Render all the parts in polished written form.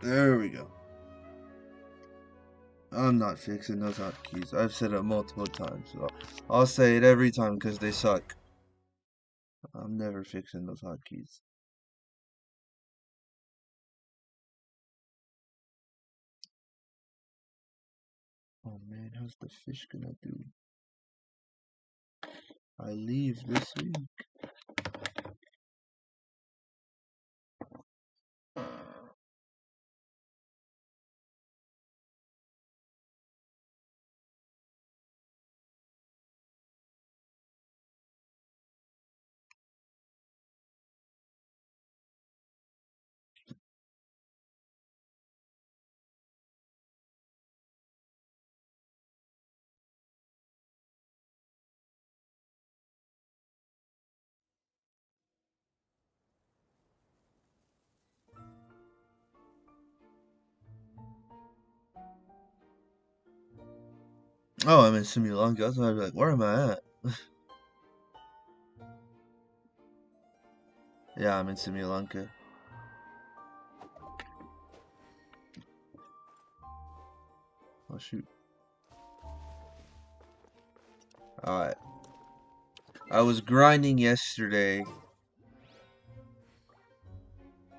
There we go. I'm not fixing those hotkeys. I've said it multiple times. So I'll say it every time because they suck. I'm never fixing those hotkeys. Oh man, how's the fish gonna do? I leave this week. Oh, I'm in Sri Lanka, so I'd be like, where am I at? Yeah, I'm in Sri Lanka. Oh shoot. Alright. I was grinding yesterday.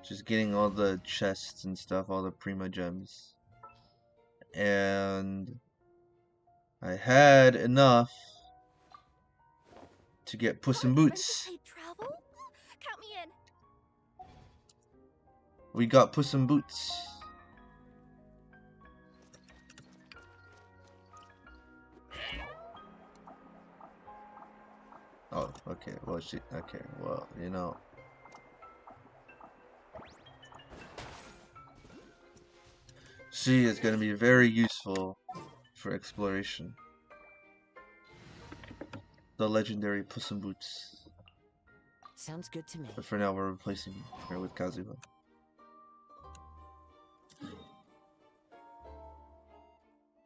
Just getting all the chests and stuff, all the prima gems. And I had enough to get Puss in Boots. Count me in. We got Puss in Boots. Oh, okay. Well, she. Okay. Well, you know. She is going to be very useful for exploration. The legendary Puss in Boots. Sounds good to me. But for now, we're replacing her with Kazuha.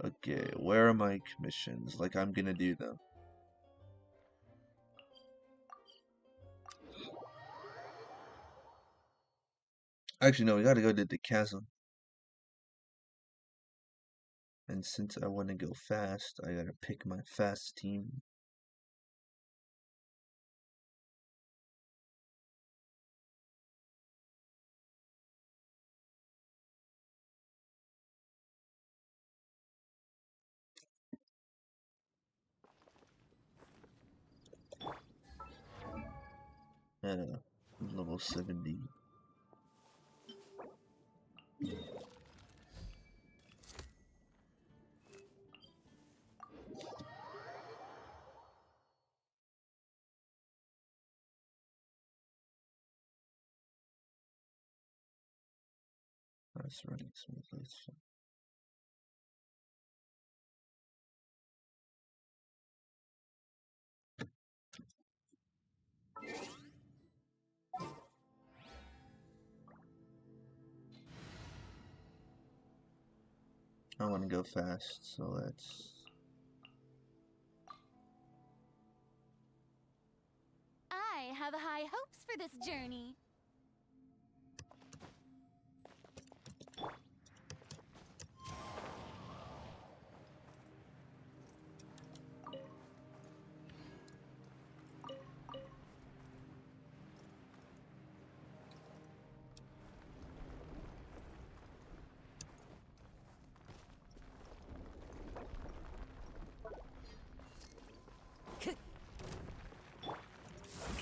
Okay, where are my commissions? Like I'm gonna do them. Actually, no, we gotta go to the chasm. And since I want to go fast, I gotta pick my fast team. At level 70. That's running smoothly. I want to go fast, so let's. I have high hopes for this journey.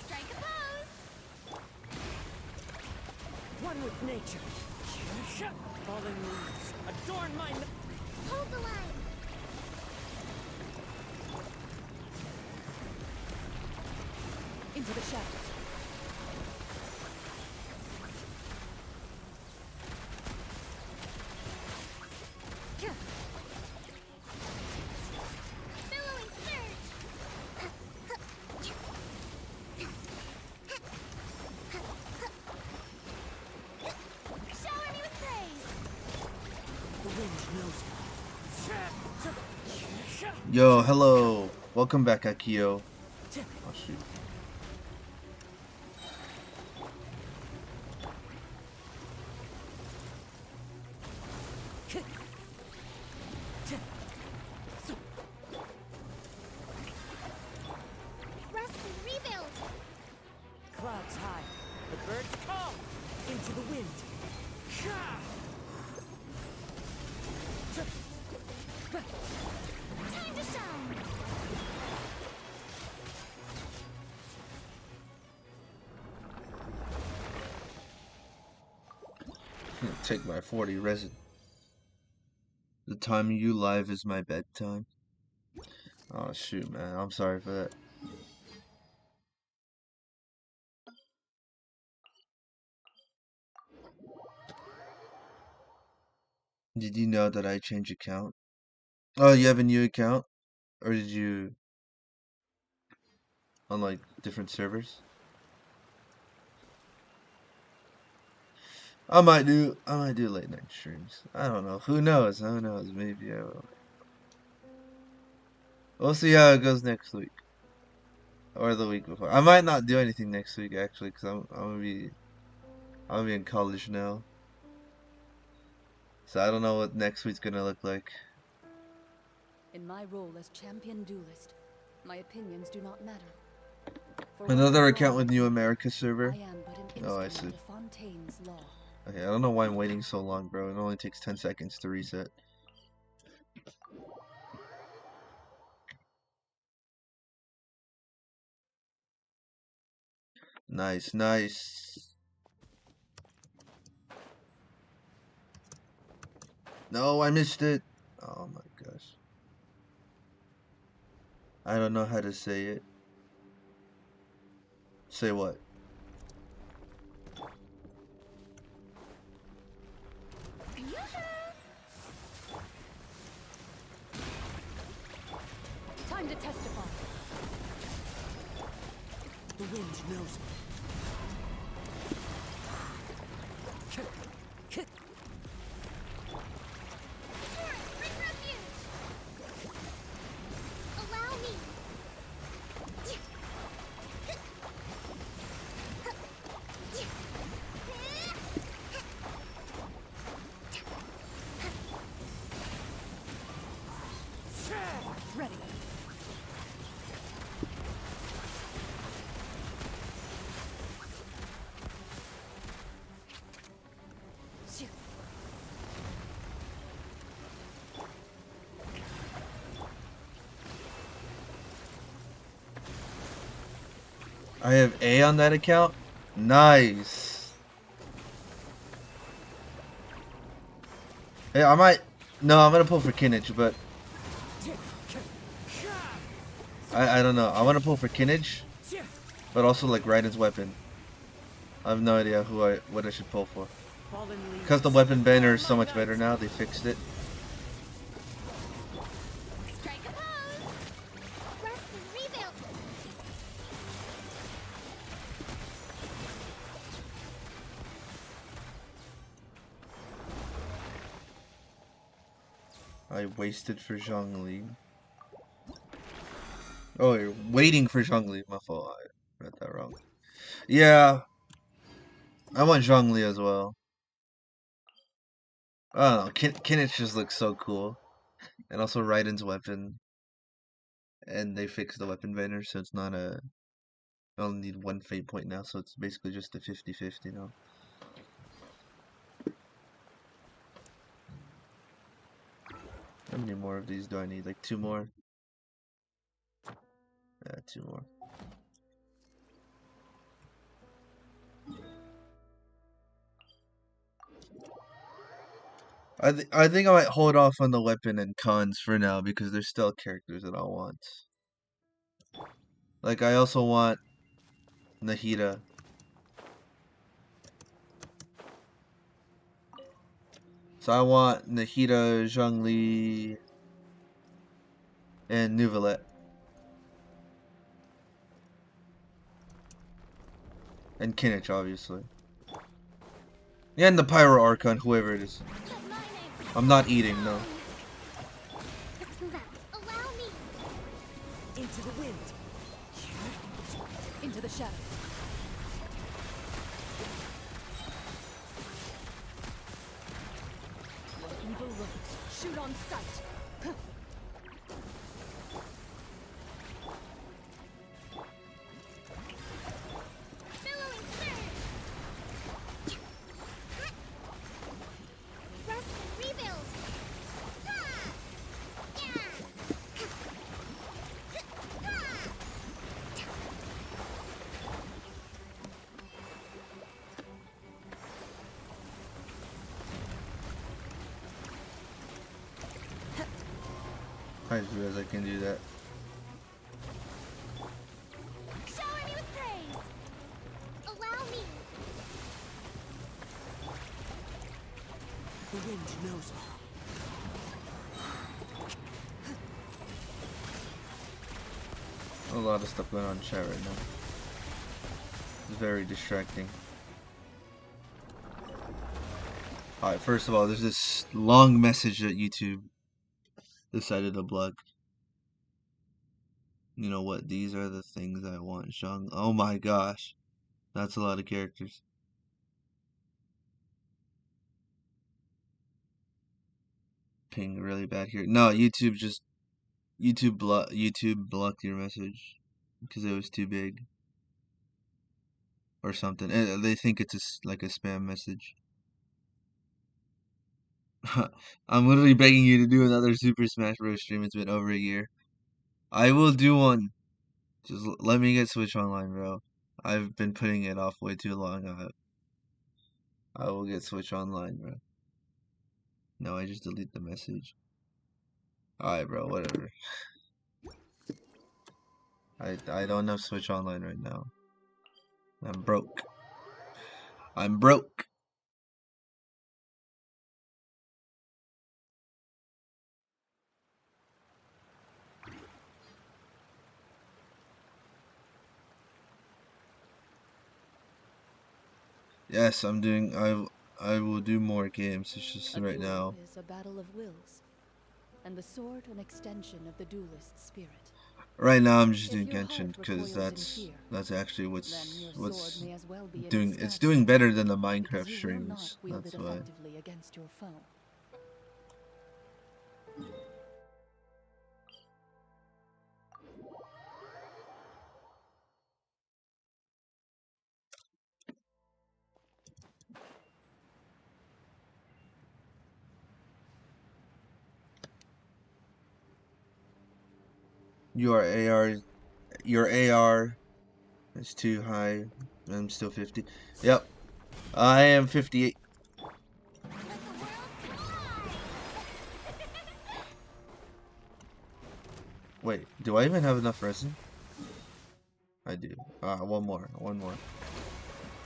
Strike a pose. One with nature. Falling leaves adorn my. Hold the line. Into the shadows. Billowing surge. Yo, hello. Welcome back, Akio. Oh, shoot. Rest and rebuild. Clouds high. The birds call. Into the wind. Time to shine. Take my 40 resin. The time you live is my bedtime. Oh shoot, man. I'm sorry for that. Did you know that I changed account? Oh, you have a new account? Or did you on like different servers? I might do late night streams. I don't know. Who knows? Who knows? Maybe I will. We'll see how it goes next week. Or the week before. I might not do anything next week actually, because I'm gonna be in college now. So I don't know what next week's gonna look like. In my role as champion duelist, my opinions do not matter. For Another once account all, with New America server. I am but an Oh, I instrument see. of Fontaine's law. Okay, I don't know why I'm waiting so long, bro. It only takes 10 seconds to reset. Nice, nice. No, I missed it. Oh my gosh. I don't know how to say it. Say what? Time to testify. The wind knows me. Bring refuge. Allow me. Ready. I have A on that account? Nice. Hey, I might... No, I'm gonna pull for Kinich, but... I don't know. I want to pull for Kinich, but also like Raiden's weapon. I have no idea what I should pull for. Because the weapon banner is so much better now, they fixed it. Strike a pose. Rest and rebuild. I wasted for Zhongli. Oh, you're waiting for Zhongli. My fault. I read that wrong. Yeah, I want Zhongli as well. I don't know. Kinich just looks so cool. And also Raiden's weapon. And they fixed the weapon banner, so it's not a... I only need one fate point now, so it's basically just a 50-50 now. How many more of these do I need? Like 2 more? Yeah, 2 more. I think I might hold off on the weapon and cons for now because there's still characters that I want. Like I also want Nahida. So I want Nahida, Zhongli, and Neuvillette. And Kinich, obviously. And the Pyro Archon, whoever it is. Let my name. I'm not eating, no. Let's move out. Allow me. Into the wind. Into the shadows. Your evil looks. Shoot on sight. Billowing surge! Rest and rebuild! Ha! Yeah! Ha! I just realized I can do that. Shower me with praise! Allow me! The wind knows me. A lot of stuff going on in chat right now. It's very distracting. Alright, first of all, there's this long message that YouTube decided to block. You know what? These are the things I want, Zhang. Oh my gosh. That's a lot of characters. Ping really bad here. No, YouTube blocked your message because it was too big or something. They think it's like a spam message. I'm literally begging you to do another Super Smash Bros. Stream. It's been over a year. I will do one. Just let me get Switch Online, bro. I've been putting it off way too long. I will get Switch Online, bro. No, I just delete the message. Alright, bro, whatever. I don't have Switch Online right now. I'm broke. I'm broke. Yes, I'm doing. I will do more games. It's just A right duel now. is a battle of wills, and the sword an extension of the duelist's spirit. Right now, I'm just If doing your Genshin heart because recoils in fear, that's actually then your what's sword may as well be in doing. its It's scabbard, doing better than the because Minecraft you will not streams. wield That's it why. effectively against your foe. Your AR, your AR is too high. I'm still 50. Yep, I am 58. Let the world fly! Wait, do I even have enough resin? I do. One more.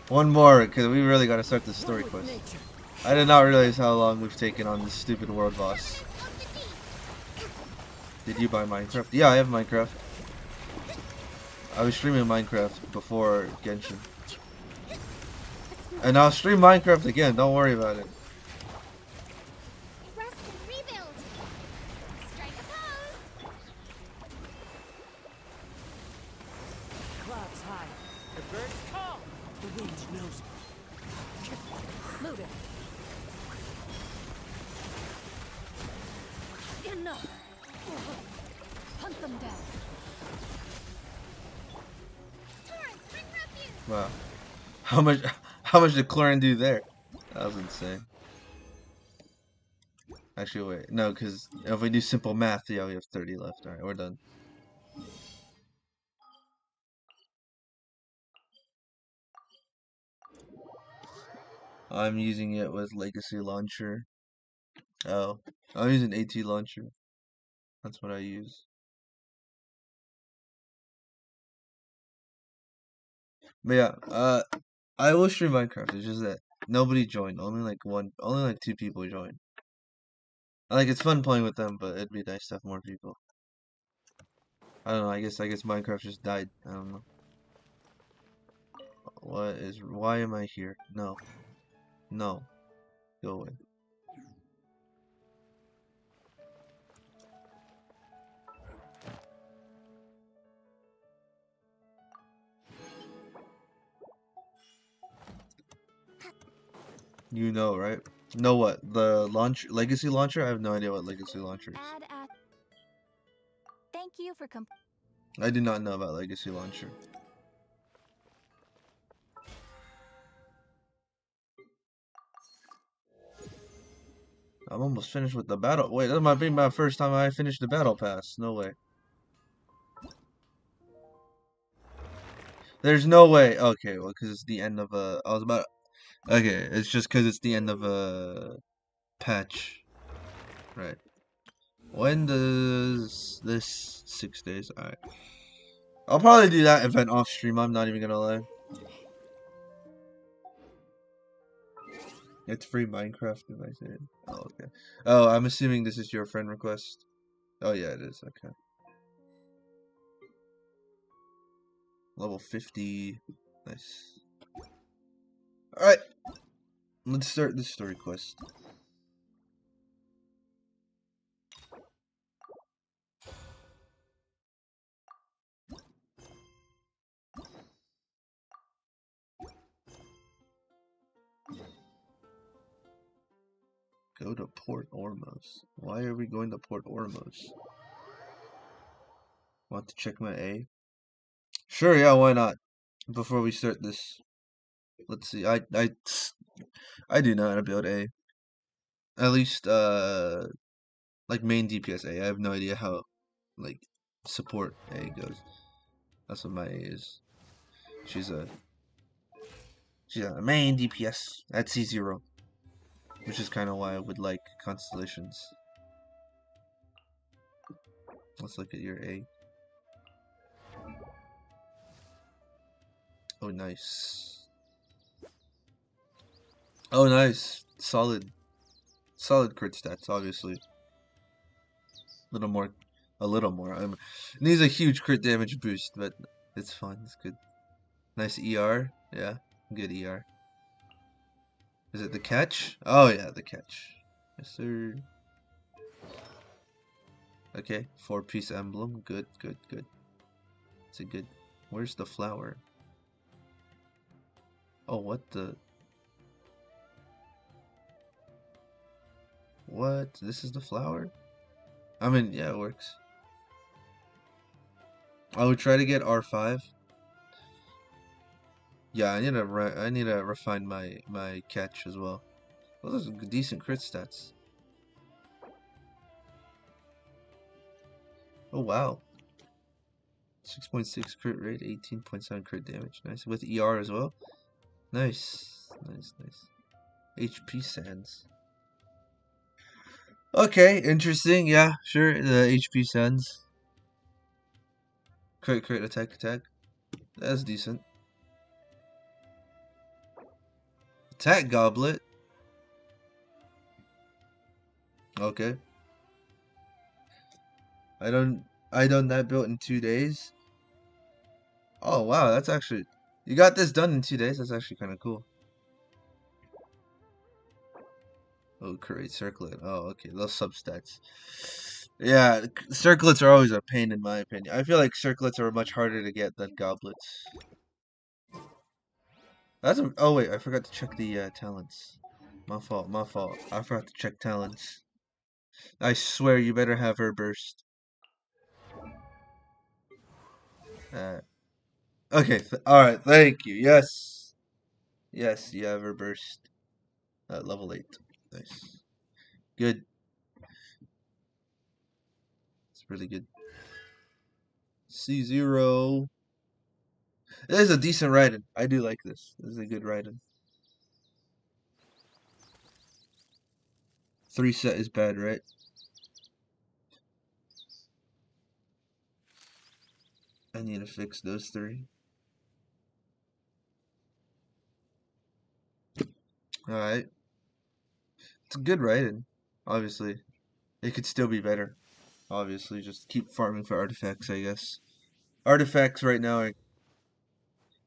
One more, because we really got to start this story One with quest. nature. I did not realize how long we've taken on this stupid world boss. Of the deep! Did you buy Minecraft? Yeah, I have Minecraft. I was streaming Minecraft before Genshin. And I'll stream Minecraft again, don't worry about it. Rest and rebuild! Strike a pose! Clouds high. The birds call. The wind knows me. Move it. Enough. Hunt them down. Torrent, bring refuge! Wow. How much did Chlorine do there? That was insane. Actually, wait. No, because if we do simple math, yeah, we have 30 left. Alright, we're done. I'm using it with Legacy Launcher. Oh. I'm using AT Launcher. That's what I use. But yeah, I will stream Minecraft. It's just that nobody joined. Only like two people joined. Like it's fun playing with them, but it'd be nice to have more people. I don't know. I guess Minecraft just died. I don't know. Why am I here? No, no, go away. You know, right? Know what? The launch legacy launcher? I have no idea what legacy launcher is. Add at. Thank you for I do not know about legacy launcher. I'm almost finished with the battle. Wait, that might be my first time I finished the battle pass. No way. There's no way. Okay, well, because it's the end of a. I was about. Okay, it's just because it's the end of a patch. Right. When does this 6 days? Alright. I'll probably do that event off stream. I'm not even gonna lie. It's free Minecraft if I say it. Oh, okay. Oh, I'm assuming this is your friend request. Oh, yeah, it is. Okay. Level 50. Nice. Alright. Let's start this story quest. Go to Port Ormuz. Why are we going to Port Ormuz? Want to check my A? Sure, yeah, why not? Before we start this, let's see. I do know how to build A. At least like main DPS A. I have no idea how like support A goes. That's what my A is. She's a main DPS at C0, which is kind of why I would like constellations. Let's look at your A. Oh, nice. Oh, nice. Solid crit stats, obviously. A little more. It needs a huge crit damage boost, but it's fine. It's good. Nice ER. Yeah, good ER. Is it the catch? Oh, yeah, the catch. Yes, sir. Okay, 4-piece emblem. Good, good, good. It's a good. Where's the flower? Oh, what the? What? This is the flower? I mean, yeah, it works. I would try to get R5. Yeah, I need to refine my catch as well. Those are decent crit stats. Oh wow. 6.6 crit rate, 18.7 crit damage. Nice. With ER as well. Nice. Nice, nice. HP sands. Okay, interesting. Yeah, sure. The HP sands. Crit, crit, attack, attack. That's decent. Attack goblet. Okay. I done that built in 2 days. Oh wow, that's actually you got this done in 2 days. That's actually kind of cool. Oh, create circlet. Oh, okay, those substats. Yeah, circlets are always a pain in my opinion. I feel like circlets are much harder to get than goblets. Oh wait, I forgot to check the talents. My fault, my fault. I forgot to check talents. I swear you better have her burst. Uh, okay, alright, thank you. Yes. Yes, you have her burst. Level 8. Nice. Good. It's really good. C0. This is a decent writing. I do like this. This is a good writing. 3 set is bad, right? I need to fix those 3. Alright. It's a good writing. Obviously. It could still be better. Obviously, just keep farming for artifacts, I guess. Artifacts right now I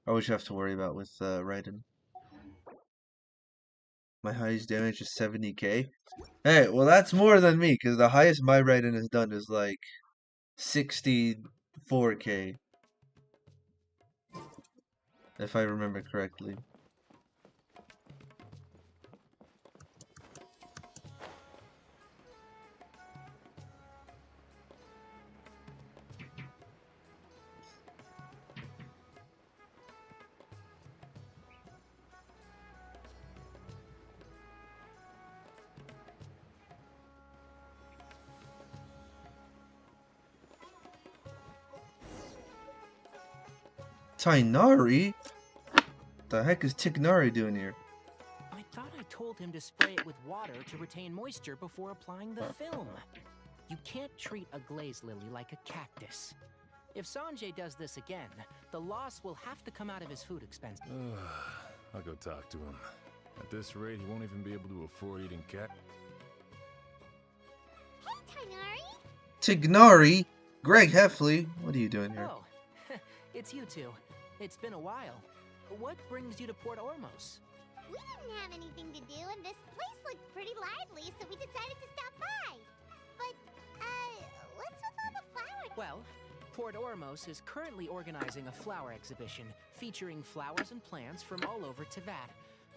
always have to worry about with writing. My highest damage is 70k. Hey, well that's more than me, because the highest my writing has done is like 64k. If I remember correctly. Tainari? The heck is Tignari doing here? I thought I told him to spray it with water to retain moisture before applying the film. You can't treat a glaze lily like a cactus. If Sanjay does this again, the loss will have to come out of his food expense. I'll go talk to him. At this rate, he won't even be able to afford eating cat. Hey, Tainari! Tignari? Greg Heffley? What are you doing here? Oh, it's you two. It's been a while. What brings you to Port Ormos? We didn't have anything to do, and this place looked pretty lively, so we decided to stop by. But, what's with all the flowers? Well, Port Ormos is currently organizing a flower exhibition featuring flowers and plants from all over Teyvat.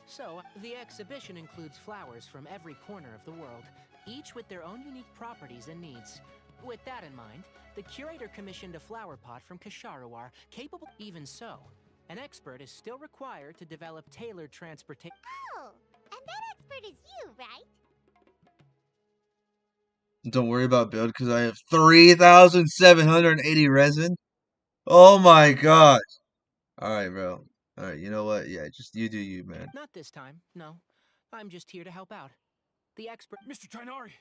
So, the exhibition includes flowers from every corner of the world, each with their own unique properties and needs. With that in mind, the curator commissioned a flower pot from Kasharuar, capable. Even so, an expert is still required to develop tailored transportation. Oh, and that expert is you, right? Don't worry about build because I have 3,780 resin. Oh my god. Alright, bro. Alright, you know what? Yeah, just you do you, man. Not this time, no. I'm just here to help out. The expert. Mr. Tainari!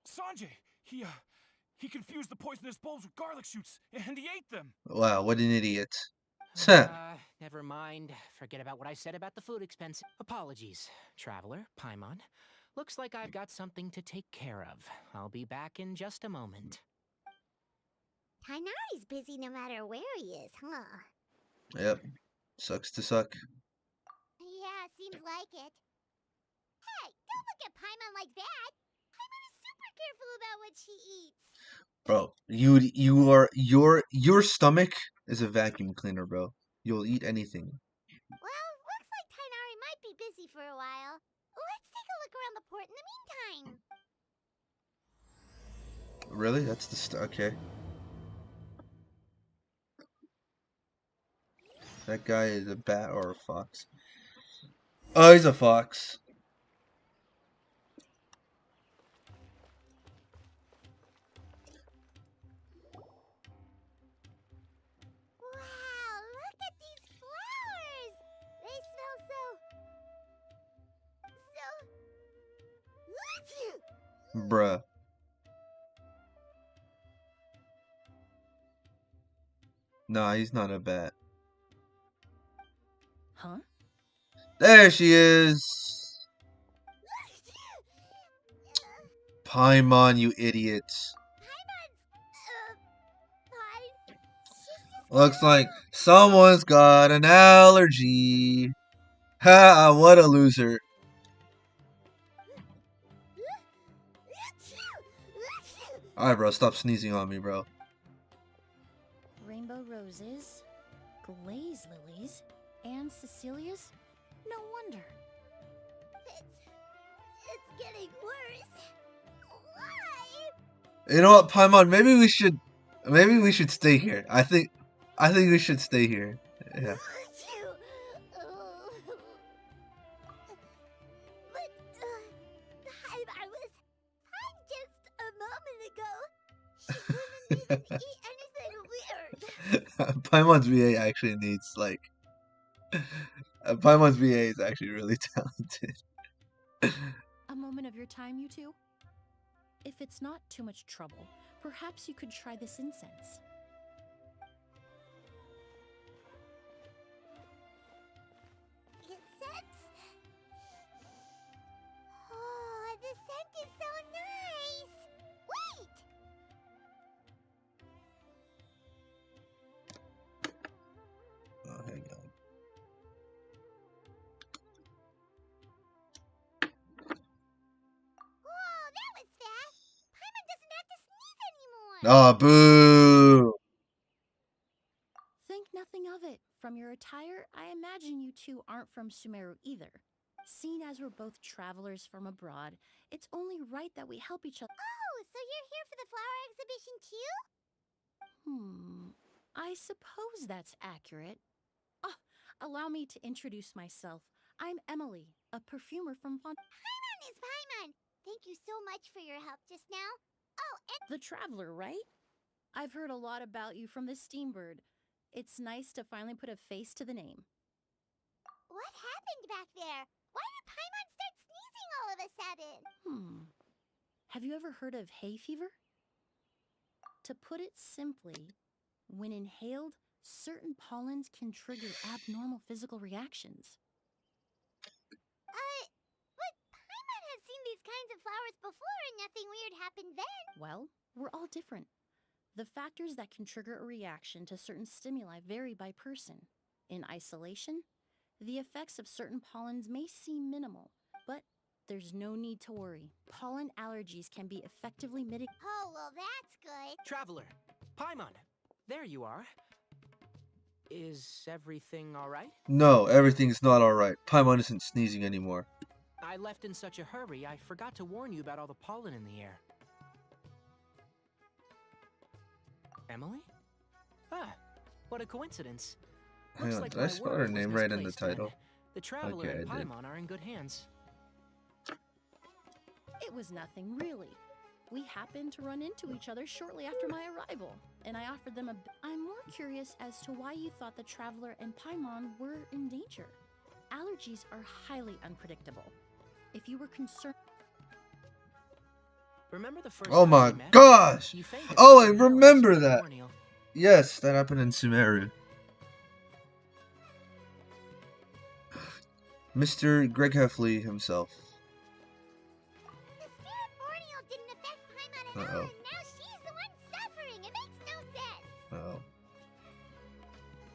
Sanjay! He confused the poisonous bulbs with garlic shoots, and he ate them! Wow, what an idiot. Never mind. Forget about what I said about the food expense. Apologies, traveler, Paimon. Looks like I've got something to take care of. I'll be back in just a moment. Tainari's busy no matter where he is, huh? Yep. Sucks to suck. Yeah, seems like it. Hey, don't look at Paimon like that! Paimon is super careful about what she eats. Bro, your stomach is a vacuum cleaner, bro. You'll eat anything. Well, looks like Tainari might be busy for a while. Let's take a look around the port in the meantime. Really? That's the okay. That guy is a bat or a fox. Oh, he's a fox. Wow, look at these flowers! They smell so... Bruh. Nah, he's not a bat. Huh? There she is! Paimon, you idiots. fine. She's just... Looks like someone's got an allergy. Ha, what a loser. Alright, bro, stop sneezing on me, bro. Rainbow roses, glaze lilies, and Cecilia's? No wonder. It's getting worse. Why? You know what, Paimon, maybe we should stay here. I think we should stay here. Yeah. But, I was fine just a moment ago. She couldn't even eat anything weird. Paimon's VA actually needs, like... Paimon's VA is actually really talented. A moment of your time, you two? If it's not too much trouble, perhaps you could try this incense. Incense? Oh, the scent is so nice. Wait! Oh, hang on. Whoa, that was fast. Paimon doesn't have to sneeze anymore. Oh, boo! Think nothing of it. From your attire, I imagine you two aren't from Sumeru either. Seeing as we're both travelers from abroad, it's only right that we help each other. Oh, so you're here for the flower exhibition too? I suppose that's accurate. Ah, allow me to introduce myself. I'm Emily, a perfumer from Paimon is Paimon. Thank you so much for your help just now. Oh, and The Traveler, right? I've heard a lot about you from the Steambird. It's nice to finally put a face to the name. What happened back there? Why did Paimon start sneezing all of a sudden? Have you ever heard of hay fever? To put it simply, when inhaled, certain pollens can trigger abnormal physical reactions. But Paimon has seen these kinds of flowers before and nothing weird happened then. Well, we're all different. The factors that can trigger a reaction to certain stimuli vary by person. In isolation, the effects of certain pollens may seem minimal, but there's no need to worry. Pollen allergies can be effectively mitigated. Oh, well, that's good. Traveler, Paimon, there you are. Is everything all right? No, everything's not alright. Paimon isn't sneezing anymore. I left in such a hurry, I forgot to warn you about all the pollen in the air. Emily? Ah, what a coincidence. Hang Looks on, like did I my spell word her was name right in the misplaced then. title? The Traveler Okay, and I did. Paimon are in good hands. It was nothing, really. We happened to run into each other shortly after my arrival, and I offered them a... I'm more curious as to why you thought the Traveler and Paimon were in danger. Allergies are highly unpredictable. If you were concerned... Remember the first Oh time my we met? gosh! You fainted Oh, I from the remember Hell's that! Ordeal. Yes, that happened in Sumeru. Mr. Greg Heffley himself. The spirit Borneo didn't affect Paimon at all, Uh-oh. and now she's the one suffering. It makes no sense. Oh.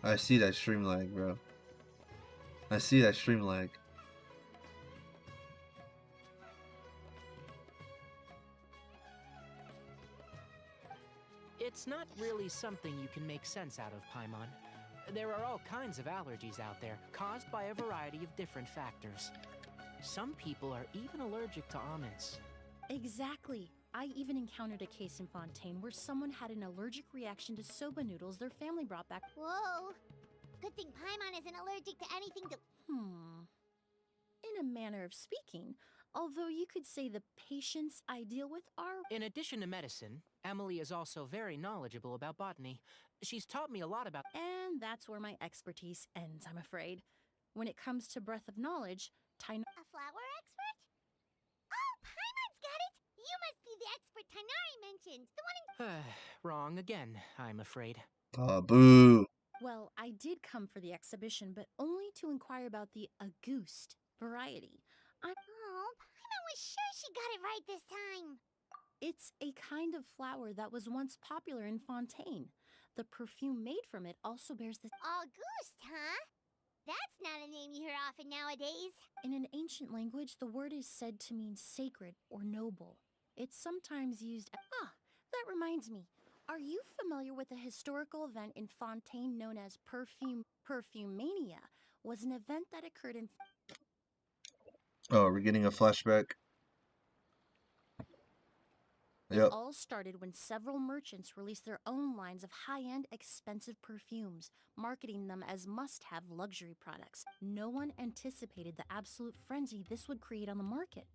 I see that stream lag, bro. I see that stream lag. It's not really something you can make sense out of, Paimon. There are all kinds of allergies out there, caused by a variety of different factors. Some people are even allergic to almonds. Exactly. I even encountered a case in Fontaine where someone had an allergic reaction to soba noodles their family brought back. Whoa. Good thing Paimon isn't allergic to anything to... In a manner of speaking, although you could say the patients I deal with are... In addition to medicine, Emily is also very knowledgeable about botany. She's taught me a lot about... And that's where my expertise ends, I'm afraid. When it comes to breadth of knowledge, A flower expert? Oh, Paimon's got it! You must be the expert Tainari mentioned. The one in... Wrong again, I'm afraid. Ah, boo. Well, I did come for the exhibition, but only to inquire about the Auguste variety. Oh, Paimon was sure she got it right this time. It's a kind of flower that was once popular in Fontaine. The perfume made from it also bears the... Auguste, huh? That's not a name you hear often nowadays. In an ancient language, the word is said to mean sacred or noble. It's sometimes used... that reminds me. Are you familiar with a historical event in Fontaine known as Perfumania? Was an event that occurred in... Oh, we're getting a flashback. It Yep. all started when several merchants released their own lines of high-end, expensive perfumes, marketing them as must-have luxury products. No one anticipated the absolute frenzy this would create on the market,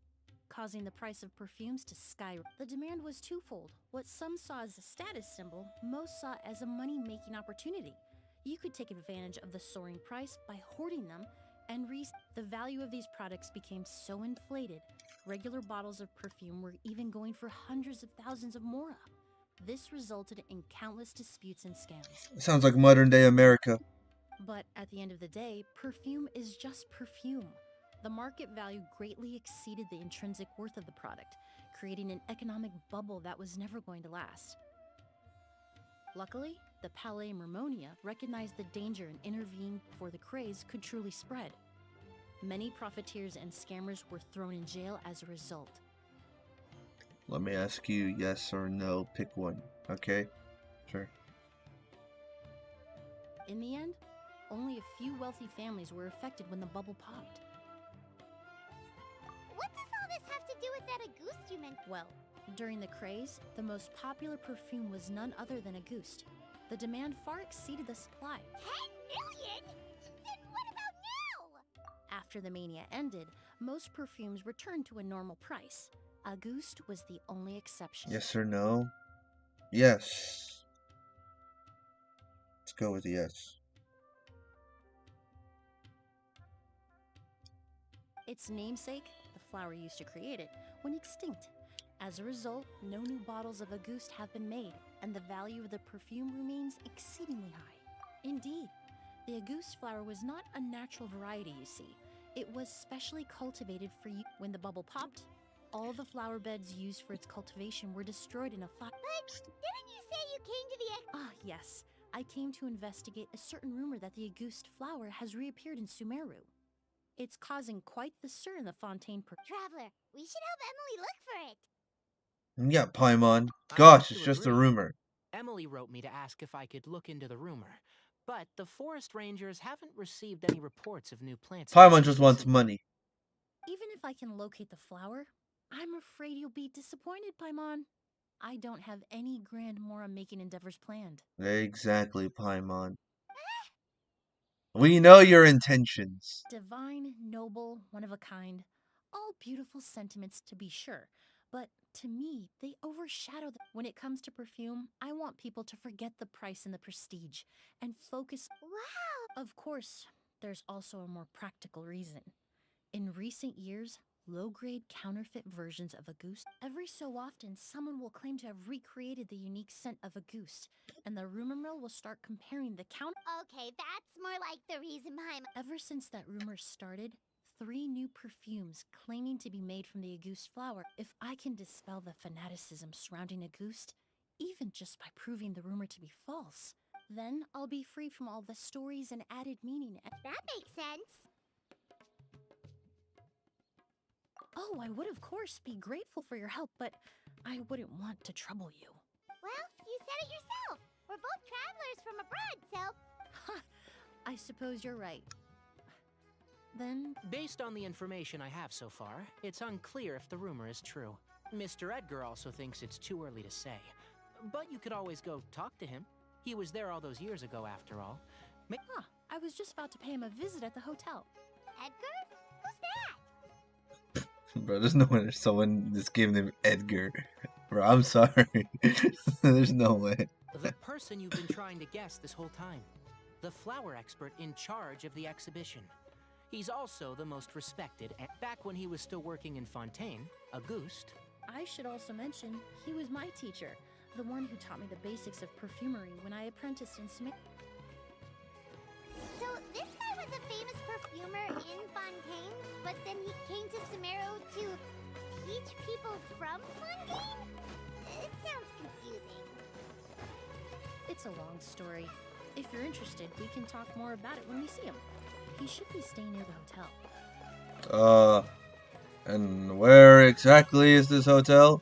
causing the price of perfumes to skyrocket. The demand was twofold. What some saw as a status symbol, most saw as a money-making opportunity. You could take advantage of the soaring price by hoarding them, and the value of these products became so inflated, regular bottles of perfume were even going for hundreds of thousands of mora. This resulted in countless disputes and scams. Sounds like modern day America. But at the end of the day, perfume is just perfume. The market value greatly exceeded the intrinsic worth of the product, creating an economic bubble that was never going to last. Luckily, the Palais Mermonia recognized the danger and intervened before the craze could truly spread. Many profiteers and scammers were thrown in jail as a result. Let me ask you yes or no. Pick one. Okay? Sure. In the end, only a few wealthy families were affected when the bubble popped. What does all this have to do with that Auguste you mentioned? Well, during the craze, the most popular perfume was none other than Auguste. The demand far exceeded the supply. 10 million? Then what about now? After the mania ended, most perfumes returned to a normal price. Auguste was the only exception. Yes or no? Yes. Let's go with yes. Its namesake, the flower used to create it, went extinct. As a result, no new bottles of Auguste have been made, and the value of the perfume remains exceedingly high. Indeed, the Auguste flower was not a natural variety, you see. It was specially cultivated for you. When the bubble popped, all the flower beds used for its cultivation were destroyed in a fire. But didn't you say you came to the Ah, yes. I came to investigate a certain rumor that the Auguste flower has reappeared in Sumeru. It's causing quite the stir in the Fontaine. Traveler, we should help Emily look for it. Yeah, Paimon. I Gosh, have it's to just a agree. rumor. Emily wrote me to ask if I could look into the rumor, but the forest rangers haven't received any reports of new plants. Paimon just wants money. Even if I can locate the flower, I'm afraid you'll be disappointed, Paimon. I don't have any grand Mora making endeavors planned. Exactly, Paimon. We know your intentions. Divine, noble, one of a kind. All beautiful sentiments to be sure, but to me, they overshadow when it comes to perfume, I want people to forget the price and the prestige and focus. Wow! Of course, there's also a more practical reason. In recent years, low-grade counterfeit versions of Auguste, every so often someone will claim to have recreated the unique scent of Auguste, and the rumor mill will start comparing the Okay, that's more like the reason behind Ever since that rumor started, 3 new perfumes claiming to be made from the Auguste flower. If I can dispel the fanaticism surrounding Auguste, even just by proving the rumor to be false, then I'll be free from all the stories and added meaning. That makes sense. Oh, I would of course be grateful for your help, but I wouldn't want to trouble you. Well, you said it yourself. We're both travelers from abroad, so... Ha! I suppose you're right. Then, Based on the information I have so far, it's unclear if the rumor is true. Mr. Edgar also thinks it's too early to say. But you could always go talk to him. He was there all those years ago, after all. I was just about to pay him a visit at the hotel. Edgar? Who's that? Bro, there's no way there's someone that's giving him Edgar. Bro, I'm sorry. There's no way. The person you've been trying to guess this whole time. The flower expert in charge of the exhibition. He's also the most respected, and back when he was still working in Fontaine, Auguste. I should also mention, he was my teacher, the one who taught me the basics of perfumery when I apprenticed in Smith. So this guy was a famous perfumer in Fontaine, but then he came to Sumeru to teach people from Fontaine? It sounds confusing. It's a long story. If you're interested, we can talk more about it when we see him. He should be staying near the hotel. And where exactly is this hotel?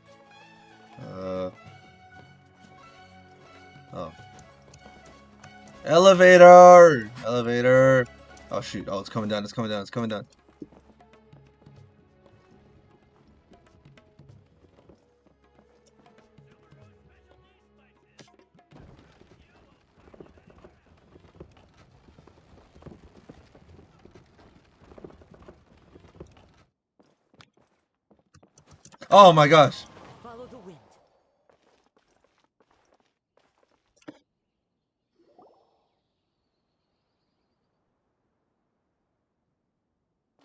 Oh. Elevator! Elevator! Oh shoot, oh it's coming down, it's coming down, it's coming down. Oh my gosh! Follow the wind.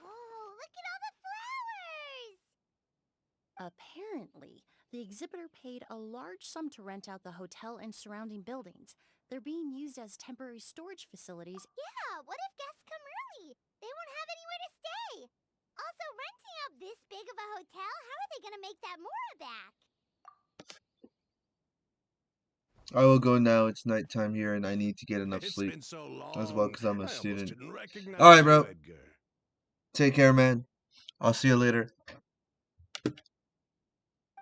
Oh, look at all the flowers! Apparently, the exhibitor paid a large sum to rent out the hotel and surrounding buildings. They're being used as temporary storage facilities. Yeah, what if guests come early? They won't have anywhere to stay. Also, renting out this big of a hotel, how are they gonna make that Mora back? I will go now, it's nighttime here and I need to get enough It's sleep. been so long. As well, 'cause I'm a I almost student. didn't recognize Alright, you, bro. Edgar. Take care, man. I'll see you later.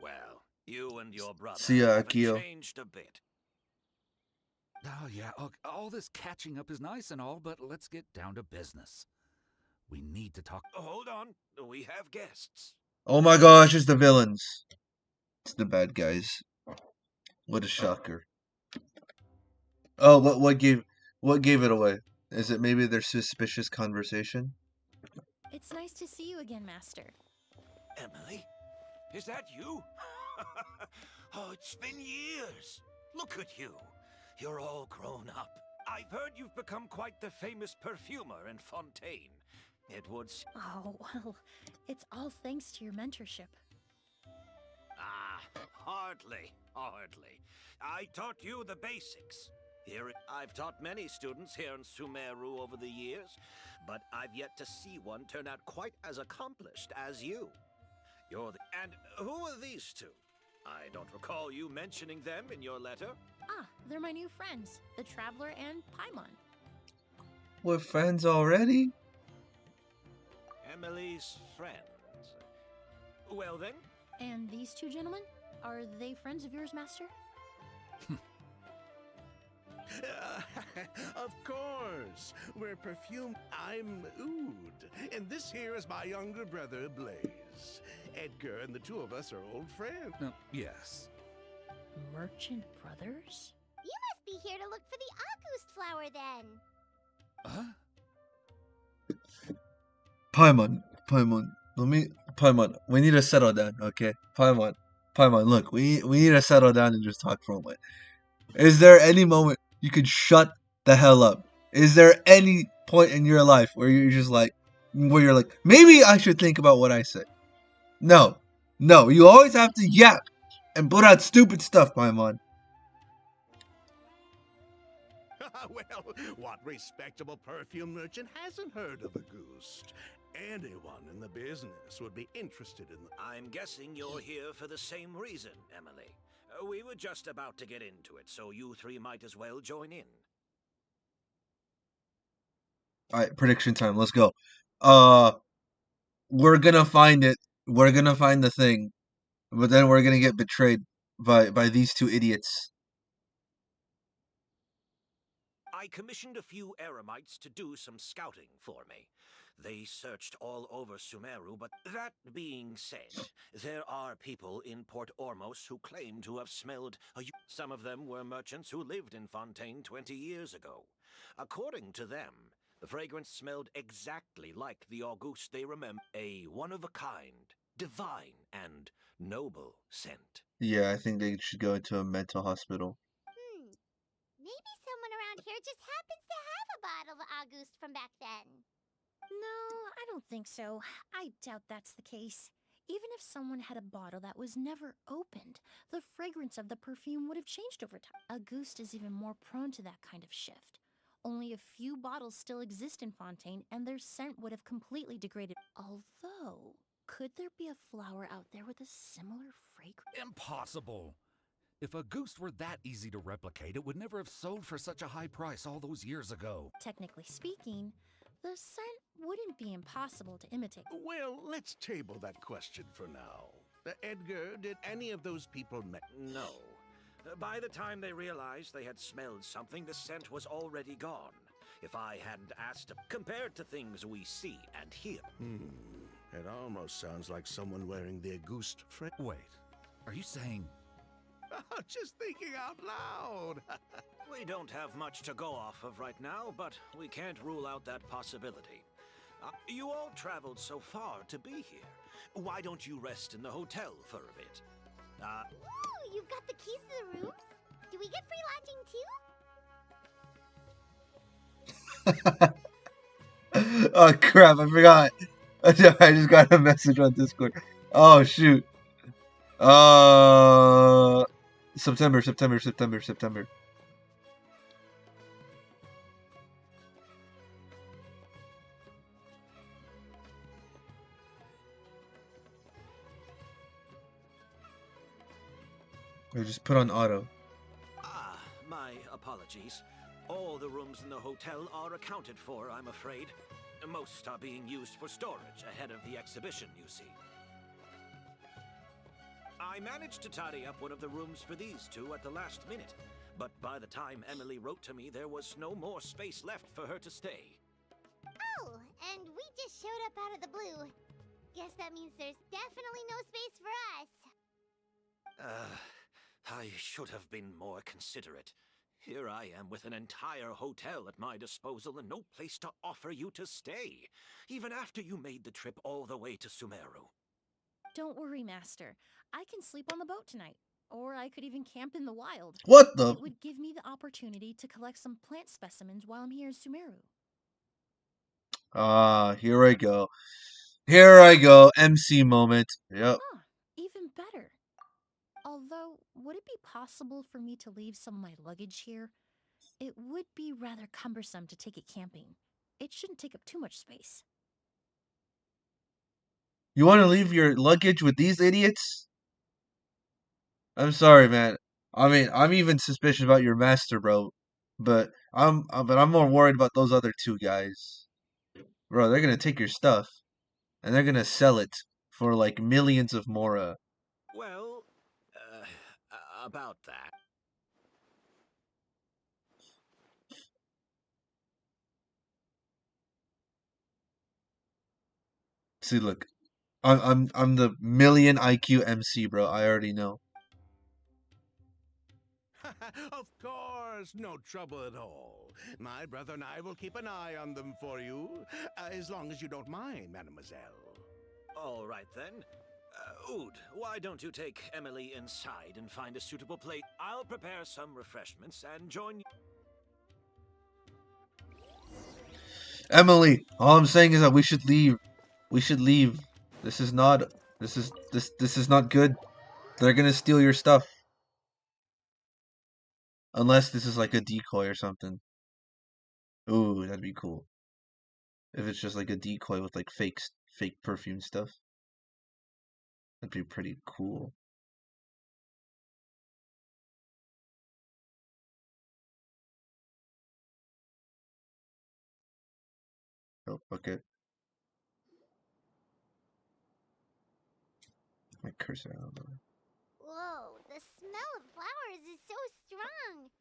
Well, you and your brother See ya, haven't Akio. changed a bit. Oh, yeah. All this catching up is nice and all, but let's get down to business. We need to talk. Hold on. We have guests. Oh my gosh, it's the villains. It's the bad guys. What a shocker. Oh, what gave it away? Is it maybe their suspicious conversation? It's nice to see you again, Master. Emily? Is that you? Oh, it's been years. Look at you. You're all grown up. I've heard you've become quite the famous perfumer in Fontaine. It would... Oh, well, it's all thanks to your mentorship. Ah, hardly. I taught you the basics. I've taught many students here in Sumeru over the years, but I've yet to see one turn out quite as accomplished as you. And who are these two? I don't recall you mentioning them in your letter. Ah, they're my new friends, the Traveler and Paimon. We're friends already? Emily's friends. Well then, And these two gentlemen? Are they friends of yours, Master? Of course. We're perfume. I'm Oud. And this here is my younger brother, Blaze. Edgar and the two of us are old friends. Yes. Merchant brothers? You must be here to look for the August flower then. Paimon, we need to settle down, okay? Paimon, look, we need to settle down and just talk for a moment. Is there any moment you could shut the hell up? Is there any point in your life where you're like, maybe I should think about what I say? No, you always have to yap and put out stupid stuff, Paimon. Well, what respectable perfume merchant hasn't heard of a goose? Anyone in the business would be interested in I'm guessing you're here for the same reason, Emily. We were just about to get into it, so you three might as well join in. Alright, prediction time, let's go. We're gonna find it. We're gonna find the thing. But then we're gonna get betrayed by these two idiots. I commissioned a few eremites to do some scouting for me. They searched all over Sumeru, but that being said, there are people in Port Ormos who claim to have smelled some of them were merchants who lived in Fontaine 20 years ago. According to them, the fragrance smelled exactly like the Auguste they remember, a one-of-a-kind, divine, and noble scent. Yeah, I think they should go into a mental hospital. Maybe someone around here just happens to have a bottle of August from back then. No, I don't think so. I doubt that's the case. Even if someone had a bottle that was never opened, the fragrance of the perfume would have changed over time. Auguste is even more prone to that kind of shift. Only a few bottles still exist in Fontaine, and their scent would have completely degraded. Although, could there be a flower out there with a similar fragrance? Impossible. If Auguste were that easy to replicate, it would never have sold for such a high price all those years ago. Technically speaking, the scent wouldn't be impossible to imitate. Well, let's table that question for now. Edgar, did any of those people No. By the time they realized they had smelled something, the scent was already gone. If I hadn't asked them, compared to things we see and hear. It almost sounds like someone wearing the Auguste Wait, are you saying... Just thinking out loud. We don't have much to go off of right now, but we can't rule out that possibility. You all traveled so far to be here. Why don't you rest in the hotel for a bit? Ooh, you've got the keys to the rooms? Do we get free lodging too? Oh crap, I forgot. I just got a message on Discord. Oh shoot. September. Or just put on auto. My apologies. All the rooms in the hotel are accounted for, I'm afraid. Most are being used for storage ahead of the exhibition, you see. I managed to tidy up one of the rooms for these two at the last minute, but by the time Emily wrote to me, there was no more space left for her to stay. Oh, and we just showed up out of the blue. Guess that means there's definitely no space for us. I should have been more considerate. Here I am with an entire hotel at my disposal and no place to offer you to stay, even after you made the trip all the way to Sumeru. Don't worry, Master. I can sleep on the boat tonight. Or I could even camp in the wild. What the? It would give me the opportunity to collect some plant specimens while I'm here in Sumeru. Ah, here I go. Here I go. MC moment. Yep. Ah, even better. Although, would it be possible for me to leave some of my luggage here? It would be rather cumbersome to take it camping. It shouldn't take up too much space. You want to leave your luggage with these idiots? I'm sorry, man. I mean, I'm even suspicious about your master, bro. But I'm more worried about those other two guys. Bro, they're gonna take your stuff and they're gonna sell it for like millions of mora. Well, about that. See, look, I'm the million IQ MC, bro. I already know. Of course, no trouble at all. My brother and I will keep an eye on them for you, as long as you don't mind, mademoiselle. All right then. Ood, why don't you take Emily inside and find a suitable place? I'll prepare some refreshments and join you. Emily, all I'm saying is that we should leave. We should leave. This is not. This is not good. They're gonna steal your stuff. Unless this is like a decoy or something. Ooh, that'd be cool. If it's just like a decoy with like fake perfume stuff. That'd be pretty cool. Oh, okay. My cursor, I don't know. Whoa, the smell of flowers is so strong.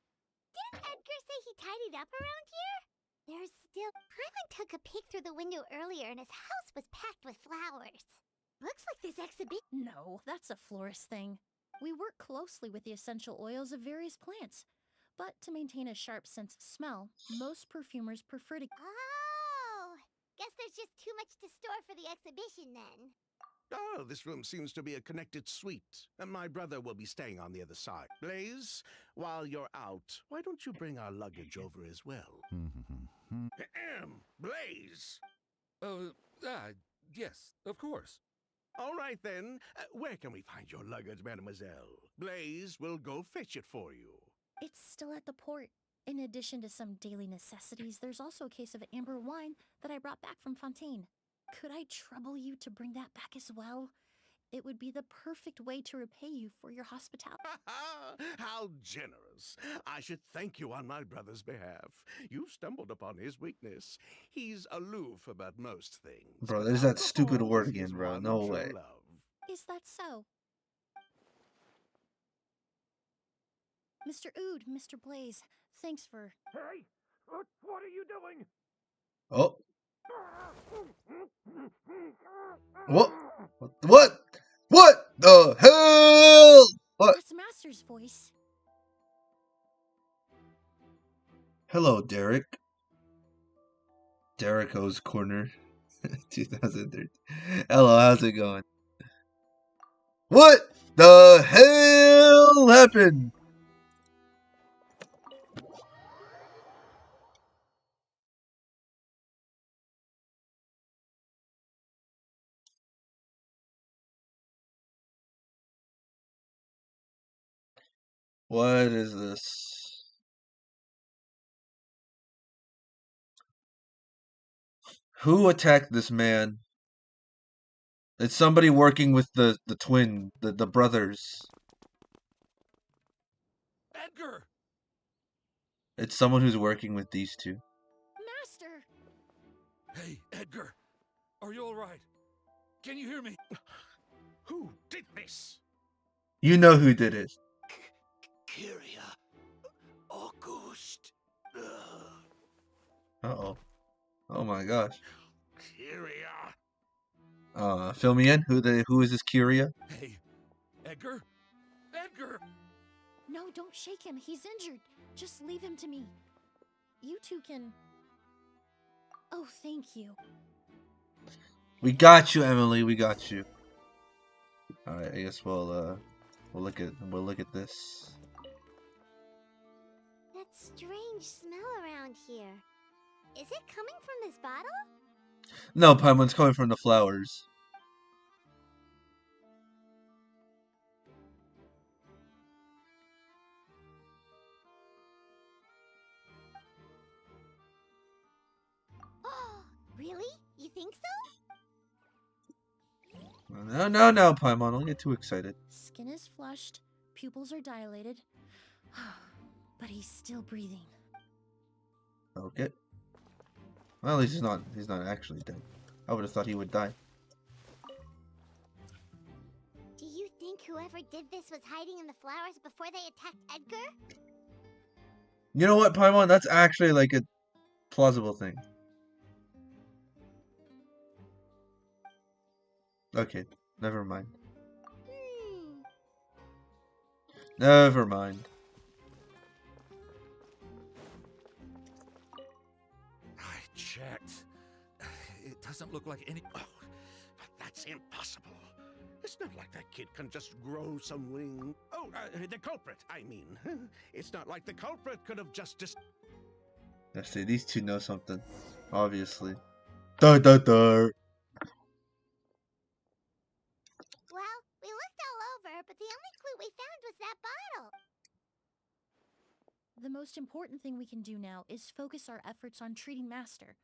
Didn't Edgar say he tidied up around here? There's still... Hyman took a peek through the window earlier and his house was packed with flowers. Looks like this exhibit... No, that's a florist thing. We work closely with the essential oils of various plants. But to maintain a sharp sense of smell, most perfumers prefer to... Oh! Guess there's just too much to store for the exhibition then. Oh, this room seems to be a connected suite, and my brother will be staying on the other side. Blaze, while you're out, why don't you bring our luggage over as well? Ahem, Blaze! Yes, of course. All right then, where can we find your luggage, mademoiselle? Blaze will go fetch it for you. It's still at the port. In addition to some daily necessities, there's also a case of amber wine that I brought back from Fontaine. Could I trouble you to bring that back as well? It would be the perfect way to repay you for your hospitality. How generous. I should thank you on my brother's behalf. You've stumbled upon his weakness. He's aloof about most things. Bro, but there's that stupid alcohol word is again, his bro. one No true way. love. Is that so? Mr. Ood, Mr. Blaze, thanks for... Hey! What are you doing? Oh. What? What? What the hell? What? That's Master's voice. Hello, Derek. Derrico's Corner, 2013. Hello, how's it going? What the hell happened? What is this? Who attacked this man? It's somebody working with the twin, the brothers. Edgar! It's someone who's working with these two. Master! Hey, Edgar. Are you all right? Can you hear me? Who did this? You know who did it. Kyria. August. Uh-oh. Oh my gosh. Kyria. Fill me in. Who is this Kyria? Hey, Edgar? Edgar! No, don't shake him. He's injured. Just leave him to me. You two can... Oh, thank you. We got you, Emily. We got you. Alright, I guess we'll We'll look at this. That strange smell around here. Is it coming from this bottle? No, Paimon's coming from the flowers. Oh, really? You think so? No, Paimon, don't get too excited. Skin is flushed, pupils are dilated, but he's still breathing. Okay. Well, at least he's not actually dead. I would have thought he would die. Do you think whoever did this was hiding in the flowers before they attacked Edgar? You know what, Paimon? That's actually like a plausible thing. Okay, never mind. Never mind. I checked. It doesn't look like any. Oh, but that's impossible. It's not like that kid can just grow some wing. Oh, the culprit, I mean. It's not like the culprit could have just Let's see, these two know something. Obviously. Duh, duh, duh. Well, we looked all over, but the only clue we found was that bottle. The most important thing we can do now is focus our efforts on treating Master.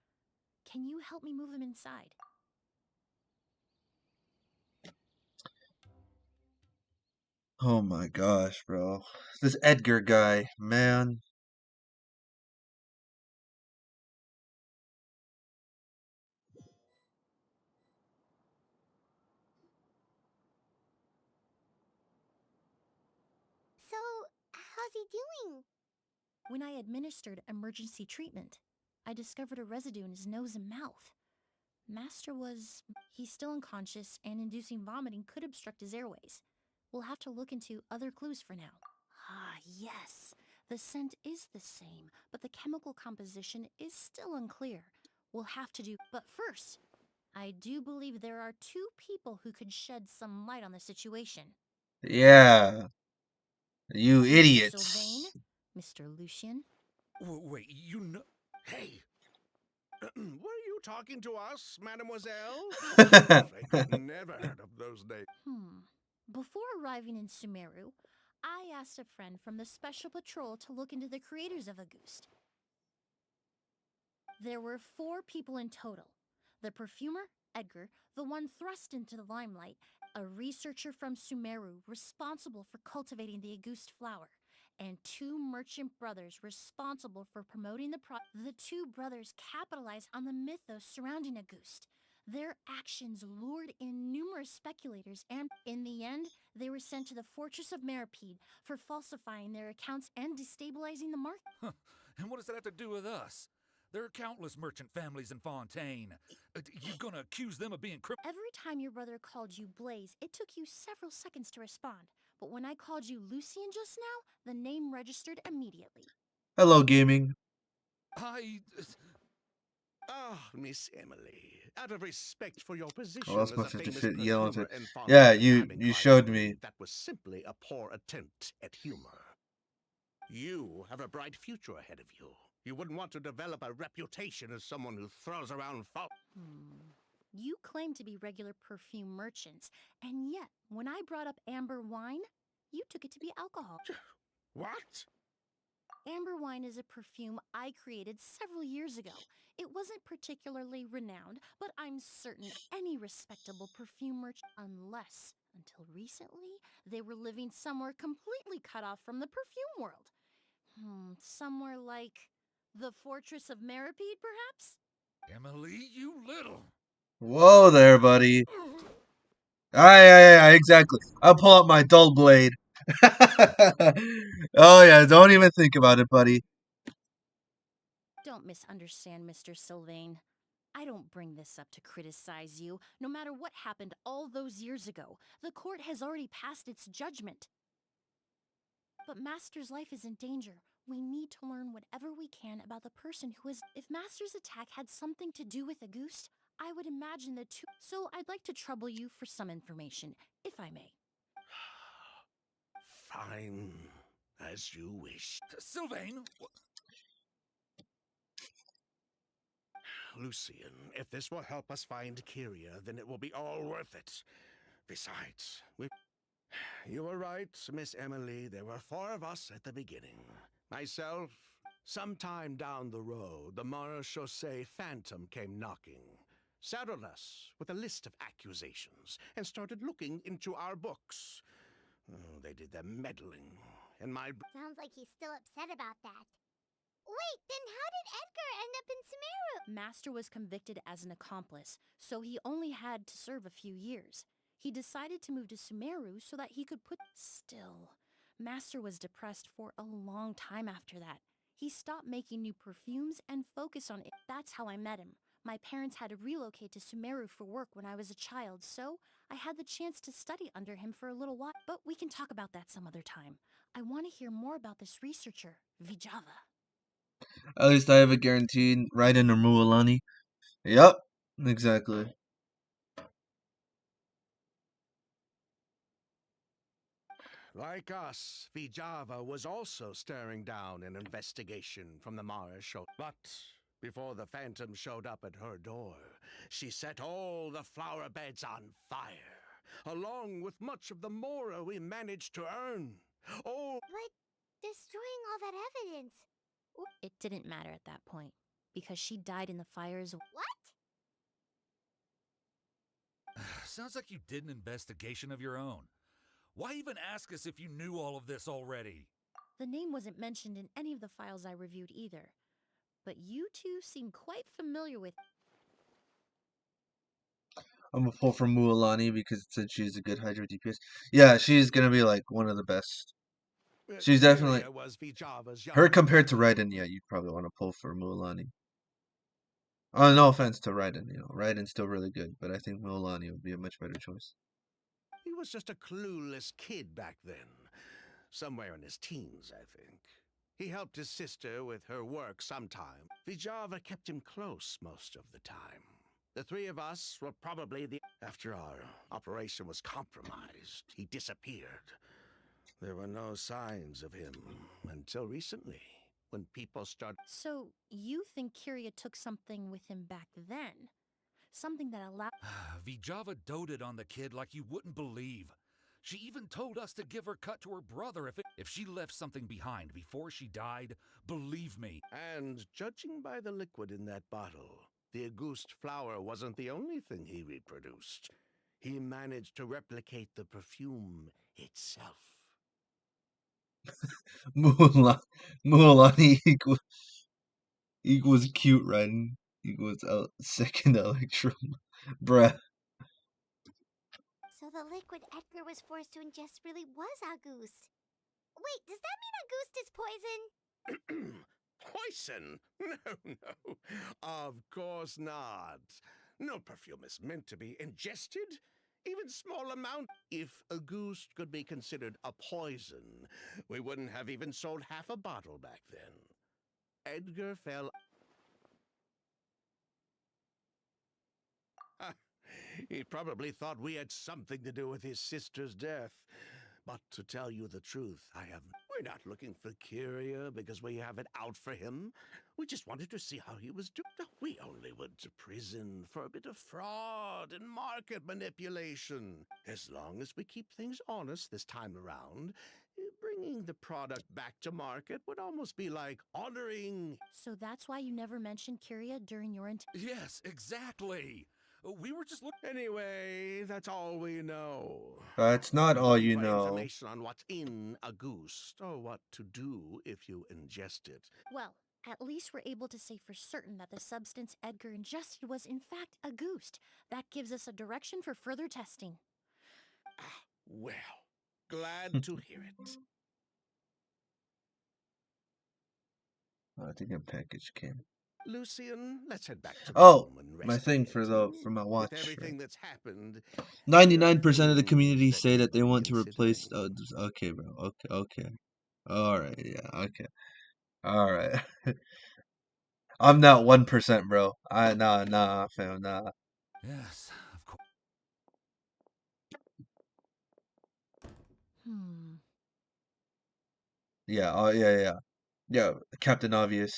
Can you help me move him inside? Oh my gosh, bro. This Edgar guy, man. So, how's he doing? When I administered emergency treatment, I discovered a residue in his nose and mouth. Master was... he's still unconscious, and inducing vomiting could obstruct his airways. We'll have to look into other clues for now. Ah, yes. The scent is the same, but the chemical composition is still unclear. We'll have to do... But first, I do believe there are two people who could shed some light on the situation. Yeah. You Mr. idiots. Sylvain, Mr. Lucian. Wait, you know. Hey! Were you talking to us, mademoiselle? I've never heard of those names. Before arriving in Sumeru, I asked a friend from the Special Patrol to look into the creators of Auguste. There were 4 people in total. The perfumer, Edgar, the one thrust into the limelight, a researcher from Sumeru responsible for cultivating the Auguste flower, and 2 merchant brothers responsible for promoting the The 2 brothers capitalized on the mythos surrounding Auguste. Their actions lured in numerous speculators, and in the end, they were sent to the fortress of Meripede for falsifying their accounts and destabilizing the market. Huh. And what does that have to do with us? There are countless merchant families in Fontaine. You gonna accuse them of being Every time your brother called you Blaze, it took you several seconds to respond. But when I called you Lucian just now, the name registered immediately. Hello, gaming. Miss Emily, out of respect for your position that's as my a 50 famous fit yellow perfumer to- in Fontaine, Yeah, I'm you inclined showed to me. believe that was simply a poor attempt at humor. You have a bright future ahead of you. You wouldn't want to develop a reputation as someone who throws around You claim to be regular perfume merchants, and yet, when I brought up amber wine, you took it to be alcohol. What? Amber wine is a perfume I created several years ago. It wasn't particularly renowned, but I'm certain any respectable perfume merchant, unless, until recently, they were living somewhere completely cut off from the perfume world. Somewhere like the Fortress of Meripede, perhaps? Emily, you little. Whoa there, buddy. Aye, exactly. I'll pull out my dull blade. Oh yeah, don't even think about it, buddy. Don't misunderstand, Mr. Sylvain. I don't bring this up to criticize you. No matter what happened all those years ago, the court has already passed its judgment. But Master's life is in danger. We need to learn whatever we can about the person who is... If Master's attack had something to do with Auguste, I would imagine the 2... So I'd like to trouble you for some information, if I may. Fine. As you wish. Sylvain! Lucian, if this will help us find Kyria, then it will be all worth it. Besides, you were right, Miss Emily. There were 4 of us at the beginning. Myself, sometime down the road, the Marechaussee Phantom came knocking, saddled us with a list of accusations, and started looking into our books. Oh, they did their meddling, and my... Sounds like he's still upset about that. Wait, then how did Edgar end up in Sumeru? Master was convicted as an accomplice, so he only had to serve a few years. He decided to move to Sumeru so that he could put... Still, Master was depressed for a long time after that. He stopped making new perfumes and focused on it. That's how I met him. My parents had to relocate to Sumeru for work when I was a child, so I had the chance to study under him for a little while. But we can talk about that some other time. I want to hear more about this researcher, Vijava. At least I have a guaranteed Raiden or Mualani. Yep, exactly. Like us, Vijava was also staring down an investigation from the Marechaussee. But before the Phantom showed up at her door, she set all the flower beds on fire, along with much of the mora we managed to earn. Oh, But destroying all that evidence. It didn't matter at that point, because she died in the fires. What? Sounds like you did an investigation of your own. Why even ask us if you knew all of this already? The name wasn't mentioned in any of the files I reviewed either. But you two seem quite familiar with... I'm a pull for Mualani because it said she's a good Hydro DPS. Yeah, she's gonna be like one of the best. She's definitely... Kyria was Vijava's Her younger compared to brother. Raiden, yeah, you'd probably want to pull for Mualani. Oh, no offense to Raiden, Raiden's still really good, but I think Mualani would be a much better choice. He was just a clueless kid back then. Somewhere in his teens, I think. He helped his sister with her work sometime. Vijava kept him close most of the time. The 3 of us were probably the... After our operation was compromised, he disappeared. There were no signs of him until recently, when people started... So, you think Kyria took something with him back then? Something that allowed... Vijava doted on the kid like you wouldn't believe. She even told us to give her cut to her brother if she left something behind before she died. Believe me. And judging by the liquid in that bottle, the Auguste flower wasn't the only thing he reproduced. He managed to replicate the perfume itself. Mualani equals cute Raiden equals second Electrum. Bruh. So the liquid Edgar was forced to ingest really was Auguste. Wait, does that mean Auguste is poison? Poison? No, no. Of course not. No perfume is meant to be ingested. Even small amount. If Auguste could be considered a poison, we wouldn't have even sold half a bottle back then. Edgar fell... He probably thought we had something to do with his sister's death. But to tell you the truth, we're not looking for Kyria because we have it out for him. We just wanted to see how he was doing. We only went to prison for a bit of fraud and market manipulation. As long as we keep things honest this time around, bringing the product back to market would almost be like honoring... So that's why you never mentioned Kyria during your... Yes, exactly. We were just looking... Anyway, that's all we know. That's not We're all looking you for know. information on what's in Auguste, or what to do if you ingest it. Well, at least we're able to say for certain that the substance Edgar ingested was in fact Auguste. That gives us a direction for further testing. Ah, well, glad to hear it. I think a package came. Lucian, let's head back to Oh, home and my rest thing a bit. for my watch. With everything that's happened, 99% of the community that say need that they want to replace. reconsidering. Okay, bro. Okay. All right, yeah. Okay. All right. I'm not 1%, bro. Nah, fam, nah. Yes, of course. Yeah, yeah, Captain Obvious.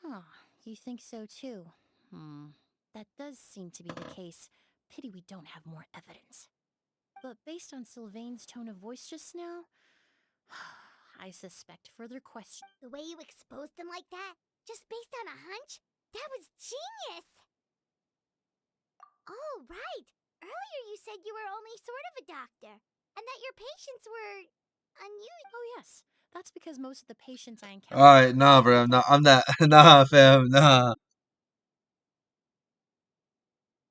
Huh, you think so too? That does seem to be the case. Pity we don't have more evidence. But based on Sylvain's tone of voice just now, I suspect further questions. The way you exposed them like that, just based on a hunch, that was genius! Oh, right! Earlier you said you were only sort of a doctor, and that your patients were unusual. Oh yes, that's because most of the patients I encounter. Alright, nah, bro, I'm not, nah, fam, nah.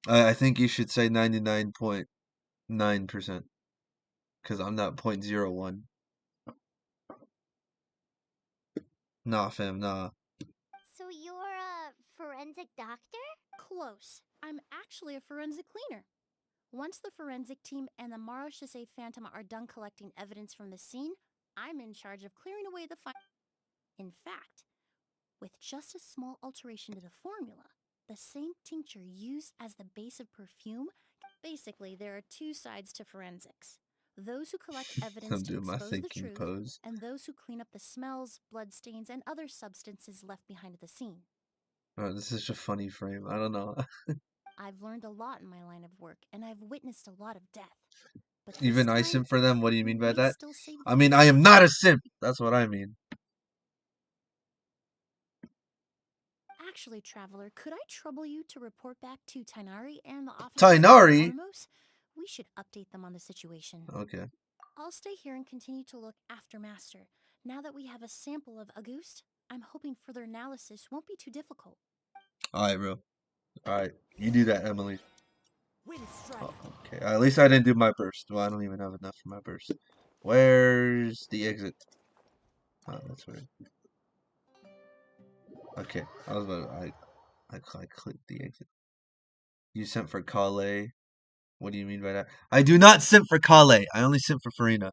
I think you should say 99.9%, because I'm not 0.01. Nah, fam, nah. So you're a forensic doctor? Close. I'm actually a forensic cleaner. Once the forensic team and the Marochisei Phantom are done collecting evidence from the scene, I'm in charge of clearing away the In fact, with just a small alteration to the formula, the same tincture used as the base of perfume. Basically, there are two sides to forensics. Those who collect evidence I'm to doing my expose the thinking truth, pose. and those who clean up the smells, bloodstains, and other substances left behind at the scene. Oh, this is such a funny frame. I don't know. I've learned a lot in my line of work, and I've witnessed a lot of death. But this Even I time, simp for them? What do you we mean by may that? still save I mean, I am not a simp. That's what I mean. Actually, Traveler, could I trouble you to report back to Tainari and the officers at Tainari? Ormos? We should update them on the situation. Okay. I'll stay here and continue to look after Master. Now that we have a sample of Auguste, I'm hoping further analysis won't be too difficult. Alright, bro. Alright. You do that, Emily. Wind strike. Oh, okay. At least I didn't do my burst. Well, I don't even have enough for my burst. Where's the exit? Oh, that's weird. Okay. I was about to, I clicked the exit. You sent for Kale. What do you mean by that? I do not simp for Kale. I only simp for Farina.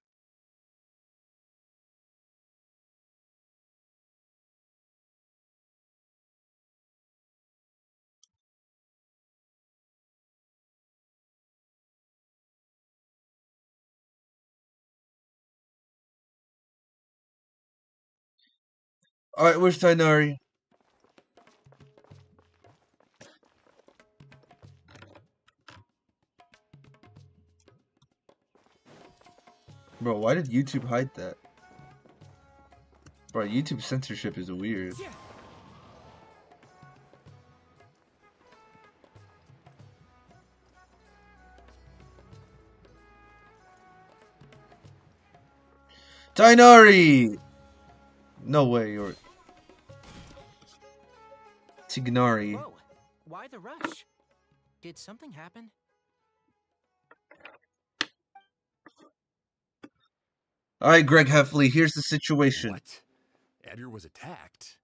Alright, where's Tainari? Bro, why did YouTube hide that? Bro, YouTube censorship is weird. Yeah. Tainari! No way, you're... Tignari. Whoa, why the rush? Did something happen? Alright, Greg Heffley, here's the situation. What? Edgar was attacked?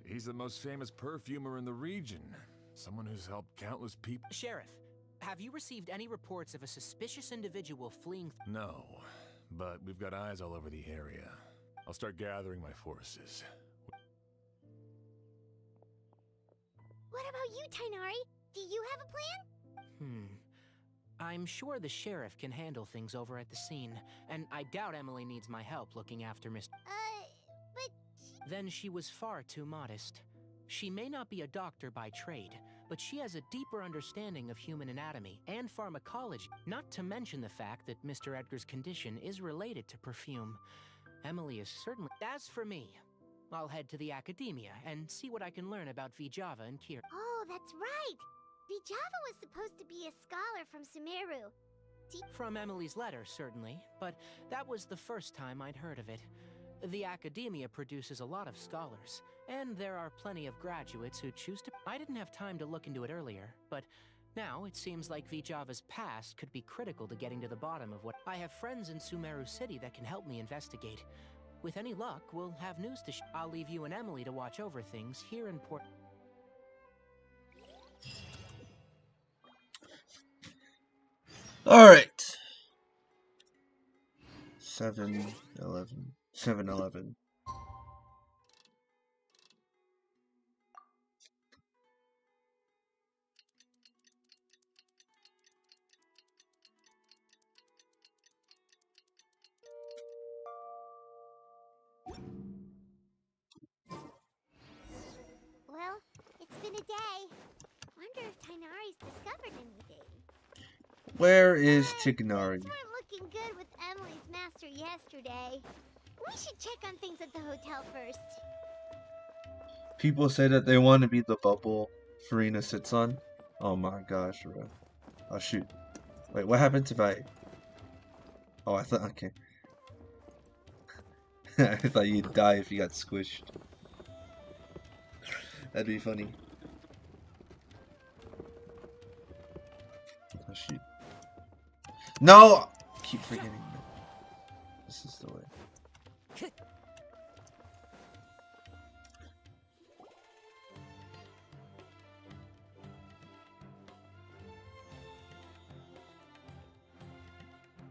He's the most famous perfumer in the region. Someone who's helped countless people. Sheriff, have you received any reports of a suspicious individual fleeing? No, but we've got eyes all over the area. I'll start gathering my forces. What about you, Tainari? Do you have a plan? I'm sure the sheriff can handle things over at the scene, and I doubt Emily needs my help looking after Mr. But... Then she was far too modest. She may not be a doctor by trade, but she has a deeper understanding of human anatomy and pharmacology, not to mention the fact that Mr. Edgar's condition is related to perfume. Emily is certainly... As for me, I'll head to the academia and see what I can learn about Vijava and Kira. Oh, that's right! Vijava was supposed to be a scholar from Sumeru. From Emily's letter, certainly, but that was the first time I'd heard of it. The academia produces a lot of scholars, and there are plenty of graduates who choose to... I didn't have time to look into it earlier, but now it seems like Vijava's past could be critical to getting to the bottom of what... I have friends in Sumeru City that can help me investigate. With any luck, we'll have news to I'll leave you and Emily to watch over things here in Port... Alright. 7-11. 7-11. Where is Things Tignari? weren't looking good with Emily's master yesterday. We should check on things at the hotel first. People say that they want to be the bubble Farina sits on. Oh my gosh, bro. Oh shoot. Wait, what happens if I... Oh, I thought... Okay. I thought you'd die if you got squished. That'd be funny. Oh shoot. No! I keep forgetting that. This is the way.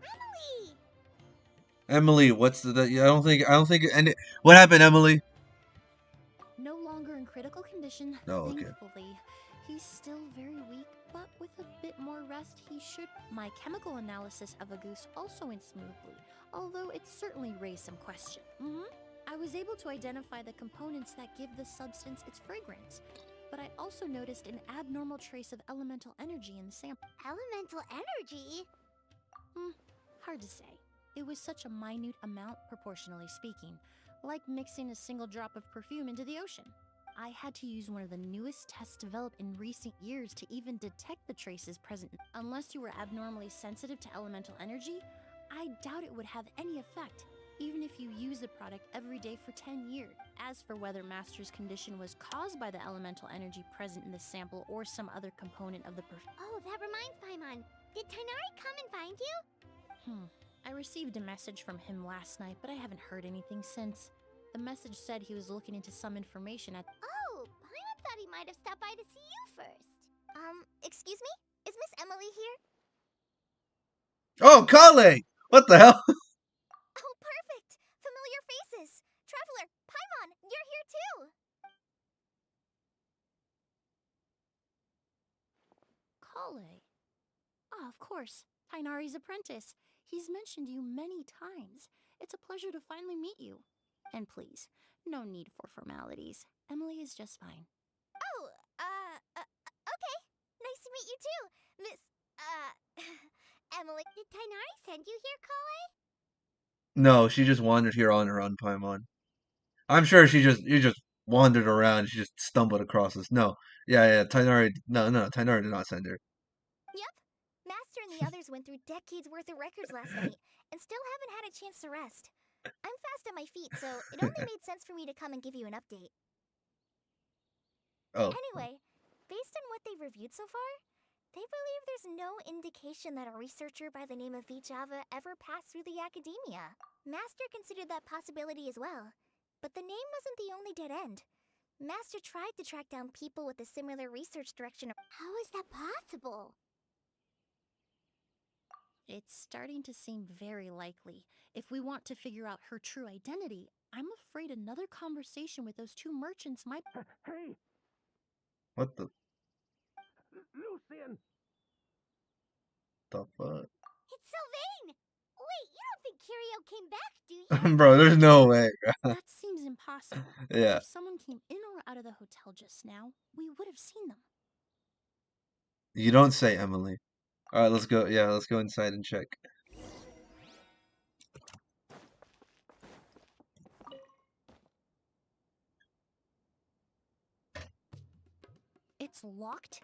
Emily! Emily, what's the... I don't think... And what happened, Emily? No longer in critical condition, Oh, okay. thankfully. He's still very weak, but with a bit more rest, he should. My chemical analysis of a goose also went smoothly, although it certainly raised some questions. I was able to identify the components that give the substance its fragrance, but I also noticed an abnormal trace of elemental energy in the sample. Elemental energy? Hard to say. It was such a minute amount, proportionally speaking, like mixing a single drop of perfume into the ocean. I had to use one of the newest tests developed in recent years to even detect the traces present. Unless you were abnormally sensitive to elemental energy, I doubt it would have any effect, even if you use the product every day for 10 years. As for whether Master's condition was caused by the elemental energy present in the sample or some other component of the perfume. Oh, that reminds Paimon. Did Tighnari come and find you? I received a message from him last night, but I haven't heard anything since. The message said he was looking into some information at... Oh, Paimon thought he might have stopped by to see you first. Excuse me? Is Miss Emily here? Oh, Kale! What the hell? Oh, perfect! Familiar faces! Traveler, Paimon, you're here too! Kale. Ah, of course. Tighnari's apprentice. He's mentioned you many times. It's a pleasure to finally meet you. And please, no need for formalities. Emily is just fine. Oh, okay. Nice to meet you too, Miss, Emily. Did Tighnari send you here, Kale? No, she just wandered here on her own, Paimon. I'm sure you just wandered around. She just stumbled across us. No, yeah, Tighnari. No, Tighnari did not send her. Yep. Master and the others went through decades worth of records last night and still haven't had a chance to rest. I'm fast on my feet, so it only made sense for me to come and give you an update. Oh. Anyway, based on what they've reviewed so far, they believe there's no indication that a researcher by the name of Vichava ever passed through the academia. Master considered that possibility as well, but the name wasn't the only dead end. Master tried to track down people with a similar research direction. How is that possible? It's starting to seem very likely. If we want to figure out her true identity, I'm afraid another conversation with those two merchants might... Hey, What the Lucian! fuck? It's Sylvain! Wait, you don't think Kirio came back, do you? Bro, there's no way. That seems impossible. Yeah. If someone came in or out of the hotel just now, we would have seen them. You don't say, Emily. Alright, let's go. Yeah, let's go inside and check. It's locked?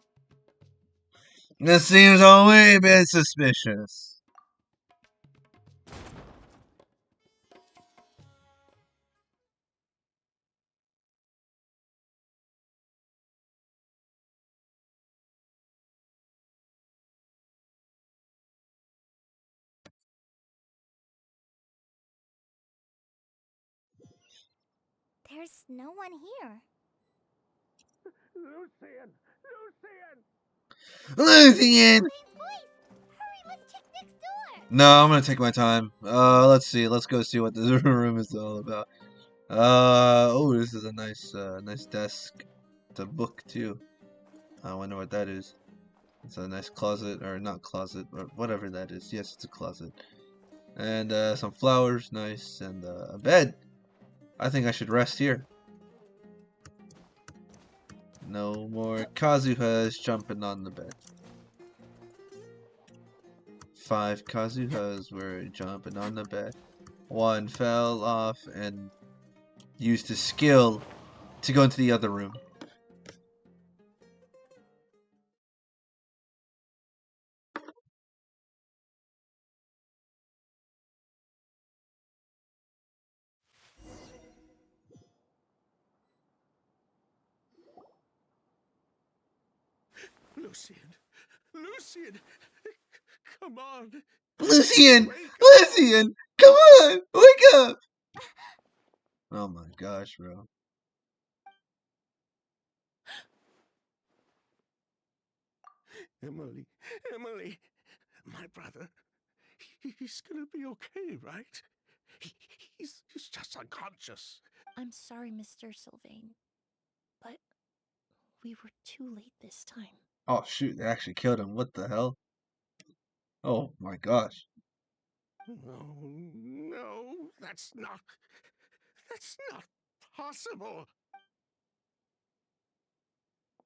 This seems a wee bit suspicious. There's no one here. Lucian! Lucian! Lucian! Sylvain's voice! Hurry, let's check next door! No, I'm gonna take my time. Let's see. Let's go see what this room is all about. Oh, this is a nice desk. It's a book too. I wonder what that is. It's a nice closet, or not closet, but whatever that is. Yes, it's a closet. And some flowers, nice, and a bed. I think I should rest here. No more Kazuhas jumping on the bed. 5 Kazuhas were jumping on the bed. One fell off and used his skill to go into the other room. Lucian! Lucian! Come on! Lucian! Wake up! Lucian! Come on! Wake up! Oh my gosh, bro. Emily! Emily! My brother. He's gonna be okay, right? He's just unconscious. I'm sorry, Mr. Sylvain, but we were too late this time. Oh shoot, they actually killed him. What the hell? Oh my gosh. No, no, that's not possible.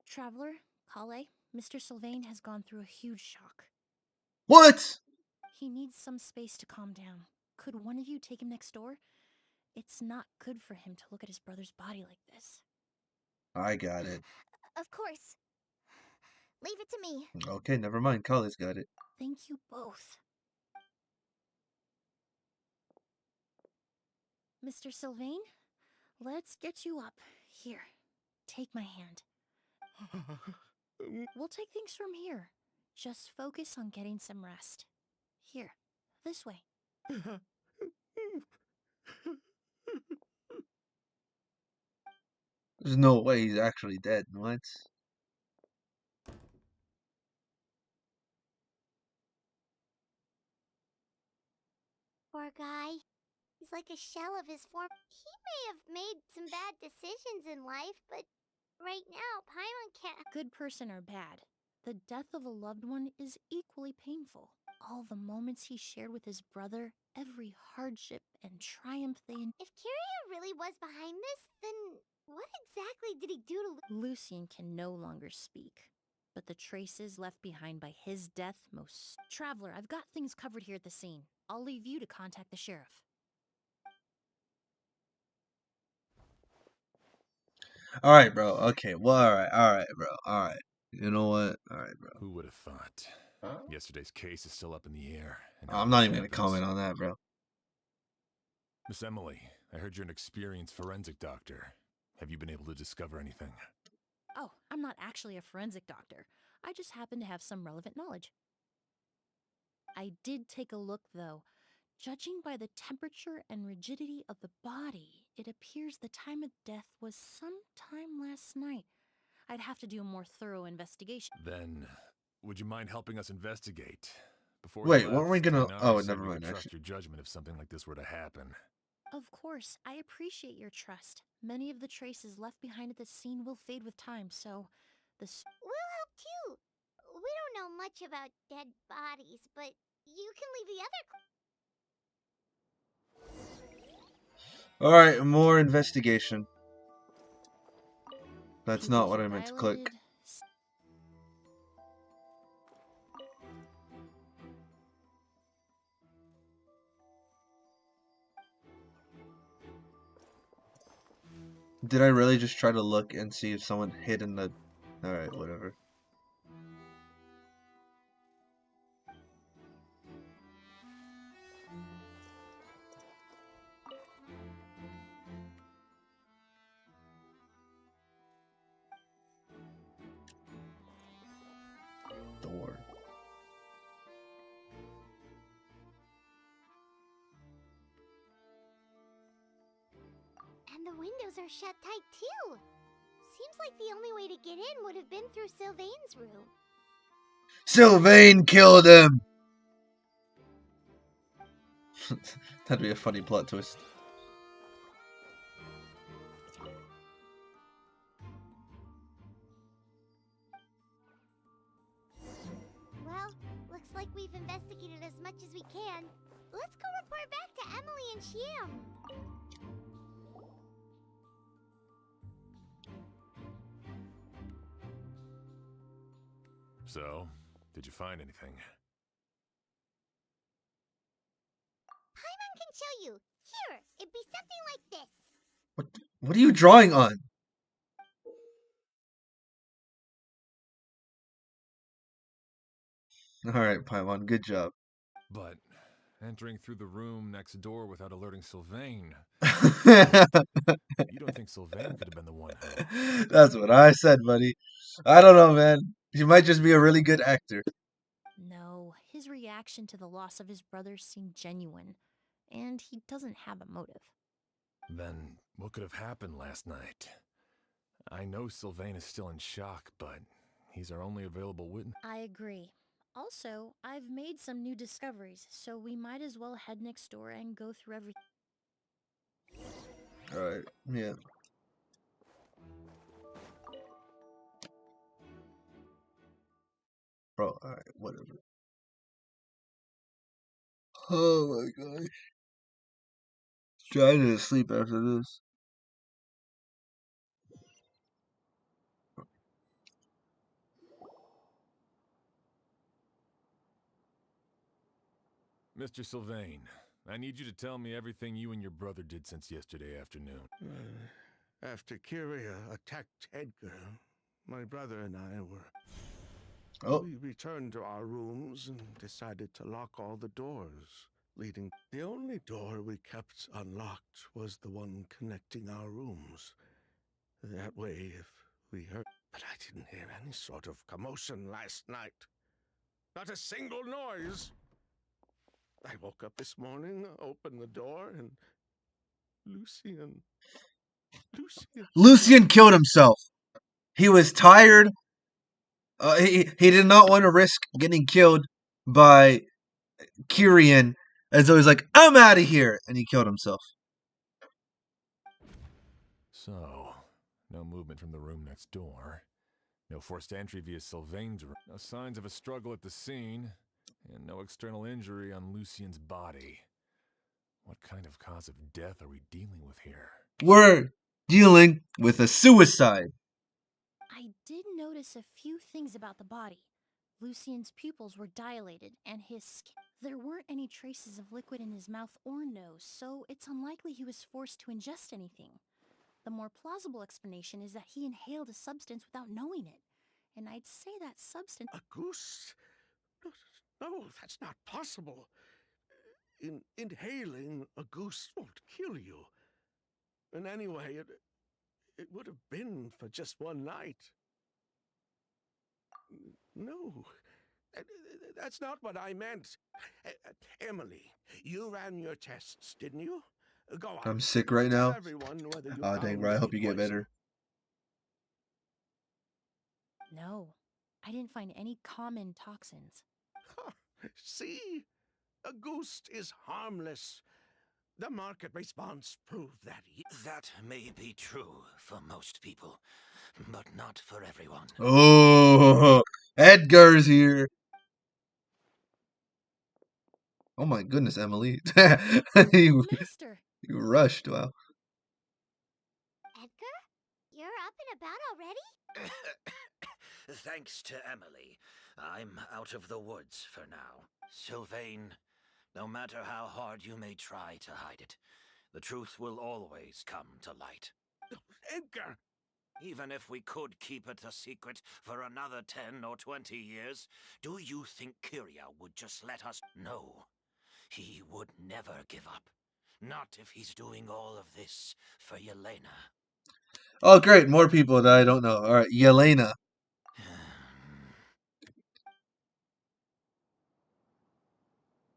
Traveler, Kale, Mr. Sylvain has gone through a huge shock. What? He needs some space to calm down. Could one of you take him next door? It's not good for him to look at his brother's body like this. I got it. Of course. Leave it to me. Okay, never mind. Kale's got it. Thank you both. Mr. Sylvain, let's get you up. Here, take my hand. We'll take things from here. Just focus on getting some rest. Here, this way. There's no way he's actually dead. What? Poor guy. He's like a shell of his form. He may have made some bad decisions in life, but right now, Paimon can't. Good person or bad, the death of a loved one is equally painful. All the moments he shared with his brother, every hardship and triumph they If Kiria really was behind this, then what exactly did he do to Lucian can no longer speak, but the traces left behind by his death most... Traveler, I've got things covered here at the scene. I'll leave you to contact the sheriff. Alright, bro. Okay, well, alright, bro. Alright. You know what? Alright, bro. Who would have thought? Yesterday's case is still up in the air. And I'm now not this even gonna happens. comment on that, bro. Miss Emily, I heard you're an experienced forensic doctor. Have you been able to discover anything? Oh, I'm not actually a forensic doctor. I just happen to have some relevant knowledge. I did take a look, though. Judging by the temperature and rigidity of the body, it appears the time of death was sometime last night. I'd have to do a more thorough investigation. Then, would you mind helping us investigate? Before Wait, you weren't we left, gonna... Inari Oh, said never we mind, could trust actually. your judgment if something like this were to happen. Of course, I appreciate your trust. Many of the traces left behind at the scene will fade with time, so We'll help too. We don't know much about dead bodies, but you can leave the other. Alright, more investigation. That's People not what keep I meant to click. dilated. Did I really just try to look and see if someone hid in the... Alright, whatever. Door. And the windows are shut tight too. Seems like the only way to get in would have been through Sylvain's room. Sylvain killed him! That'd be a funny plot twist. Well, looks like we've investigated as much as we can. Let's go report back to Emily and Shiem. So, did you find anything? show you. Here, it'd be something like this. What are you drawing on? Alright, Paimon, good job. But entering through the room next door without alerting Sylvain. You don't think Sylvain could have been the one, huh? That's what I said, buddy. I don't know, man. He might just be a really good actor. No, his reaction to the loss of his brother seemed genuine, and he doesn't have a motive. Then what could have happened last night? I know Sylvain is still in shock, but he's our only available witness. I agree. Also, I've made some new discoveries, so we might as well head next door and go through everything. Alright, yeah. Bro, alright, whatever. Oh my gosh. Trying to sleep after this. Mr. Sylvain, I need you to tell me everything you and your brother did since yesterday afternoon. After Kyria attacked Edgar, my brother and I were... Oh, We returned to our rooms and decided to lock all the doors leading. The only door we kept unlocked was the one connecting our rooms. That way, if we heard... But I didn't hear any sort of commotion last night. Not a single noise. I woke up this morning, opened the door, and Lucian... Lucian killed himself. He was tired. He did not want to risk getting killed by Kyrian, and so he's like, I'm out of here, and he killed himself. So, no movement from the room next door. No forced entry via Sylvain's room. No signs of a struggle at the scene. And no external injury on Lucian's body. What kind of cause of death are we dealing with here? We're dealing with a suicide. I did notice a few things about the body. Lucian's pupils were dilated, and his skin... There weren't any traces of liquid in his mouth or nose, so it's unlikely he was forced to ingest anything. The more plausible explanation is that he inhaled a substance without knowing it. And I'd say that substance... A goose? No, that's not possible. Inhaling a goose won't kill you. And anyway, it would have been for just one night. No, that's not what I meant. Emily, you ran your tests, didn't you? Go on. I'm sick right Tell now. everyone whether you Oh, dang, found bro. I any hope you get poison. better. No, I didn't find any common toxins. See? A goose is harmless. The market response proved that. That may be true for most people, but not for everyone. Oh, Edgar's here. Oh my goodness, Emily. you, Master! you rushed, wow. Edgar? You're up and about already? Thanks to Emily, I'm out of the woods for now. Sylvain, no matter how hard you may try to hide it, the truth will always come to light. Edgar! Even if we could keep it a secret for another 10 or 20 years, do you think Kyria would just let us know? He would never give up. Not if he's doing all of this for Yelena. Oh, great. More people that I don't know. All right, Yelena.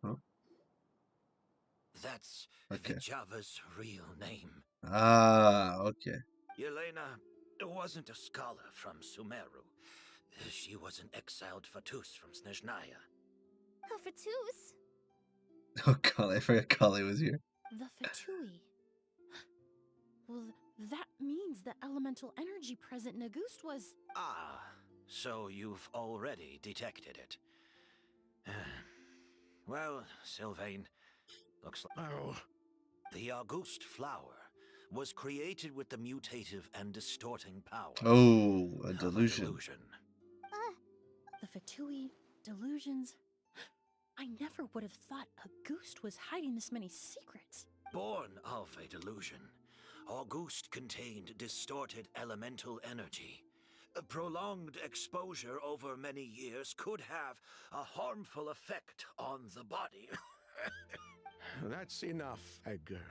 Huh? That's Okay. Vijava's real name. Ah, okay. Yelena wasn't a scholar from Sumeru. She was an exiled Fatus from Snezhnaya. Oh, Fatus? Oh, Kali. I forgot Kali was here. The Fatui. Well, that means the elemental energy present in Auguste was... Ah, so you've already detected it. Well, Sylvain, looks like... Oh, The Auguste flower was created with the mutative and distorting power Oh, a of delusion. The Fatui, delusions... I never would have thought Auguste was hiding this many secrets. Born of a delusion, Auguste contained distorted elemental energy. A prolonged exposure over many years could have a harmful effect on the body. That's enough, Edgar.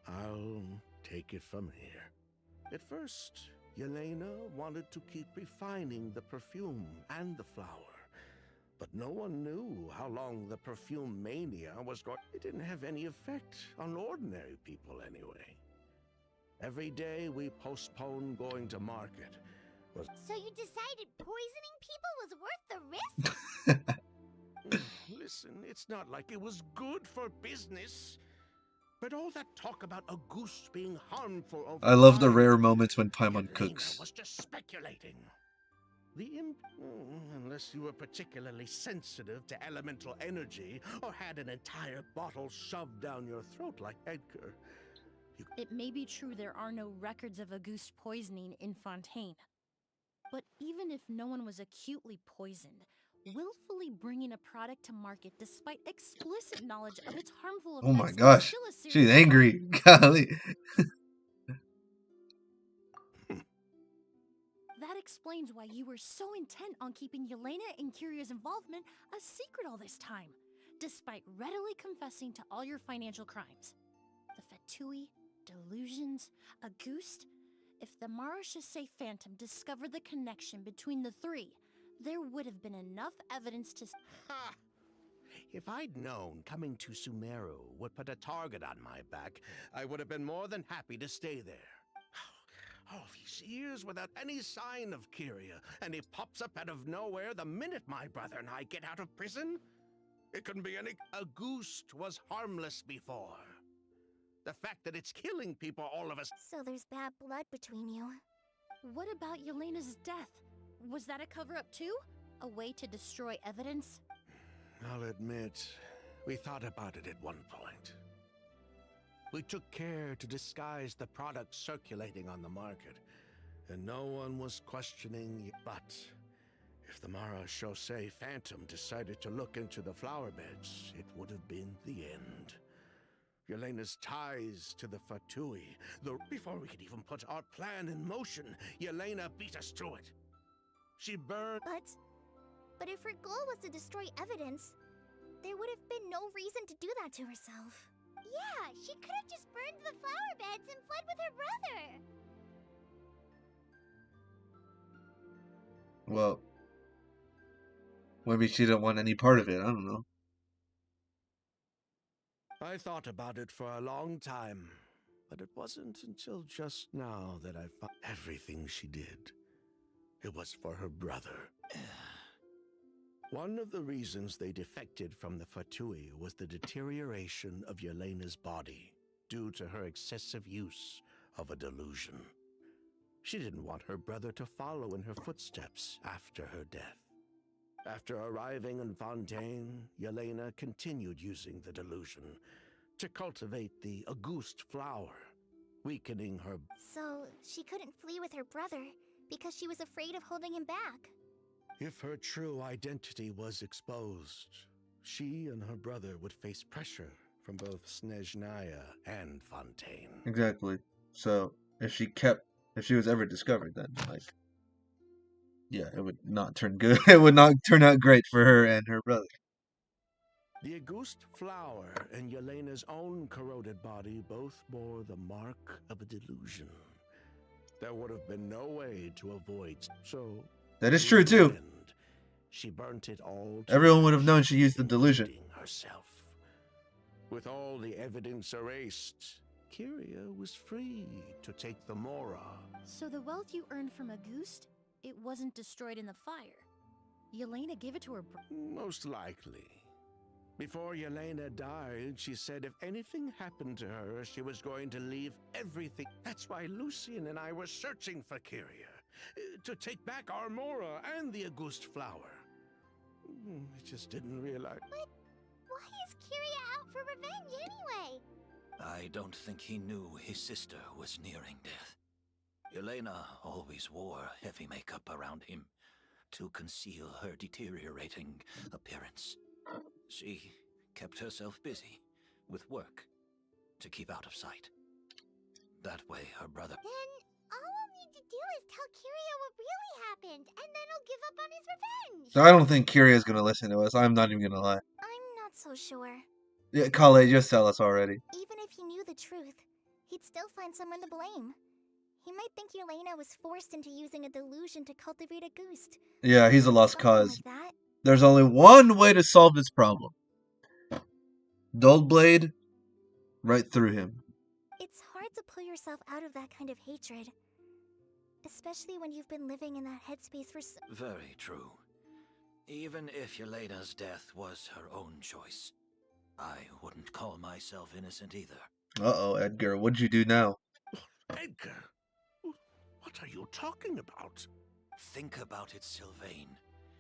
I'll take it from here. At first, Yelena wanted to keep refining the perfume and the flower. But no one knew how long the perfume mania was going. It didn't have any effect on ordinary people anyway. Every day we postponed going to market was... So you decided poisoning people was worth the risk? Listen, it's not like it was good for business. But all that talk about Auguste being harmful over I love the time, rare moments when Paimon Yelena cooks. was just speculating. Unless you were particularly sensitive to elemental energy or had an entire bottle shoved down your throat like Edgar. It may be true there are no records of Auguste poisoning in Fontaine. But even if no one was acutely poisoned, willfully bringing a product to market despite explicit knowledge of its harmful Oh my effects is gosh. still a She's serious angry. crime. Golly. That explains why you were so intent on keeping Yelena and Kiria's involvement a secret all this time, despite readily confessing to all your financial crimes. The Fatui, delusions, Auguste. If the Marechaussee Phantom discovered the connection between the three, there would have been enough evidence to... Ha! If I'd known coming to Sumeru would put a target on my back, I would have been more than happy to stay there. All these years without any sign of Kiria, and he pops up out of nowhere the minute my brother and I get out of prison? It couldn't be any... Auguste was harmless before. The fact that it's killing people all of us... So there's bad blood between you. What about Yelena's death? Was that a cover-up too? A way to destroy evidence? I'll admit, we thought about it at one point. We took care to disguise the product circulating on the market, and no one was questioning. But if the Marechaussee Phantom decided to look into the flower beds, it would have been the end. Yelena's ties to the Fatui. Before we could even put our plan in motion, Yelena beat us to it. She burned... But if her goal was to destroy evidence, there would have been no reason to do that to herself. Yeah, she could have just burned the flower beds and fled with her brother. Well, maybe she didn't want any part of it. I don't know. I thought about it for a long time, but it wasn't until just now that I found everything she did. It was for her brother. One of the reasons they defected from the Fatui was the deterioration of Yelena's body due to her excessive use of a delusion. She didn't want her brother to follow in her footsteps after her death. After arriving in Fontaine, Yelena continued using the delusion to cultivate the Auguste flower, weakening her... So she couldn't flee with her brother because she was afraid of holding him back. If her true identity was exposed, she and her brother would face pressure from both Snezhnaya and Fontaine. Exactly. So if she was ever discovered, then yeah, it would not turn good. It would not turn out great for her and her brother. The Auguste flower and Yelena's own corroded body both bore the mark of a delusion. There would have been no way to avoid. So that is true too. end, she burnt it all. Everyone would have known she used the delusion. Herself. With all the evidence erased, Kiria was free to take the Mora. So the wealth you earned from Auguste, it wasn't destroyed in the fire. Yelena gave it to her Most likely. Before Yelena died, she said if anything happened to her, she was going to leave everything. That's why Lucien and I were searching for Kiria, to take back our Mora and the Auguste flower. I just didn't realize. But why is Kiria out for revenge anyway? I don't think he knew his sister was nearing death. Yelena always wore heavy makeup around him to conceal her deteriorating appearance. She kept herself busy with work to keep out of sight. That way, her brother... Then all we'll need to do is tell Kiria what really happened, and then he'll give up on his revenge. I don't think Kiria's gonna listen to us. I'm not even gonna lie. I'm not so sure. Yeah, Kale, just tell us already. Even if he knew the truth, he'd still find someone to blame. He might think Yelena was forced into using a delusion to cultivate a ghost. Yeah, he's a lost Something cause. like that. There's only one way to solve this problem. Dull blade right through him. It's hard to pull yourself out of that kind of hatred. Especially when you've been living in that headspace for so... Very true. Even if Yelena's death was her own choice, I wouldn't call myself innocent either. Uh-oh, Edgar, what'd you do now? Edgar, what are you talking about? Think about it, Sylvain.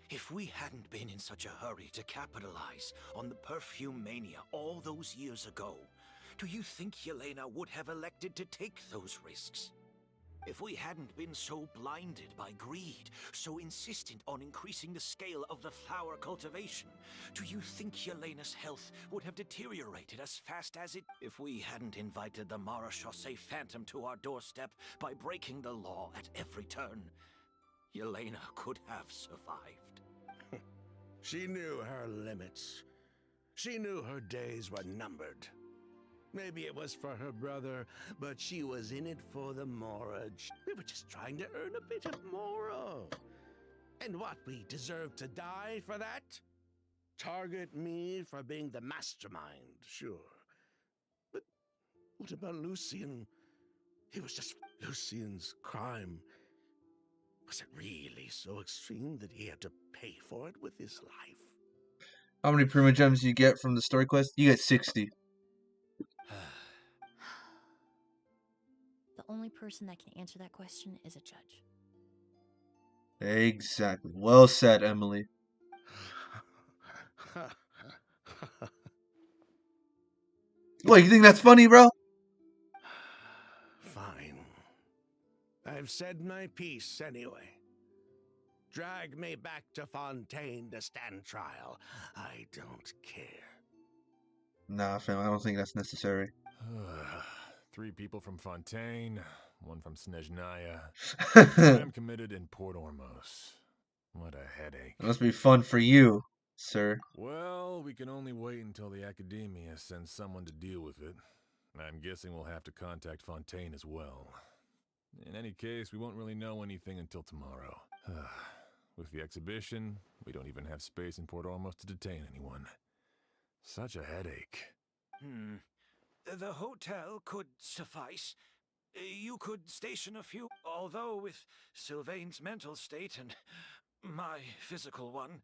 If we hadn't been in such a hurry to capitalize on the perfume mania all those years ago, do you think Yelena would have elected to take those risks? If we hadn't been so blinded by greed, so insistent on increasing the scale of the flower cultivation, do you think Yelena's health would have deteriorated as fast as it... If we hadn't invited the Marechaussee Phantom to our doorstep by breaking the law at every turn, Yelena could have survived. She knew her limits. She knew her days were numbered. Maybe it was for her brother, but she was in it for the mortgage. We were just trying to earn a bit of moral. And what, we deserve to die for that? Target me for being the mastermind, sure. But what about Lucien? He was just... Lucien's crime. Was it really so extreme that he had to pay for it with his life? How many Prima Gems do you get from the story quest? You get 60. The only person that can answer that question is a judge. Exactly. Well said, Emily. What, you think that's funny, bro? Fine. I've said my piece anyway. Drag me back to Fontaine to stand trial. I don't care. Nah, fam, I don't think that's necessary. 3 people from Fontaine, 1 from Snezhnaya. Crime committed in Port Ormos. What a headache. It must be fun for you, sir. Well, we can only wait until the Academia sends someone to deal with it. I'm guessing we'll have to contact Fontaine as well. In any case, we won't really know anything until tomorrow. With the exhibition, we don't even have space in Port Ormos to detain anyone. Such a headache. The hotel could suffice. You could station a few, although with Sylvain's mental state and my physical one,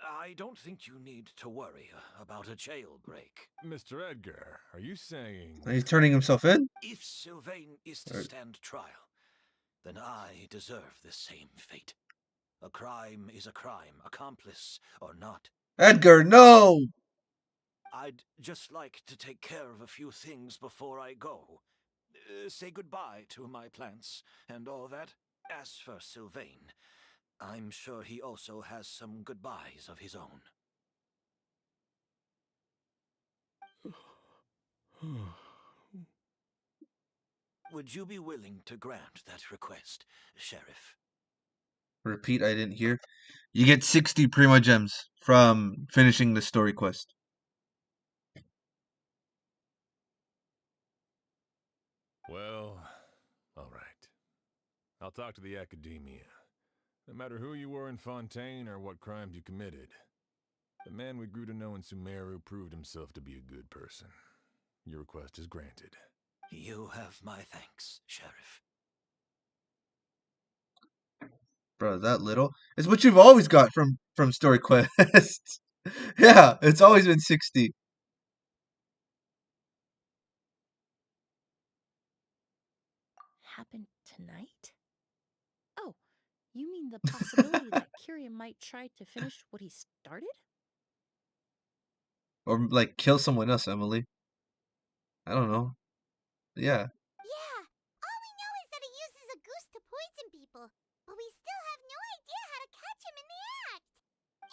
I don't think you need to worry about a jailbreak. Mr. Edgar, are you saying... He's turning himself in? If Sylvain is to stand trial, then I deserve the same fate. A crime is a crime, accomplice or not. Edgar, no! I'd just like to take care of a few things before I go. Say goodbye to my plants and all that. As for Sylvain, I'm sure he also has some goodbyes of his own. Would you be willing to grant that request, Sheriff? Repeat, I didn't hear. You get 60 Prima Gems from finishing the story quest. Well, all right. I'll talk to the Academia. No matter who you were in Fontaine or what crimes you committed, the man we grew to know in Sumeru proved himself to be a good person. Your request is granted. You have my thanks, Sheriff. Bro, that little? It's what you've always got from story quests. Yeah, it's always been 60. Happened tonight? Oh, you mean the possibility that Kiria might try to finish what he started? Or, like, kill someone else, Emily. I don't know. Yeah. Yeah, all we know is that he uses a goose to poison people, but we still have no idea how to catch him in the act.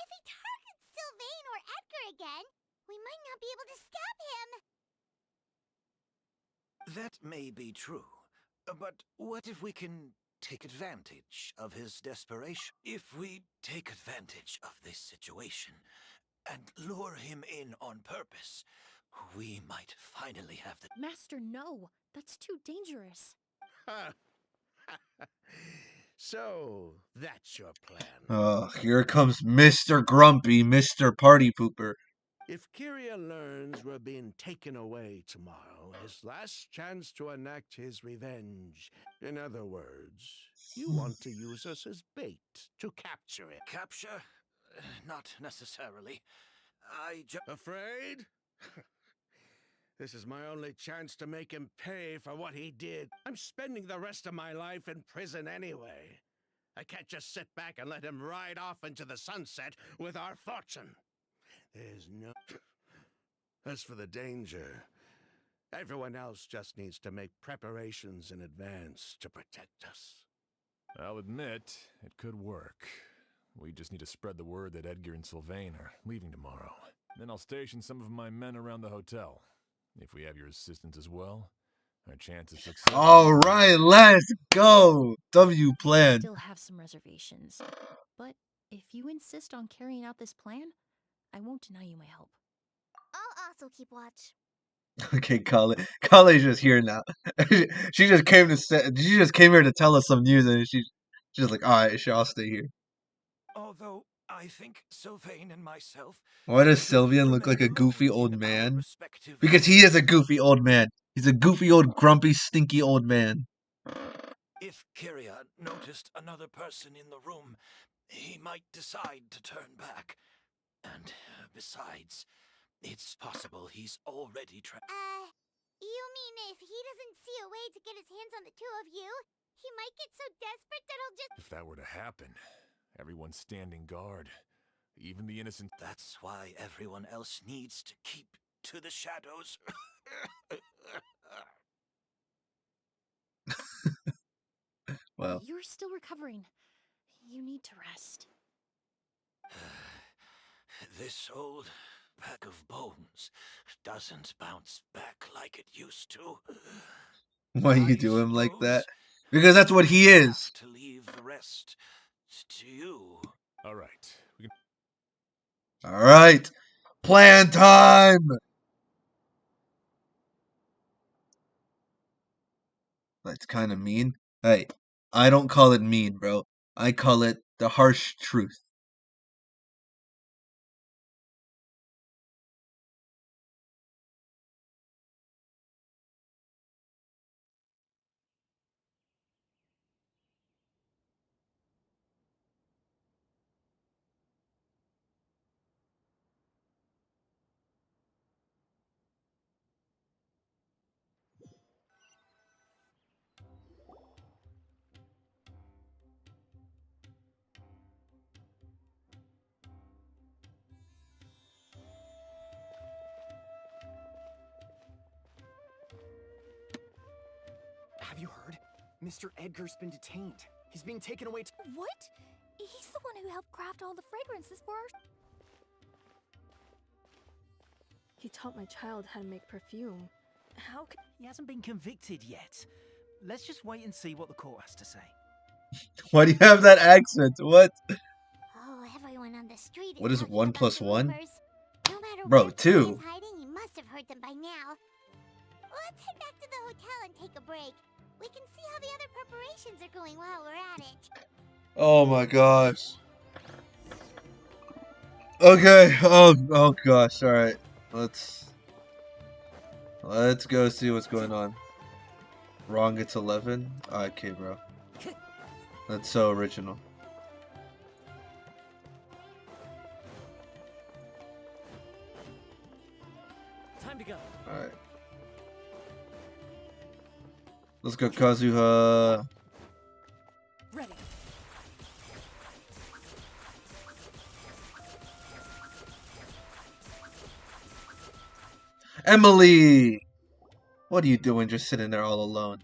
If he targets Sylvain or Edgar fire again, we might not be able to stop him. That may be true. But what if we can take advantage of his desperation? If we take advantage of this situation and lure him in on purpose, we might finally have the... Master, no. That's too dangerous. So, that's your plan. Oh, here comes Mr. Grumpy, Mr. Party Pooper. If Kyria learns we're being taken away tomorrow, his last chance to enact his revenge. In other words, you want to use us as bait to capture it. Capture? Not necessarily. Afraid? This is my only chance to make him pay for what he did. I'm spending the rest of my life in prison anyway. I can't just sit back and let him ride off into the sunset with our fortune. There's no... As for the danger, everyone else just needs to make preparations in advance to protect us. I'll admit, it could work. We just need to spread the word that Edgar and Sylvain are leaving tomorrow. Then I'll station some of my men around the hotel. If we have your assistance as well, our chance of success... Alright, let's go! W I plan. still have some reservations. But if you insist on carrying out this plan, I won't deny you my help. I'll also keep watch. Okay, Kale's just here now. She just came to she just came here to tell us some news, and she's just like, alright, sure, I'll stay here. Although I think Sylvain and myself... Why does Sylvian look like a goofy old man? Because he is a goofy old man. He's a goofy old grumpy stinky old man. If Kyria noticed another person in the room, he might decide to turn back. And besides, it's possible he's already You mean if he doesn't see a way to get his hands on the two of you, he might get so desperate that he'll just... If that were to happen, everyone's standing guard. Even the innocent... That's why everyone else needs to keep to the shadows. Well, You're still recovering. You need to rest. This old bag of bones doesn't bounce back like it used to. why you do him like suppose that? Because that's what he I'll is. have to leave the rest to you. All right. We can... Alright, plan time! That's kind of mean. Hey, I don't call it mean, bro. I call it the harsh truth. Have you heard? Mr. Edgar's been detained. He's being taken away to... What? He's the one who helped craft all the fragrances for our... He taught my child how to make perfume. How can... He hasn't been convicted yet. Let's just wait and see what the court has to say. Why do you have that accent? What? Oh, everyone on the street is What is talking 1 about plus the 1? rumors. No matter Bro, where 2. Kyria is hiding, he must have heard them by now. Let's head back to the hotel and take a break. We can see how the other preparations are going while we're at it. Oh my gosh. Okay. Oh gosh. All right. Let's go see what's going on. Wrong. It's 11. Okay, bro. That's so original. Time to go. All right. Let's go, Kazuha. Ready. Emilie! What are you doing just sitting there all alone?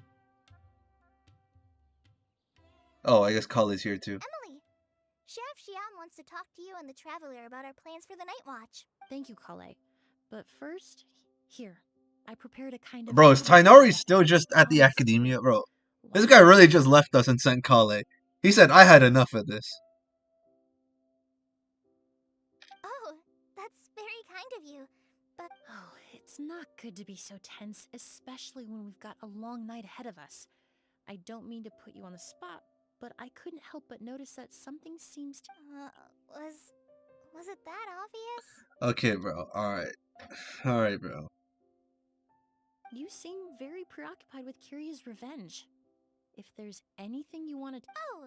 Oh, I guess Kale's here too. Emilie, Sheriff Xian wants wants to talk to you and the Traveler about our plans for the Night Watch. Thank you, Kale. But first, here, I prepared a kind of... Bro, is Tainari still just at the academia? Bro, this guy really just left us and sent Kale. He said, I had enough of this. Oh, that's very kind of you. But Oh, it's not good to be so tense, especially when we've got a long night ahead of us. I don't mean to put you on the spot, but I couldn't help but notice that something seems to... was it that obvious? Okay, bro. Alright. Alright, bro. You seem very preoccupied with Kiria's revenge. If there's anything you want to... Oh,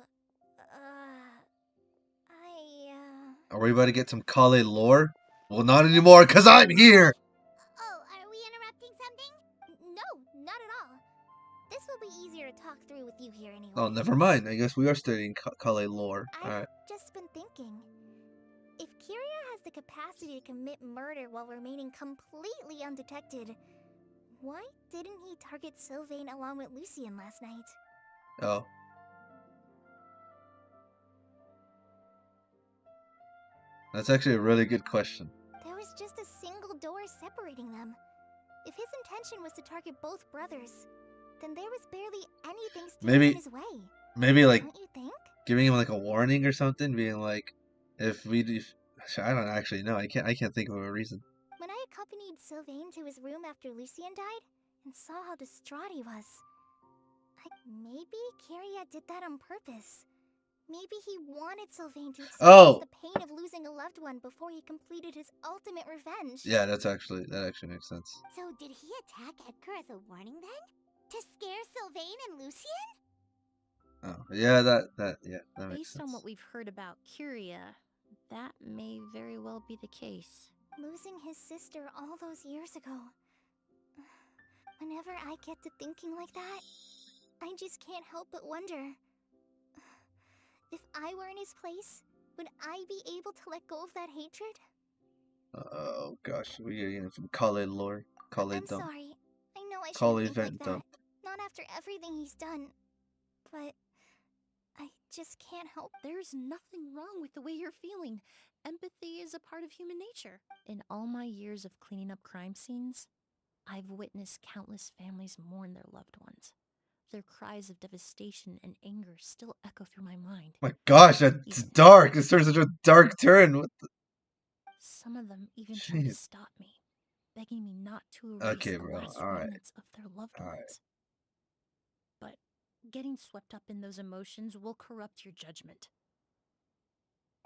Are we about to get some Kale lore? Well, not anymore, because I'm here! Oh, are we interrupting something? No, not at all. This will be easier to talk through with you here anyway. Oh, never mind. I guess we are studying Kale lore. Alright. I've just been thinking. If Kiria has the capacity to commit murder while remaining completely undetected, why didn't he target Sylvain along with Lucien last night? Oh. That's actually a really good question. There was just a single door separating them. If his intention was to target both brothers, then there was barely anything standing in his way. Maybe like Don't you think? giving him like a warning or something, being like, I don't actually know. I can't think of a reason. When I accompanied Sylvain to his room after Lucien died and saw how distraught he was, maybe Kiria did that on purpose. Maybe he wanted Sylvain to experience the pain of losing a loved one before he completed his ultimate revenge. Yeah, that actually makes sense. So did he attack Edgar as a warning then? To scare Sylvain and Lucien? Oh, yeah, that makes Based sense. on what we've heard about Kiria, that may very well be the case. Losing his sister all those years ago. Whenever I get to thinking like that, I just can't help but wonder. If I were in his place, would I be able to let go of that hatred? Oh gosh, we are getting from Kale lore. Kale I'm dump. sorry. I know I Kale shouldn't think event like that. dump. Not after everything he's done. But I just can't help. There's nothing wrong with the way you're feeling. Empathy is a part of human nature. In all my years of cleaning up crime scenes, I've witnessed countless families mourn their loved ones. Their cries of devastation and anger still echo through my mind. My gosh, that's dark. This turns into a dark turn. What the? Some of them even tried to stop me, begging me not to erase the last remnants of their loved ones. But getting swept up in those emotions will corrupt your judgment.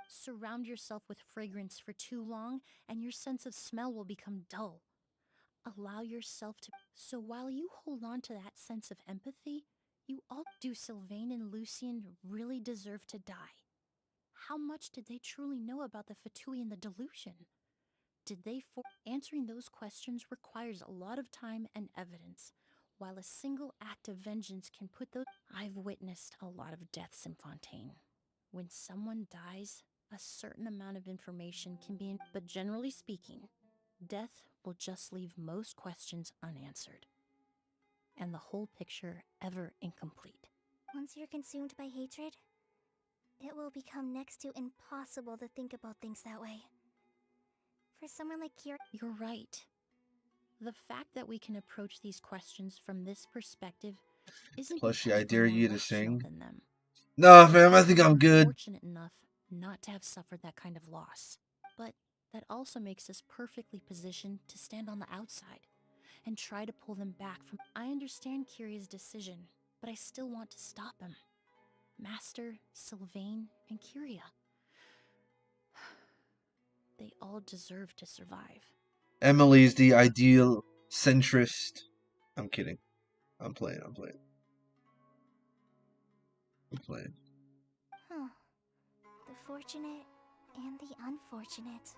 Surround yourself with fragrance for too long, and your sense of smell will become dull. Allow yourself to... So while you hold on to that sense of empathy, you all... Do Sylvain and Lucien really deserve to die? How much did they truly know about the Fatui and the delusion? Did they... Answering those questions requires a lot of time and evidence, while a single act of vengeance can put those... I've witnessed a lot of deaths in Fontaine. When someone dies, a certain amount of information can be... But generally speaking, death will just leave most questions unanswered, and the whole picture ever incomplete. Once you're consumed by hatred, it will become next to impossible to think about things that way. For someone like Kiria... You're right. The fact that we can approach these questions from this perspective isn't... Plushie, I dare you to sing. Than them. No, fam, I think I'm good. Fortunate enough not to have suffered that kind of loss, but that also makes us perfectly positioned to stand on the outside and try to pull them back from... I understand Kiria's decision, but I still want to stop him. Master, Sylvain, and Kiria. They all deserve to survive. Emily's the ideal centrist. I'm kidding. I'm playing. Huh. The fortunate and the unfortunate.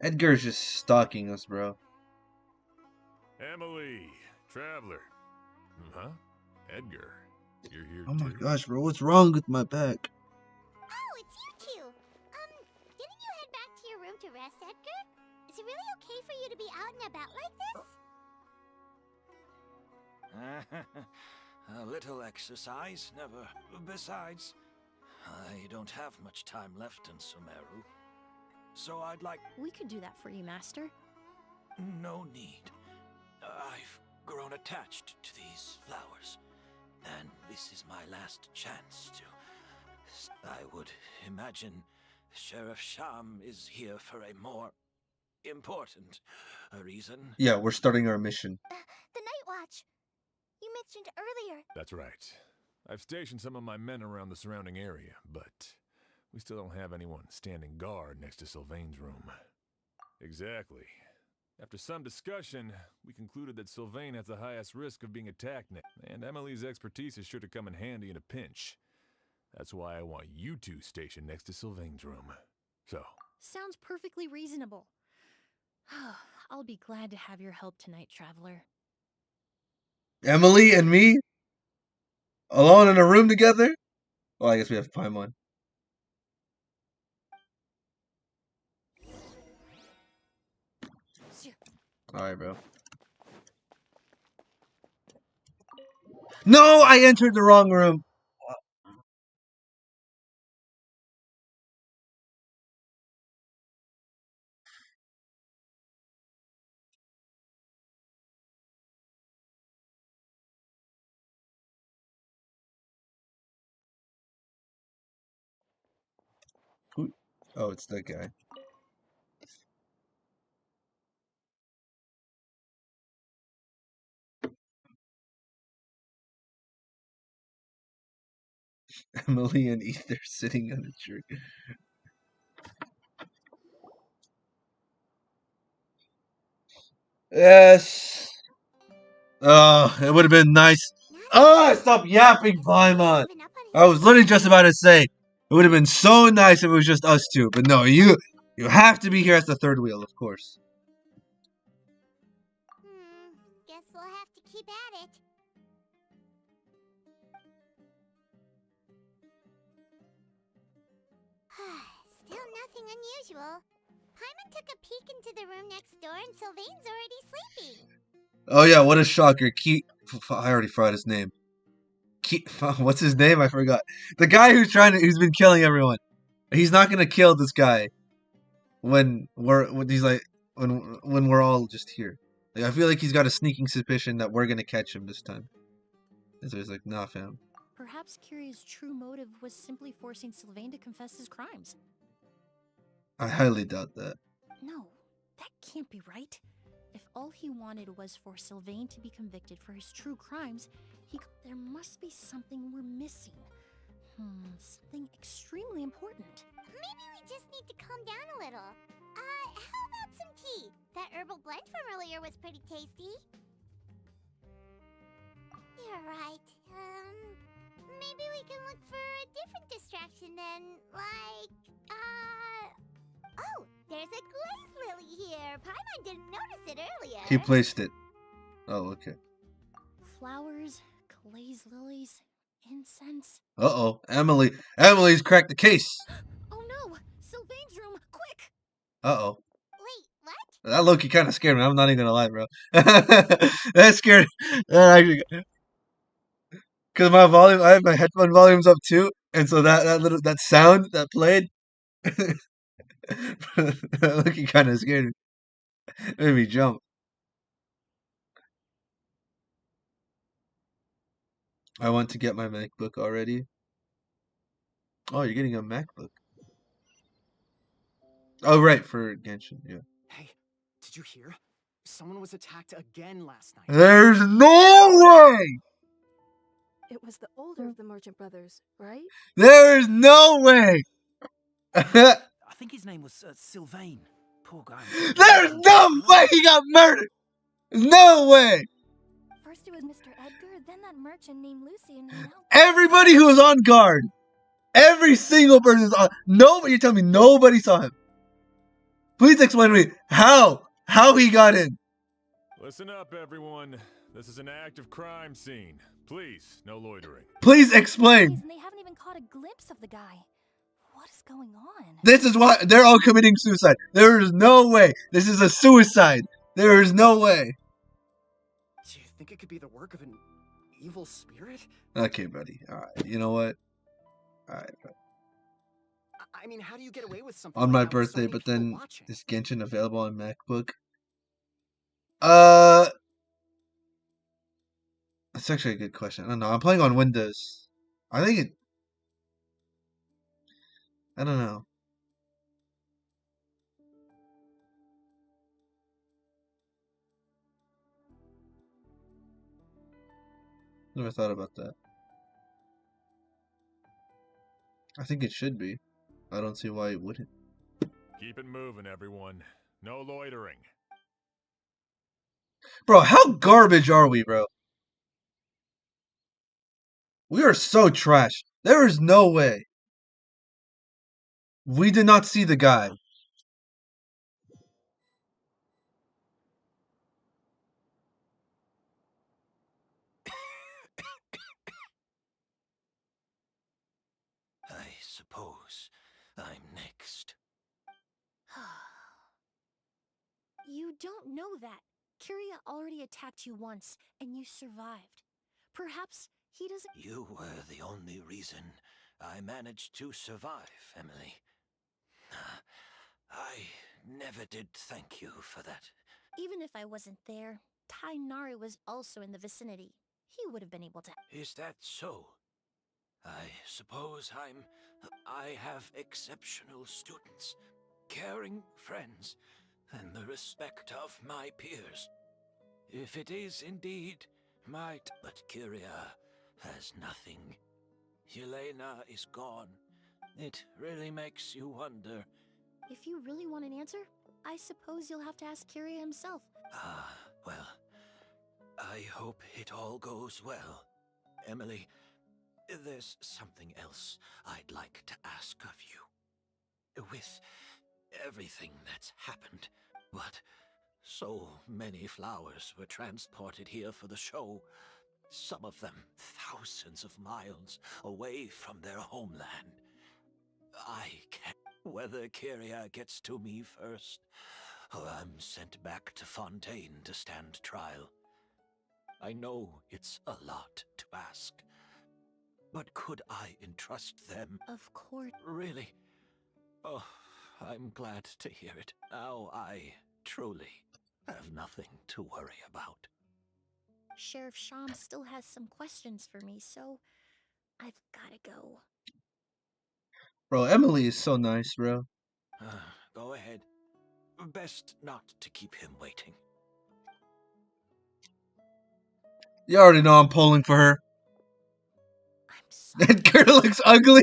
Edgar's just stalking us, bro. Emily, Traveler. Huh? Edgar, you're here Oh my too? gosh, bro, what's wrong with my back? Oh, it's you two! Didn't you head back to your room to rest, Edgar? Is it really okay for you to be out and about like this? A little exercise, never. Besides, I don't have much time left in Sumeru. So I'd like... We could do that for you, Master. No need. I've grown attached to these flowers. And this is my last chance to... I would imagine Sheriff Sham is here for a more important reason. Yeah, we're starting our mission. The Night Watch. You mentioned earlier. That's right. I've stationed some of my men around the surrounding area, but we still don't have anyone standing guard next to Sylvain's room. Exactly. After some discussion, we concluded that Sylvain has the highest risk of being attacked next, and Emilie's expertise is sure to come in handy in a pinch. That's why I want you two stationed next to Sylvain's room. So... Sounds perfectly reasonable. I'll be glad to have your help tonight, Traveler. Emilie and me? Alone in a room together? Well, I guess we have Paimon. Alright, bro. No! I entered the wrong room! Who? Oh, it's that guy. Emilie and Ether sitting on a tree. Yes. Oh, it would have been nice. Oh, stop yapping, Paimon. I was literally just about to say, it would have been so nice if it was just us two. But no, you have to be here as the third wheel, of course. Guess we'll have to keep at it. Still nothing unusual. Paimon took a peek into the room next door and Sylvain's already sleeping. Oh yeah, what a shocker. I already forgot his name. What's his name? I forgot. The guy who's been killing everyone. He's not gonna kill this guy when we're all just here. Like, I feel like he's got a sneaking suspicion that we're gonna catch him this time. And so he's like, nah, fam. Perhaps Kiri's true motive was simply forcing Sylvain to confess his crimes. I highly doubt that. No, that can't be right. If all he wanted was for Sylvain to be convicted for his true crimes, there must be something we're missing. Something extremely important. Maybe we just need to calm down a little. How about some tea? That herbal blend from earlier was pretty tasty. You're right. Maybe we can look for a different distraction then, like, oh, there's a glaze lily here. Paimon didn't notice it earlier. He placed it. Oh, okay. Flowers, glaze lilies, incense. Uh-oh. Emilie's cracked the case. Oh no! Sylvain's room, quick! Wait, Uh-oh. what? That low-key kind of scared me. I'm not even gonna lie, bro. That scared. Because I have my headphone volumes up too, and so that sound that played, that low-key kind of scared me. It made me jump. I want to get my MacBook already. Oh, you're getting a MacBook. Oh, right, for Genshin, yeah. Hey, did you hear? Someone was attacked again last night. There's no way! It was the older of the Merchant brothers, right? There's no way! I think his name was Sylvain. Poor guy. There's no way he got murdered! No way! First it was Mr. Edgar, then that merchant named Lucy, and now... Everybody who was on guard! Every single person is on... Nobody, you're telling me nobody saw him. Please explain to me how he got in. Listen up, everyone. This is an active crime scene. Please, no loitering. Please explain. They haven't even caught a glimpse of the guy. What is going on? This is why they're all committing suicide. There is no way. This is a suicide. There is no way. Do you think it could be the work of an evil spirit? Okay, buddy. Alright, you know what? Alright. I mean, how do you get away with something On like my that with so birthday, many but people then watching? is Genshin available on MacBook? That's actually a good question. I don't know. I'm playing on Windows. I think it. I don't know. Never thought about that. I think it should be. I don't see why it wouldn't. Keep it moving, everyone. No loitering. Bro, how garbage are we, bro? We are so trash. There is no way. We did not see the guy. I suppose I'm next. You don't know that. Kyria already attacked you once, and you survived. Perhaps he doesn't... You were the only reason I managed to survive, Emily. I never did thank you for that. Even if I wasn't there, Tainari was also in the vicinity. He would have been able to... Is that so? I suppose I have exceptional students, caring friends, and the respect of my peers. If it is indeed but Kyria has nothing. Yelena is gone. It really makes you wonder. If you really want an answer, I suppose you'll have to ask Kyria himself. Well, I hope it all goes well. Emily, there's something else I'd like to ask of you. With everything that's happened, but so many flowers were transported here for the show. Some of them thousands of miles away from their homeland. I can't... Whether Kyria gets to me first, or I'm sent back to Fontaine to stand trial. I know it's a lot to ask, but could I entrust them? Of course. Really? Oh, I'm glad to hear it. Now I truly have nothing to worry about. Sheriff Sham still has some questions for me, so I've gotta go. Bro, Emily is so nice, bro. Go ahead. Best not to keep him waiting. You already know I'm pulling for her. I'm sorry. That girl looks ugly.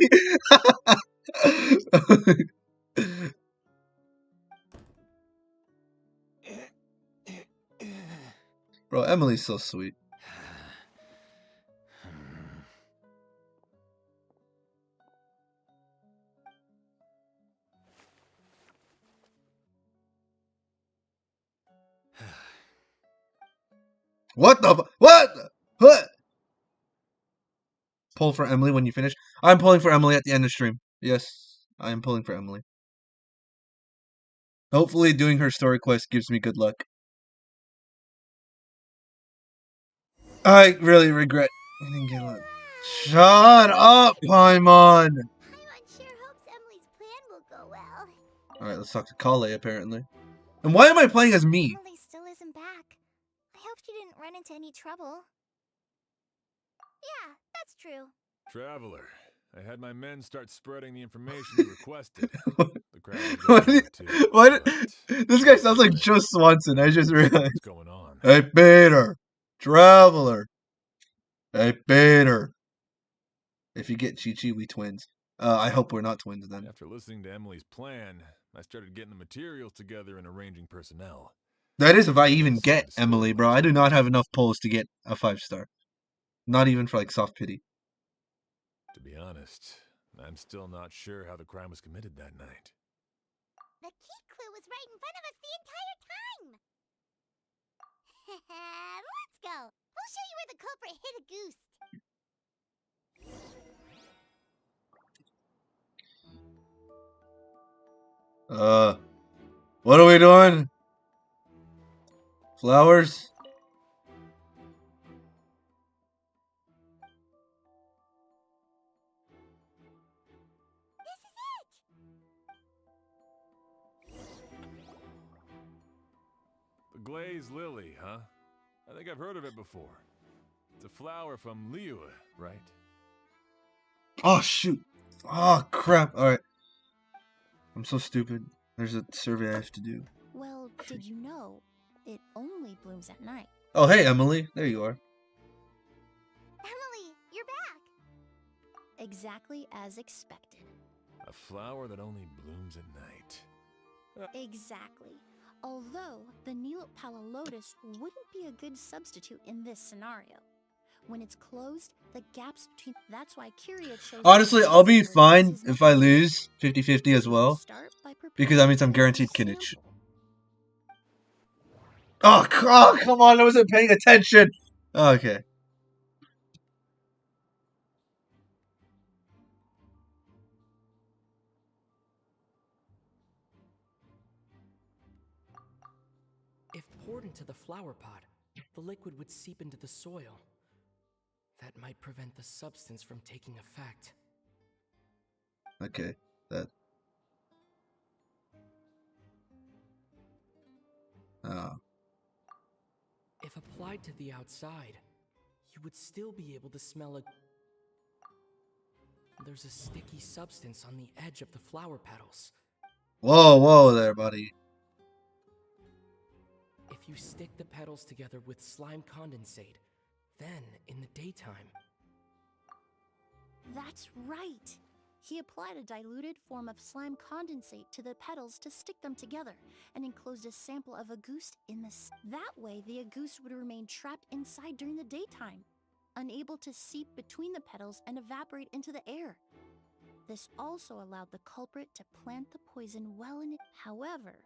Bro, Emily's so sweet. What the? What? What? Pull for Emily when you finish. I'm pulling for Emily at the end of stream. Yes, I am pulling for Emily. Hopefully, doing her story quest gives me good luck. I really regret. I didn't get luck. Shut up, Paimon! Paimon sure hopes Emily's plan will go well. Alright, let's talk to Kale, apparently. And why am I playing as me? Emily still isn't back. I hope she didn't run into any trouble. Yeah, that's true. Traveler, I had my men start spreading the information you requested. The crowd was Why going did- too, why did- but This guy sounds like Joe Swanson, I just what's realized. going on? Hey, Peter! Traveler! Hey, Peter! If you get Chi-Chi, we twins. I hope we're not twins then. After listening to Emily's plan, I started getting the materials together and arranging personnel. That is if I even Decided get to spill Emily, the bro. last I do not minute. have enough polls to get a 5-star. Not even for, like, soft pity. To be honest, I'm still not sure how the crime was committed that night. The key clue was right in front of us the entire time! Let's go! We'll show you where the culprit hid a goose. What are we doing? Flowers? glazed lily, huh? I think I've heard of it before. It's a flower from Liyue, right? Oh shoot. Oh crap. Alright. I'm so stupid. There's a survey I have to do. Well, did you know it only blooms at night? Oh hey Emily. There you are. Emily, you're back! Exactly as expected. A flower that only blooms at night. Exactly. Although the Nilotpala lotus wouldn't be a good substitute in this scenario. When it's closed, the gaps between... That's why Kyria chose... Honestly, I'll be fine if I lose 50-50 as well. Because that means I'm guaranteed Kinich. Oh, come on, I wasn't paying attention! Okay. If poured into the flower pot, the liquid would seep into the soil. That might prevent the substance from taking effect. Okay, that... Oh. If applied to the outside, you would still be able to smell a... There's a sticky substance on the edge of the flower petals. Whoa there, buddy. If you stick the petals together with slime condensate, then in the daytime... That's right! He applied a diluted form of slime condensate to the petals to stick them together, and enclosed a sample of agouste in the... That way, the agouste would remain trapped inside during the daytime, unable to seep between the petals and evaporate into the air. This also allowed the culprit to plant the poison well in it. However,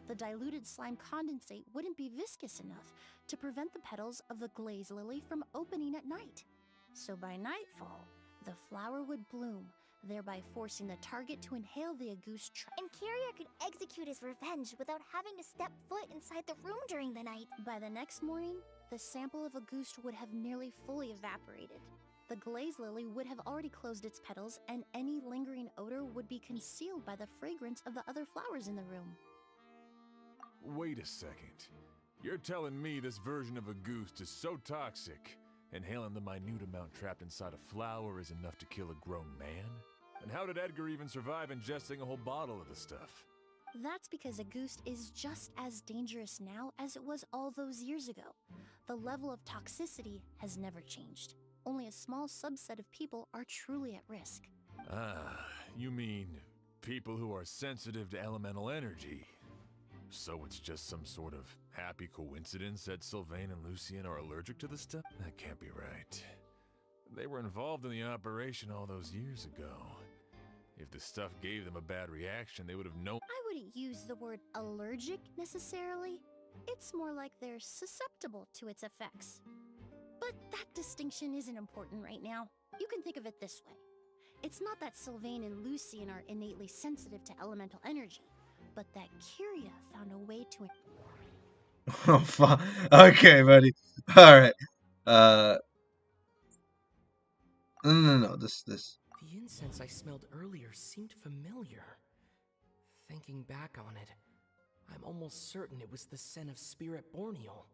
the diluted slime condensate wouldn't be viscous enough to prevent the petals of the glaze lily from opening at night. So by nightfall, the flower would bloom, thereby forcing the target to inhale the agouste. And Kyria could execute his revenge without having to step foot inside the room during the night. By the next morning, the sample of agouste would have nearly fully evaporated. The glaze lily would have already closed its petals, and any lingering odor would be concealed by the fragrance of the other flowers in the room. Wait a second. You're telling me this version of agouste is so toxic, inhaling the minute amount trapped inside a flower is enough to kill a grown man? And how did Edgar even survive ingesting a whole bottle of the stuff? That's because agouste is just as dangerous now as it was all those years ago. The level of toxicity has never changed. Only a small subset of people are truly at risk. Ah, you mean people who are sensitive to elemental energy. So it's just some sort of happy coincidence that Sylvain and Lucien are allergic to the stuff? That can't be right. They were involved in the operation all those years ago. If the stuff gave them a bad reaction, they would have known. I wouldn't use the word allergic necessarily. It's more like they're susceptible to its effects. But that distinction isn't important right now. You can think of it this way. It's not that Sylvain and Lucien are innately sensitive to elemental energy, but that Kyria found a way to... Oh, fuck. Okay, buddy. Alright. No. This. The incense I smelled earlier seemed familiar. Thinking back on it, I'm almost certain it was the scent of Spirit Borneal.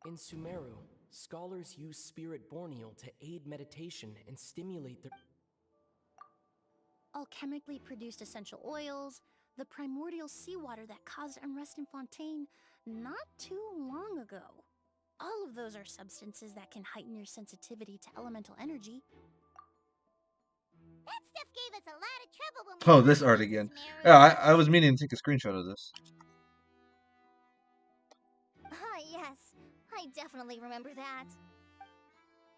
In Sumeru, scholars use Spirit Borneal to aid meditation and stimulate their... Alchemically produced essential oils, the primordial seawater that caused unrest in Fontaine not too long ago. All of those are substances that can heighten your sensitivity to elemental energy. That stuff gave us a lot of trouble when we... Oh, this art again. Yeah, I was meaning to take a screenshot of this. Yes. I definitely remember that.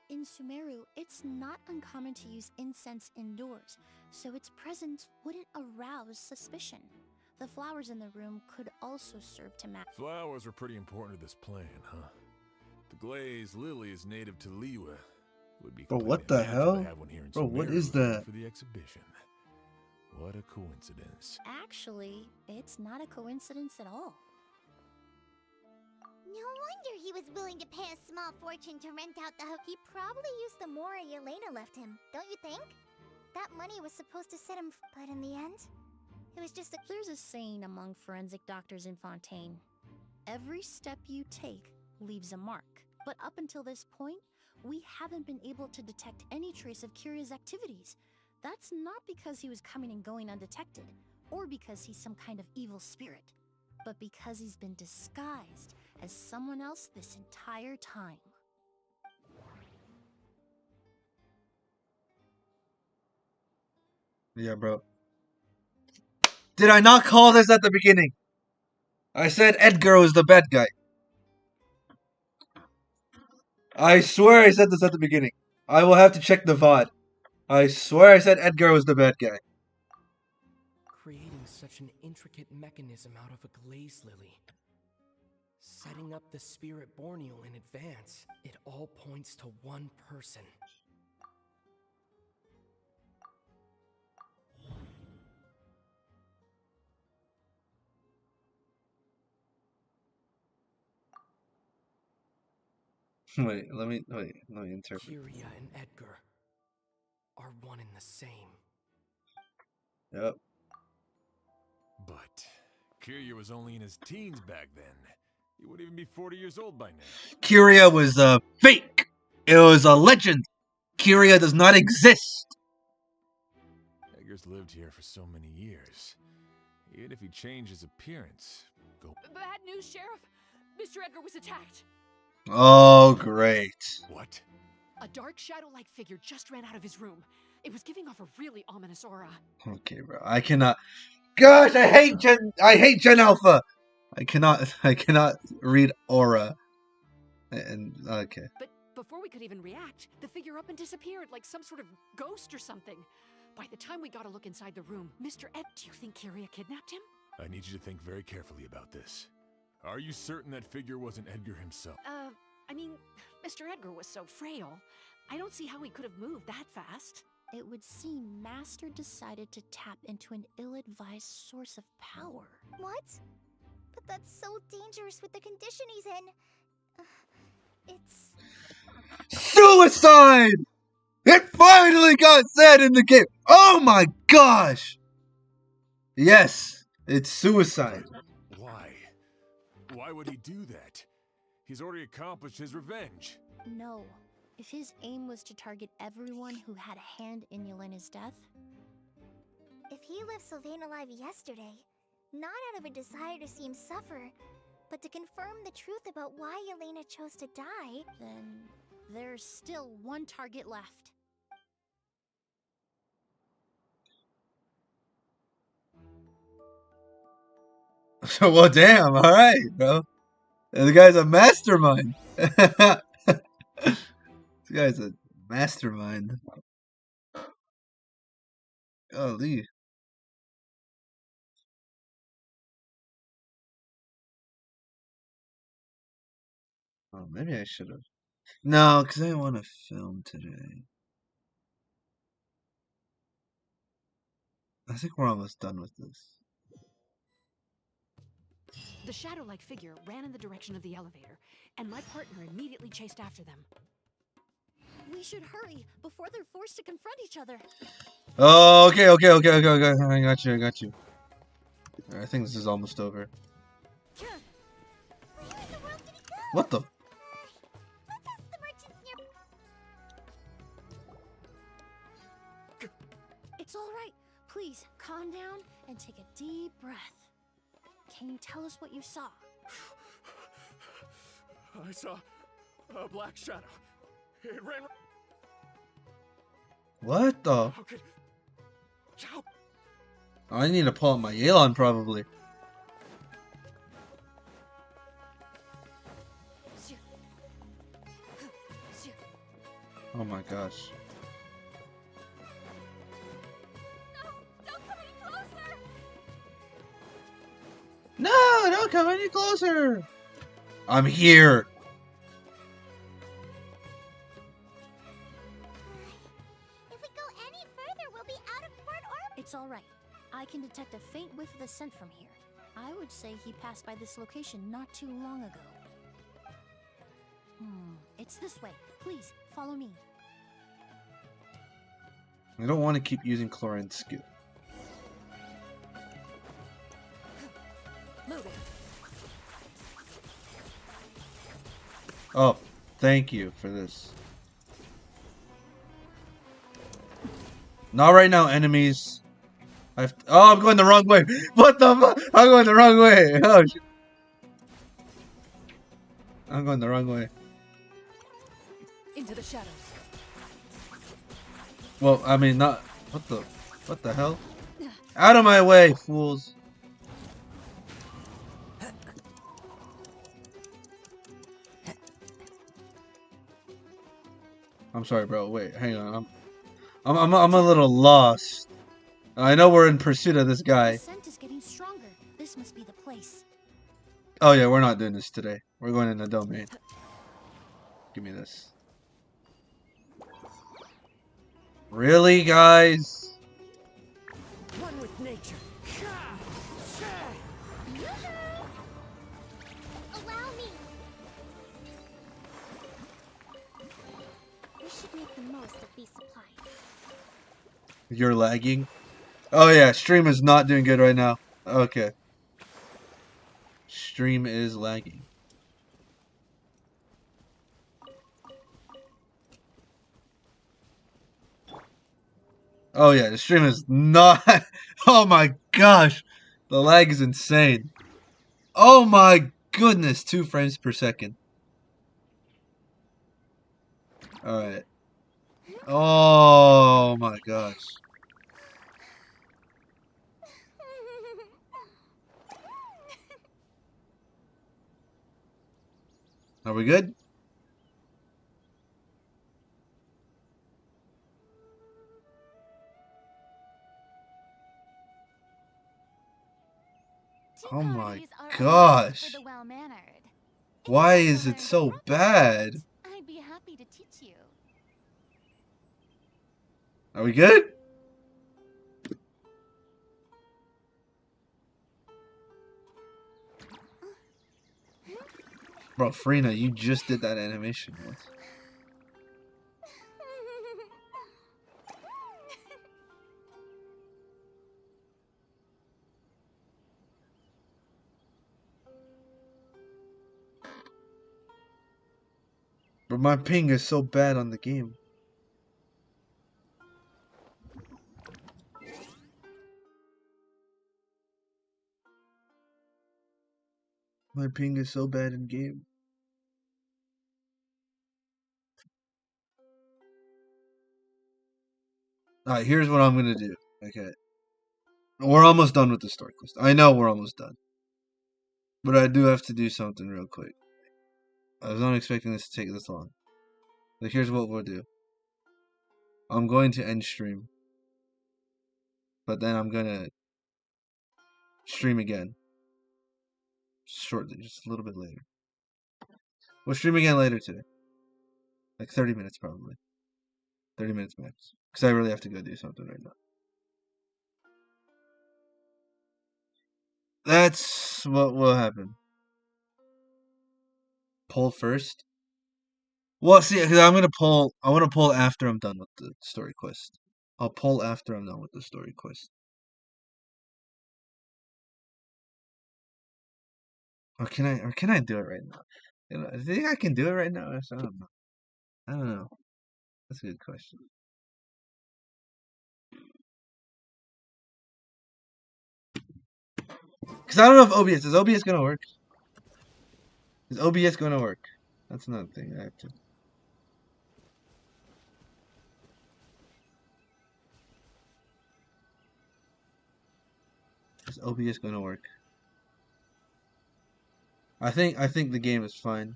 In Sumeru, it's not uncommon to use incense indoors, so its presence wouldn't arouse suspicion. The flowers in the room could also serve to match. Flowers were pretty important to this plan, huh? The glazed lily is native to Liyue. It would be Bro, what the hell? to have one here in Bro, what Sumeru is that? for the exhibition. What a coincidence. Actually, it's not a coincidence at all. No wonder he was willing to pay a small fortune to rent out the house. He probably used the mora Yelena left him, don't you think? That money was supposed to set him but in the end, it was just a... There's a saying among forensic doctors in Fontaine. Every step you take leaves a mark. But up until this point, we haven't been able to detect any trace of Kiria's activities. That's not because he was coming and going undetected, or because he's some kind of evil spirit, but because he's been disguised as someone else this entire time. Yeah, bro. Did I not call this at the beginning? I said Edgar was the bad guy. I swear I said this at the beginning. I will have to check the VOD. I swear I said Edgar was the bad guy. Creating such an intricate mechanism out of a glaze lily. Setting up the spirit borneal in advance. It all points to one person. Wait, let me interpret. Kiria and Edgar are one and the same. Yep. But Kiria was only in his teens back then. He wouldn't even be 40 years old by now. Kiria was a fake. It was a legend. Kiria does not exist. Edgar's lived here for so many years. Even if he changed his appearance, Bad news, Sheriff. Mr. Edgar was attacked. Oh, great. What? A dark shadow-like figure just ran out of his room. It was giving off a really ominous aura. Okay, bro. I cannot. Gosh, I hate Gen Alpha. I cannot read aura. And okay. But before we could even react, the figure up and disappeared like some sort of ghost or something. By the time we got a look inside the room, Mr. Ed, do you think Kiria kidnapped him? I need you to think very carefully about this. Are you certain that figure wasn't Edgar himself? I mean, Mr. Edgar was so frail. I don't see how he could have moved that fast. It would seem Master decided to tap into an ill-advised source of power. What? But that's so dangerous with the condition he's in. It's... Suicide! It finally got said in the game. Oh my gosh! Yes, it's suicide. Why? Why would he do that? He's already accomplished his revenge. No. If his aim was to target everyone who had a hand in Yelena's death... If he left Sylvain alive yesterday, not out of a desire to see him suffer, but to confirm the truth about why Yelena chose to die, then there's still one target left. Well, damn. All right, bro. The guy's a mastermind. This guy's a mastermind. Golly. Oh, maybe I should have. No, because I didn't want to film today. I think we're almost done with this. The shadow-like figure ran in the direction of the elevator, and my partner immediately chased after them. We should hurry before they're forced to confront each other. Oh, okay. I got you. I think this is almost over. where in the world did he go? What the? Let's ask the merchants near... It's all right. Please, calm down and take a deep breath. Can you tell us what you saw? I saw a black shadow. It ran. What the? How could... How... I need to pull out my Yelan probably. Oh my gosh. No, don't come any closer. I'm here. If we go any further, we'll be out of Port Ormond. It's all right. I can detect a faint whiff of the scent from here. I would say he passed by this location not too long ago. It's this way. Please, follow me. I don't want to keep using Chlorine's skill. Move it. Oh, thank you for this. Not right now, enemies. Oh, I'm going the wrong way. What the fuck? I'm going the wrong way. Oh, shit. I'm going the wrong way. Into the shadows. Well, I mean, not. What the hell? Out of my way, fools. I'm sorry, bro. Wait, hang on. I'm a little lost. I know we're in pursuit of this guy. The scent is getting stronger. This must be the place. Oh yeah, we're not doing this today. We're going in the domain. Give me this. Really, guys? One with nature. Allow me. We should make the most of these supplies. You're lagging? Oh yeah, stream is not doing good right now. Okay. Stream is lagging. Oh yeah, the stream is not... Oh my gosh! The lag is insane. Oh my goodness, 2 frames per second. Alright. Oh my gosh. Are we good? Oh my gosh. For the well-mannered. Why is it so bad? I'd be happy to teach you. Are we good? Bro, Frina, you just did that animation once. But my ping is so bad on the game. My ping is so bad in game. Alright, here's what I'm gonna do. Okay. We're almost done with the story quest. I know we're almost done. But I do have to do something real quick. I was not expecting this to take this long. But here's what we'll do. I'm going to end stream. But then I'm gonna stream again. Shortly, just a little bit later. We'll stream again later today. Like 30 minutes probably. 30 minutes max. Because I really have to go do something right now. That's what will happen. Poll first? Well, see, because I want to poll after I'm done with the story quest. I'll poll after I'm done with the story quest. Or can I do it right now? You know, I think I can do it right now. I don't know. I don't know. That's a good question. Because I don't know if OBS is OBS gonna work. Is OBS gonna work? That's another thing I have to. Is OBS gonna work? I think the game is fine.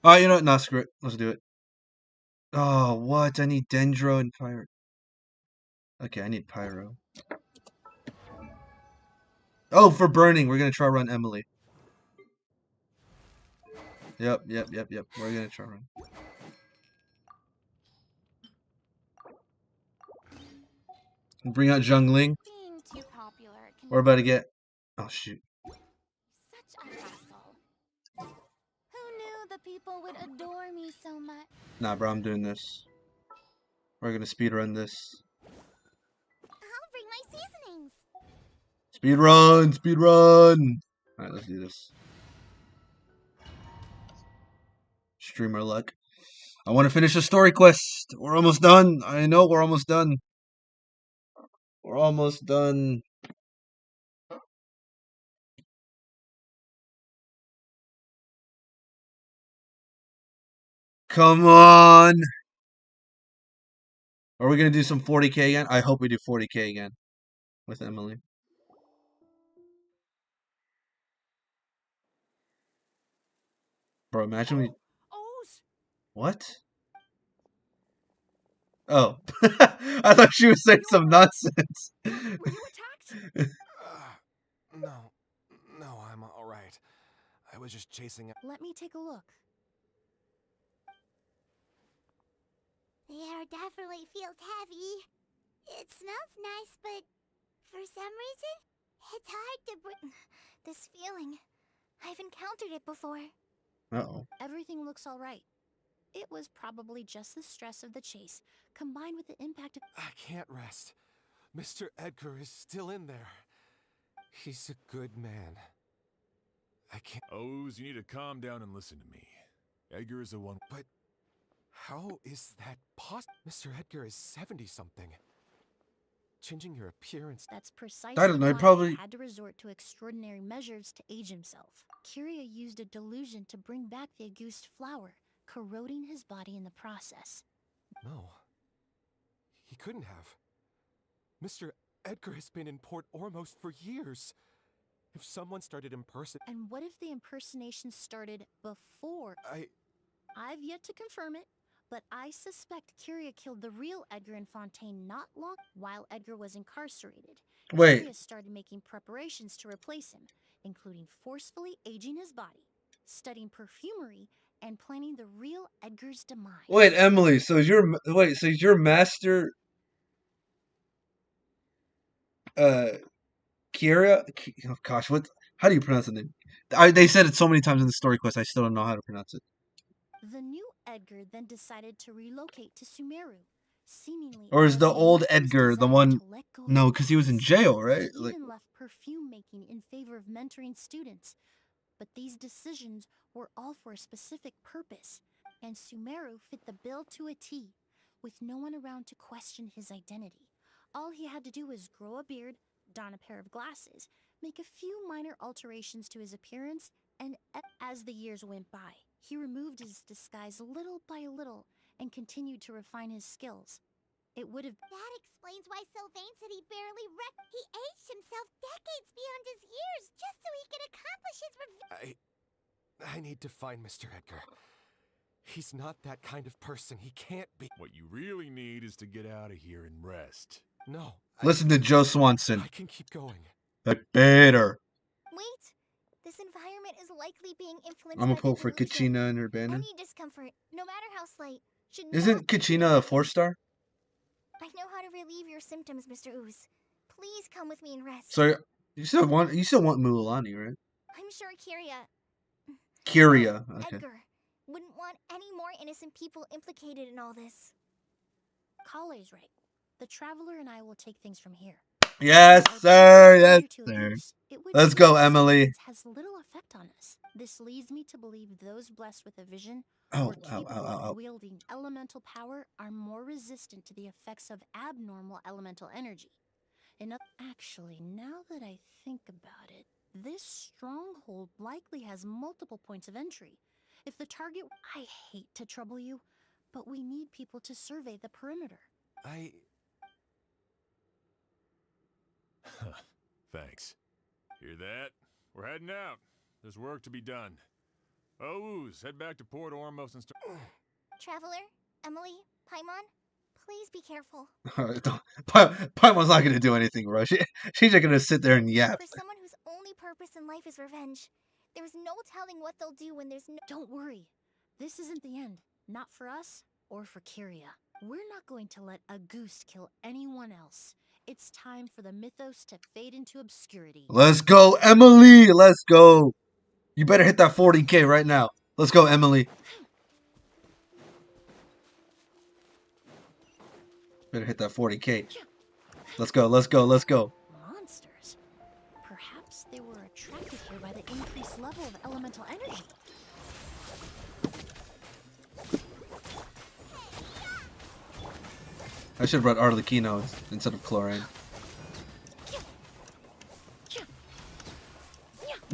Oh, you know what? Nah, screw it. Let's do it. Oh, what? I need Dendro and Pyro. Okay, I need Pyro. Oh, for burning, we're gonna try run Emily. Yep. We're gonna try run. Bring out Zhongling. Being too popular can We're about to get. Oh shoot. such a hassle. Who knew the people would adore me so much? Nah, bro, I'm doing this. We're gonna speed run this. I'll bring my seasonings. Speed run, speed run. All right, let's do this. Streamer luck. I want to finish the story quest. We're almost done. I know we're almost done. We're almost done. Come on. Are we going to do some 40k again? I hope we do 40k again with Emilie. Bro, imagine we... What? Oh. I thought she was saying some nonsense. Were you attacked? No, I'm all right. I was just chasing it. Let me take a look. The air definitely feels heavy. It smells nice, but for some reason, it's hard to breathe. This feeling, I've encountered it before. Uh-oh. Everything looks all right. It was probably just the stress of the chase, combined with the impact of... I can't rest. Mr. Edgar is still in there. He's a good man. I can't... Oz, you need to calm down and listen to me. Edgar is the one... But how is that possible? Mr. Edgar is 70-something. Changing your appearance... That's precisely I don't know, why probably... he had to resort to extraordinary measures to age himself. Kyria used a delusion to bring back the Auguste flower, corroding his body in the process. No. He couldn't have. Mr. Edgar has been in Port Ormos for years. If someone started impersonating... And what if the impersonation started before... I've yet to confirm it, but I suspect Kyria killed the real Edgar Fontaine not long while Edgar was incarcerated. Wait. Kyria started making preparations to replace him, including forcefully aging his body, studying perfumery, and planning the real Edgar's demise. Wait, Emilie, so is your master Kyria? Oh gosh, how do you pronounce the name? They said it so many times in the story quest, I still don't know how to pronounce it. The new Edgar then decided to relocate to Sumeru, seemingly... Or is the old Edgar the one... No, because he was in jail, right? He even left perfume making in favor of mentoring students. But these decisions were all for a specific purpose, and Sumeru fit the bill to a T, with no one around to question his identity. All he had to do was grow a beard, don a pair of glasses, make a few minor alterations to his appearance, and as the years went by, he removed his disguise little by little and continued to refine his skills. It would have... That explains why Sylvain said he barely He aged himself decades beyond his years just so he could accomplish his revenge. I need to find Mr. Edgar. He's not that kind of person. He can't be... What you really need is to get out of here and rest. No. Listen to Joe Swanson. I can keep going. Better. Wait. This environment is likely being influenced I'm gonna by pull the for illusion. Kachina and her banner. Any discomfort, no matter how slight, should Isn't not be Kachina a 4-star? I know how to relieve your symptoms, Mr. Ooze. Please come with me and rest. So you still want Mulan, right? I'm sure Kyria. Okay. Edgar wouldn't want any more innocent people implicated in all this. Kale's right. The Traveler and I will take things from here. Yes, sir. Yes, sir. Let's go, Emilie. Has little effect on us. This leads me to believe those blessed with a vision or capable of wielding elemental power are more resistant to the effects of abnormal elemental energy. Actually, now that I think about it, this stronghold likely has multiple points of entry. If the target... I hate to trouble you, but we need people to survey the perimeter. Thanks. Hear that? We're heading out. There's work to be done. Ooze, head back to Port Ormos and start... Traveler, Emilie, Paimon, please be careful. Paimon's not going to do anything, bro. She's just going to sit there and yap. For someone whose only purpose in life is revenge, there's no telling what they'll do when there's no... Don't worry. This isn't the end. Not for us or for Kyria. We're not going to let Auguste kill anyone else. It's time for the mythos to fade into obscurity. Let's go, Emilie! Let's go! You better hit that 40k right now. Let's go, Emilie. Better hit that 40k. Let's go, let's go, let's go. Monsters. Perhaps they were attracted here by the increased level of elemental energy. I should have brought Arlecchino instead of Chlorine.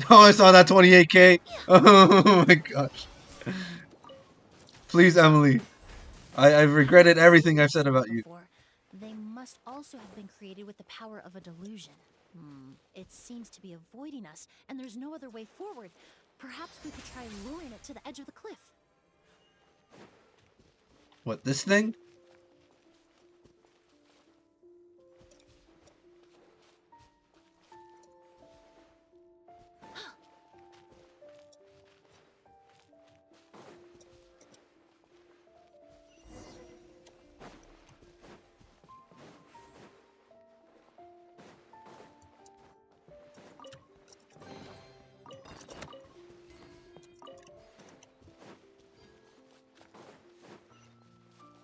Oh, I saw that 28k. Oh my gosh. Please, Emilie. I've regretted everything I've said about you. They must also have been created with the power of a delusion. It seems to be avoiding us, and there's no other way forward. Perhaps we could try luring it to the edge of the cliff. What, this thing?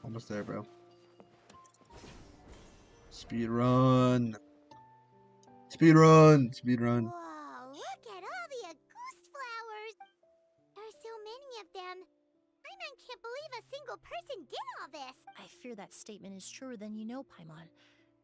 Almost there, bro. Speed run. Speed run. Speed run. Whoa, look at all the Auguste flowers! There are so many of them. Paimon can't believe a single person did all this. I fear that statement is truer than you know, Paimon.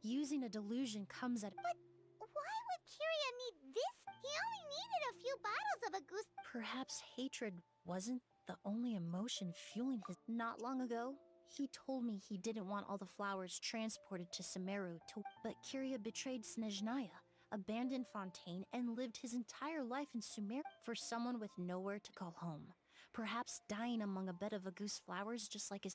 Using a delusion comes at... But why would Kiria need this? He only needed a few bottles of Auguste. Perhaps hatred wasn't the only emotion fueling his... Not long ago, he told me he didn't want all the flowers transported to Sumeru but Kiria betrayed Snezhnaya, abandoned Fontaine, and lived his entire life in Sumeru for someone with nowhere to call home. Perhaps dying among a bed of Auguste flowers just like his...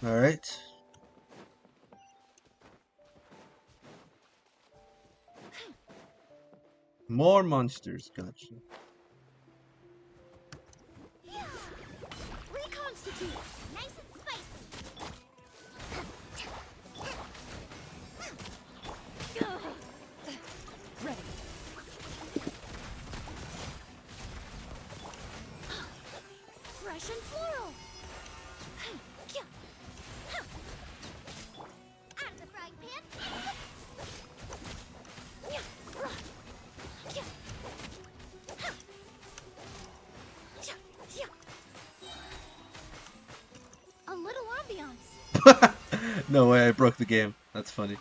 Alright. More monsters, gotcha. Reconstitute! Nice and spicy! Ready. Fresh and floral! Out of the frying pan! A little ambiance. No way, I broke the game. That's funny.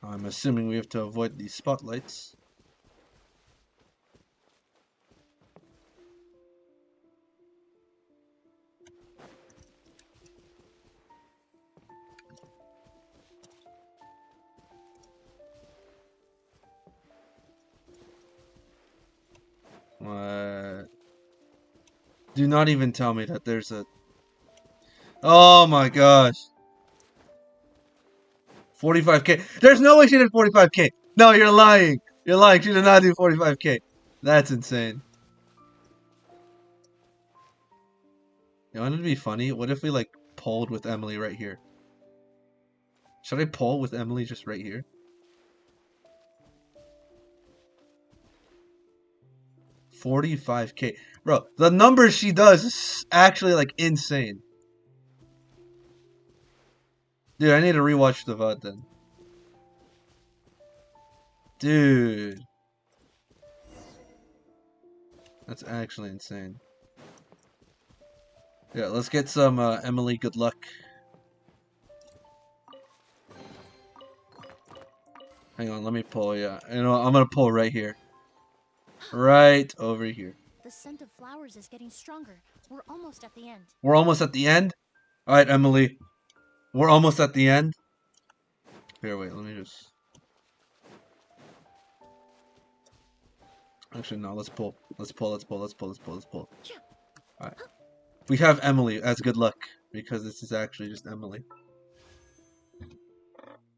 I'm assuming we have to avoid these spotlights. What? Do not even tell me that there's a... Oh my gosh. 45k. There's no way she did 45k. No, you're lying. You're lying. She did not do 45k. That's insane. You want it to be funny? What if we like polled with Emilie right here? Should I poll with Emilie just right here? $45k. Bro, the numbers she does is actually like insane. Dude, I need to rewatch the VOD then. Dude. That's actually insane. Yeah, let's get some Emilie good luck. Hang on, let me pull, yeah. You know, I'm gonna pull right here. Right over here. The scent of flowers is getting stronger. We're almost at the end. We're almost at the end? Alright, Emilie. We're almost at the end. Here, wait, let me just... Actually, no, let's pull. Let's pull, let's pull, let's pull, let's pull, let's pull. Alright. We have Emilie as good luck, because this is actually just Emilie.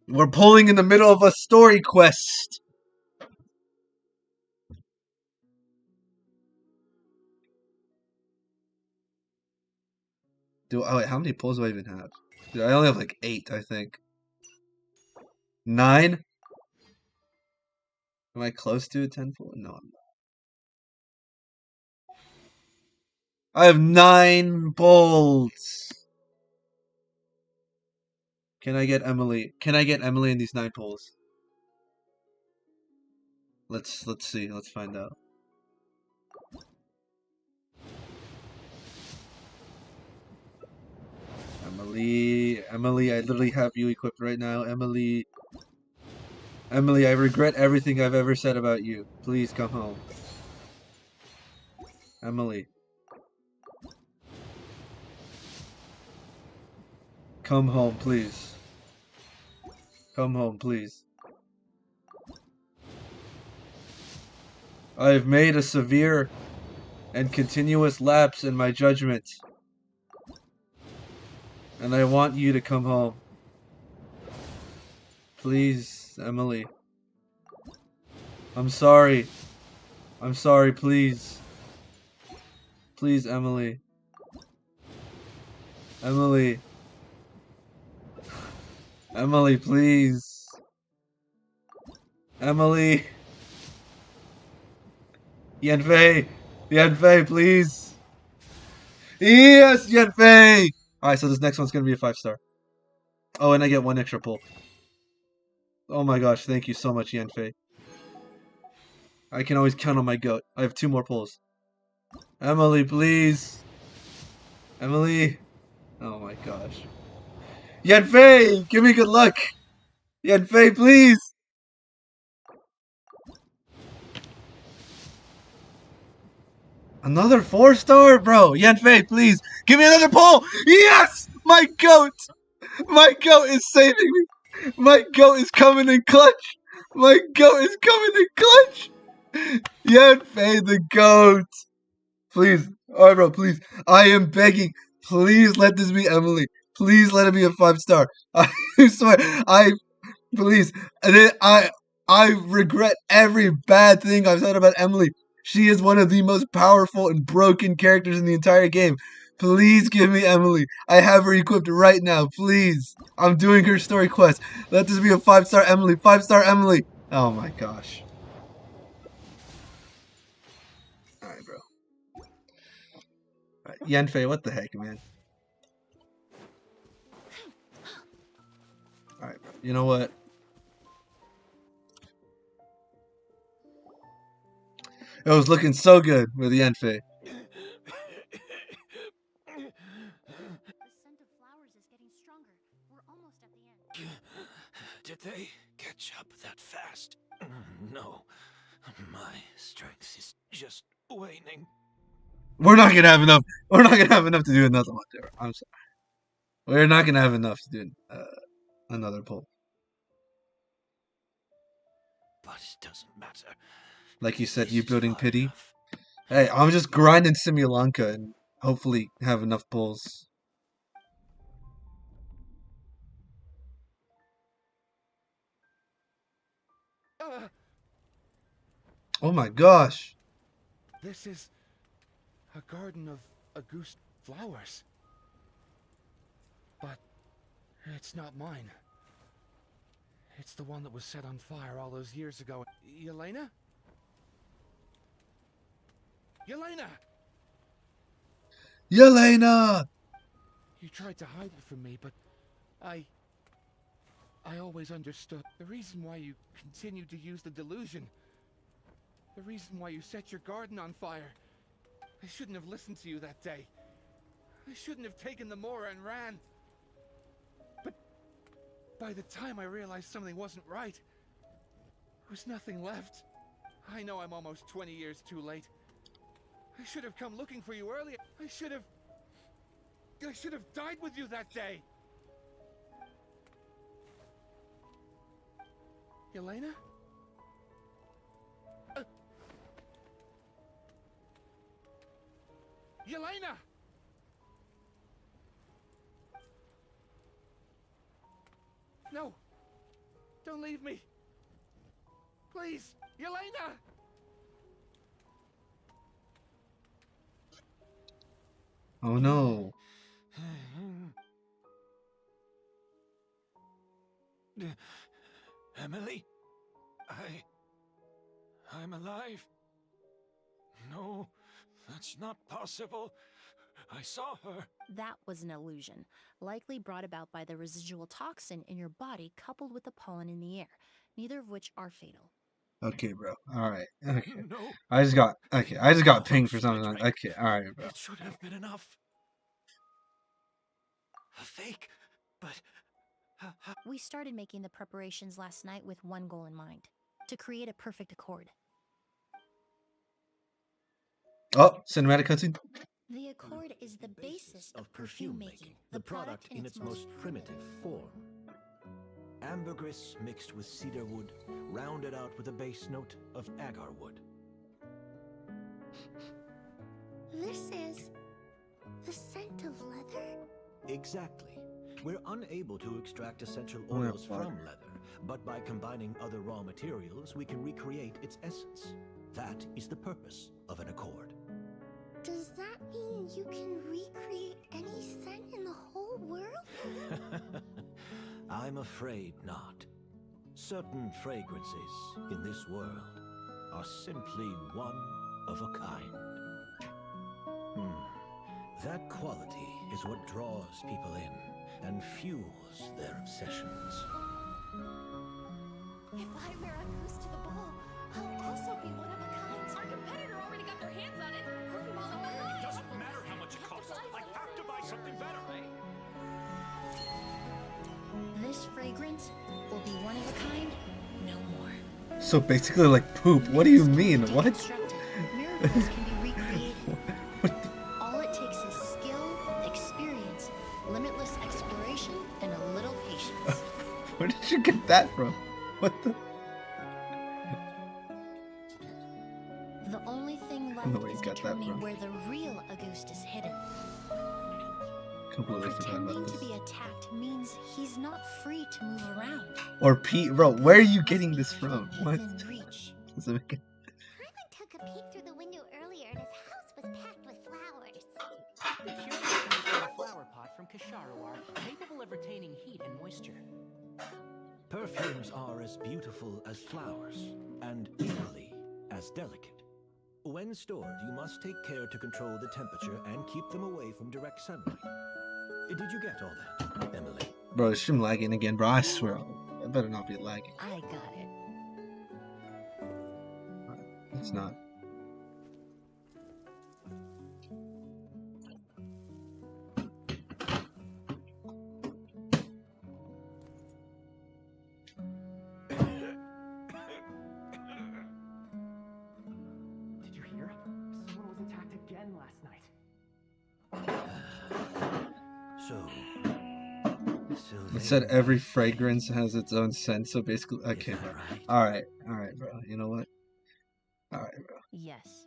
We're pulling in the middle of a story quest! Oh wait, how many pulls do I even have? Dude, I only have like 8, I think. 9? Am I close to a 10 pull? No, I'm not. I have 9 bolts. Can I get Emily? Can I get Emily in these 9 pulls? Let's see. Let's find out. Emily, Emily, I literally have you equipped right now. Emily, Emily, I regret everything I've ever said about you. Please come home. Emily. Come home, please. Come home, please. I have made a severe and continuous lapse in my judgment. And I want you to come home. Please, Emily. I'm sorry. I'm sorry, please. Please, Emily. Emily. Emily, please. Emily. Yanfei. Yanfei, please. Yes, Yanfei! Alright, so this next one's gonna be a 5-star. Oh, and I get 1 extra pull. Oh my gosh, thank you so much, Yanfei. I can always count on my goat. I have 2 more pulls. Emily, please. Emily. Oh my gosh. Yanfei, give me good luck. Yanfei, please. Another 4-star? Bro, Yanfei, please. Give me another pull. Yes! My goat. My goat is saving me. My goat is coming in clutch. My goat is coming in clutch. Yanfei the goat. Please. Alright, bro, please. I am begging. Please let this be Emily. Please let it be a 5-star. I swear. Please. I regret every bad thing I've said about Emily. She is one of the most powerful and broken characters in the entire game. Please give me Emily. I have her equipped right now. Please. I'm doing her story quest. Let this be a 5-star Emily. 5-star Emily. Oh my gosh. Alright, bro. Right. Yanfei, what the heck, man? Alright, bro. You know what? It was looking so good with Yanfei. The scent of flowers is getting stronger. We're almost at the end. Did they catch up that fast? No. My strength is just waning. We're not gonna have enough. We're not gonna have enough to do another one, there. I'm sorry. We're not gonna have enough to do another pull. But it doesn't matter. Like you said, This you is building far pity. enough. Hey, I'm just grinding Simulanka and hopefully have enough pulls. Oh my gosh. This is a garden of Auguste flowers. But it's not mine. It's the one that was set on fire all those years ago. Yelena? Yelena! Yelena! You tried to hide it from me, but I always understood. The reason why you continued to use the delusion. The reason why you set your garden on fire. I shouldn't have listened to you that day. I shouldn't have taken the Mora and ran. But by the time I realized something wasn't right, there was nothing left. I know I'm almost 20 years too late. I should have come looking for you earlier. I should have died with you that day. Yelena? Yelena! No! Don't leave me! Please! Yelena! Oh no. Emily? I'm alive. No, That's not possible. I saw her. That was an illusion, likely brought about by the residual toxin in your body coupled with the pollen in the air, neither of which are fatal. Okay, bro. All right. Okay. No. I just got pinged for Potion I something. drank. Okay. All right, bro. It should have been enough. A fake, but We started making the preparations last night with one goal in mind: to create a perfect accord. Oh, cinematic cutscene. The accord is the basis of perfume making, the product in its most primitive form. Ambergris mixed with cedar wood, rounded out with a base note of agar wood. This is the scent of leather? Exactly. We're unable to extract essential Oh, yeah, oils fuck. from leather, but by combining other raw materials, we can recreate its essence. That is the purpose of an accord. Does that mean you can recreate any scent in the whole world? I'm afraid not. Certain fragrances in this world are simply one of a kind. That quality is what draws people in and fuels their obsessions. If I wear a goose to the ball, I'll also be one of a kind. Our competitor already got their hands on it. It doesn't matter how much it costs. I have to buy something better. This fragrance will be one of a kind, no more. So basically, like poop. What do you mean? What? Miracles can be recreated. All it takes is skill, experience, limitless exploration, and a little patience. Where did you get that from? What the? The only thing I don't know left where you is got that determining from. where the real Auguste is hidden. Completely forgot Pretending about to this. be attacked means he's not free to move around. Or Pete, bro. Where are you getting this from? What? Within reach. Doesn't make it- Paimon took a peek through the window earlier and his house was packed with flowers. The cure comes from a flower pot from Kasharawar, capable of retaining heat and moisture. Perfumes are as beautiful as flowers, and equally as delicate. When stored, you must take care to control the temperature and keep them away from direct sunlight. Did you get all that, Emily? Bro, is stream lagging again, bro? I swear. It better not be lagging. I got it. It's not. Did you hear? Someone was attacked again last night. So, It said every fragrance has its own scent, so basically, okay, bro. Alright, bro. You know what? Alright, bro. Yes,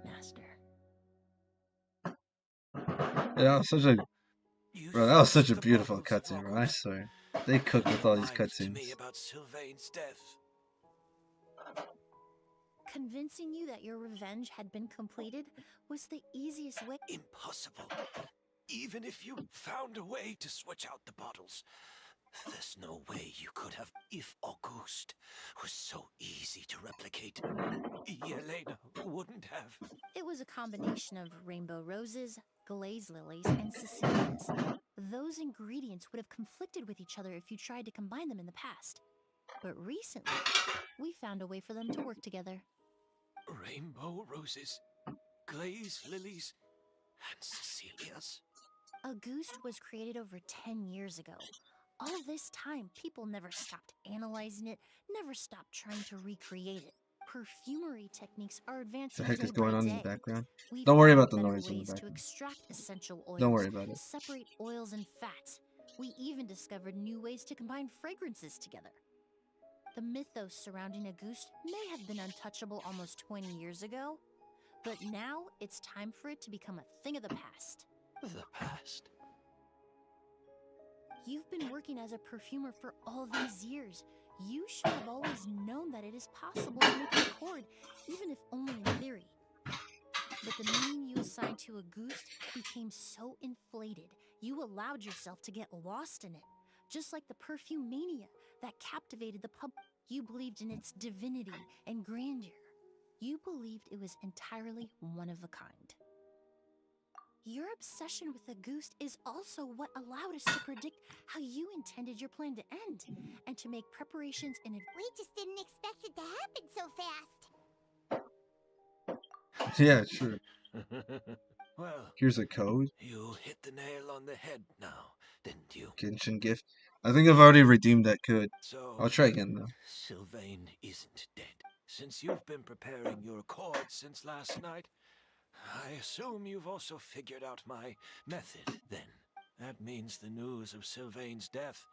master. Yeah, that was such a, bro, that was such a beautiful cutscene, bro. I swear. They cooked with all these cutscenes. about Sylvain's death. Convincing you that your revenge had been completed was the easiest way. Impossible. Even if you found a way to switch out the bottles, there's no way you could have. If Auguste was so easy to replicate, Yelena wouldn't have. It was a combination of rainbow roses, glaze lilies, and Cecilias. Those ingredients would have conflicted with each other if you tried to combine them in the past. But recently, we found a way for them to work together. Rainbow roses, glaze lilies, and Cecilias. Auguste was created over 10 years ago. All this time, people never stopped analyzing it, never stopped trying to recreate it. Perfumery techniques are advancing The heck day is going by on day. in the background? We've Don't worry found about the better noise in the ways to background. extract essential oils, Don't worry about it. separate oils and fats. We even discovered new ways to combine fragrances together. The mythos surrounding Auguste may have been untouchable almost 20 years ago, but now it's time for it to become a thing of the past. The past? You've been working as a perfumer for all these years. You should have always known that it is possible to make an accord, even if only in theory. But the meaning you assigned to Auguste became so inflated, you allowed yourself to get lost in it. Just like the perfume mania that captivated the public. You believed in its divinity and grandeur. You believed it was entirely one of a kind. Your obsession with the goose is also what allowed us to predict how you intended your plan to end, and to make preparations in advance. We just didn't expect it to happen so fast. Yeah, sure. Well, Here's a code. you hit the nail on the head now, didn't you? Genshin gift. I think I've already redeemed that code. So, I'll try again though. Sylvain isn't dead. Since you've been preparing your cord since last night, I assume you've also figured out my method, then. That means the news of Sylvain's death.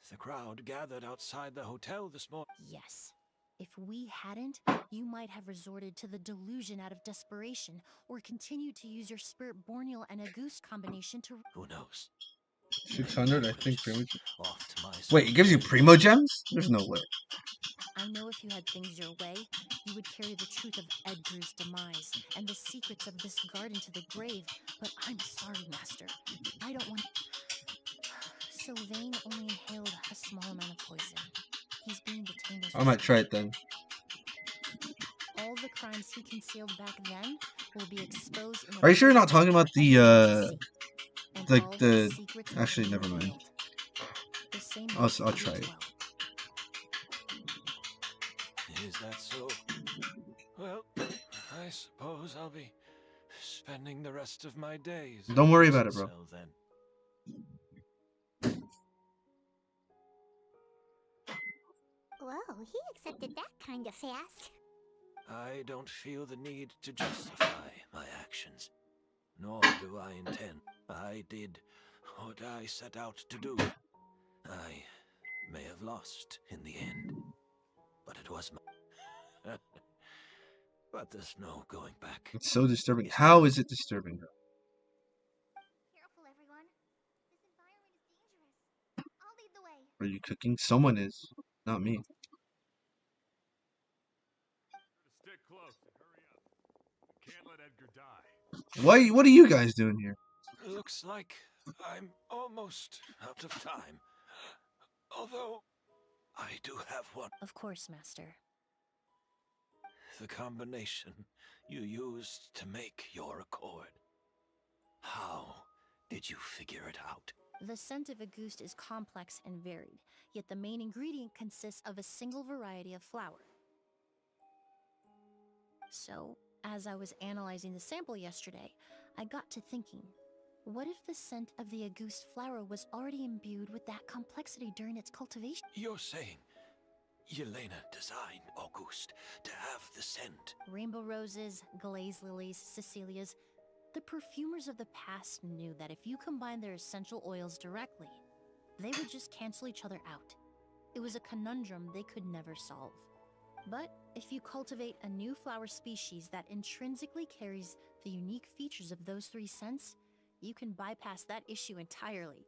The crowd gathered outside the hotel this morning. Yes. If we hadn't, you might have resorted to the delusion out of desperation, or continued to use your spirit borneal and a goose combination to... Who knows? 600, I think. Off to my Wait, it gives you primo gems? There's no way. I know if you had things your way, you would carry the truth of Edgar's demise and the secrets of this garden to the grave, but I'm sorry, Master. I don't want... Sylvain only inhaled a small amount of poison. He's being detained as... I might try it then. All the crimes he concealed back then will be exposed in... Are you sure you're not talking about the actually, never mind. I'll try it. Is that so? Well, I suppose I'll be spending the rest of my days. Don't worry about it, bro. Then. Whoa, he accepted that kind of fast. I don't feel the need to justify my actions, nor do I intend. I did what I set out to do. I may have lost in the end, but it was my... But there's no going back. It's so disturbing. How is it disturbing? Careful, everyone. This environment is dangerous. I'll lead the way. Are you cooking? Someone is. Not me. Stick close and hurry up. Can't let Edgar die. What are you guys doing here? Looks like I'm almost out of time. Although, I do have one. Of course, Master. The combination you used to make your accord. How did you figure it out? The scent of a goose is complex and varied, yet the main ingredient consists of a single variety of flower. So, as I was analyzing the sample yesterday, I got to thinking, what if the scent of the Auguste flower was already imbued with that complexity during its cultivation? You're saying Yelena designed Auguste to have the scent? Rainbow roses, glaze lilies, Cecilias. The perfumers of the past knew that if you combine their essential oils directly, they would just cancel each other out. It was a conundrum they could never solve. But if you cultivate a new flower species that intrinsically carries the unique features of those three scents, you can bypass that issue entirely.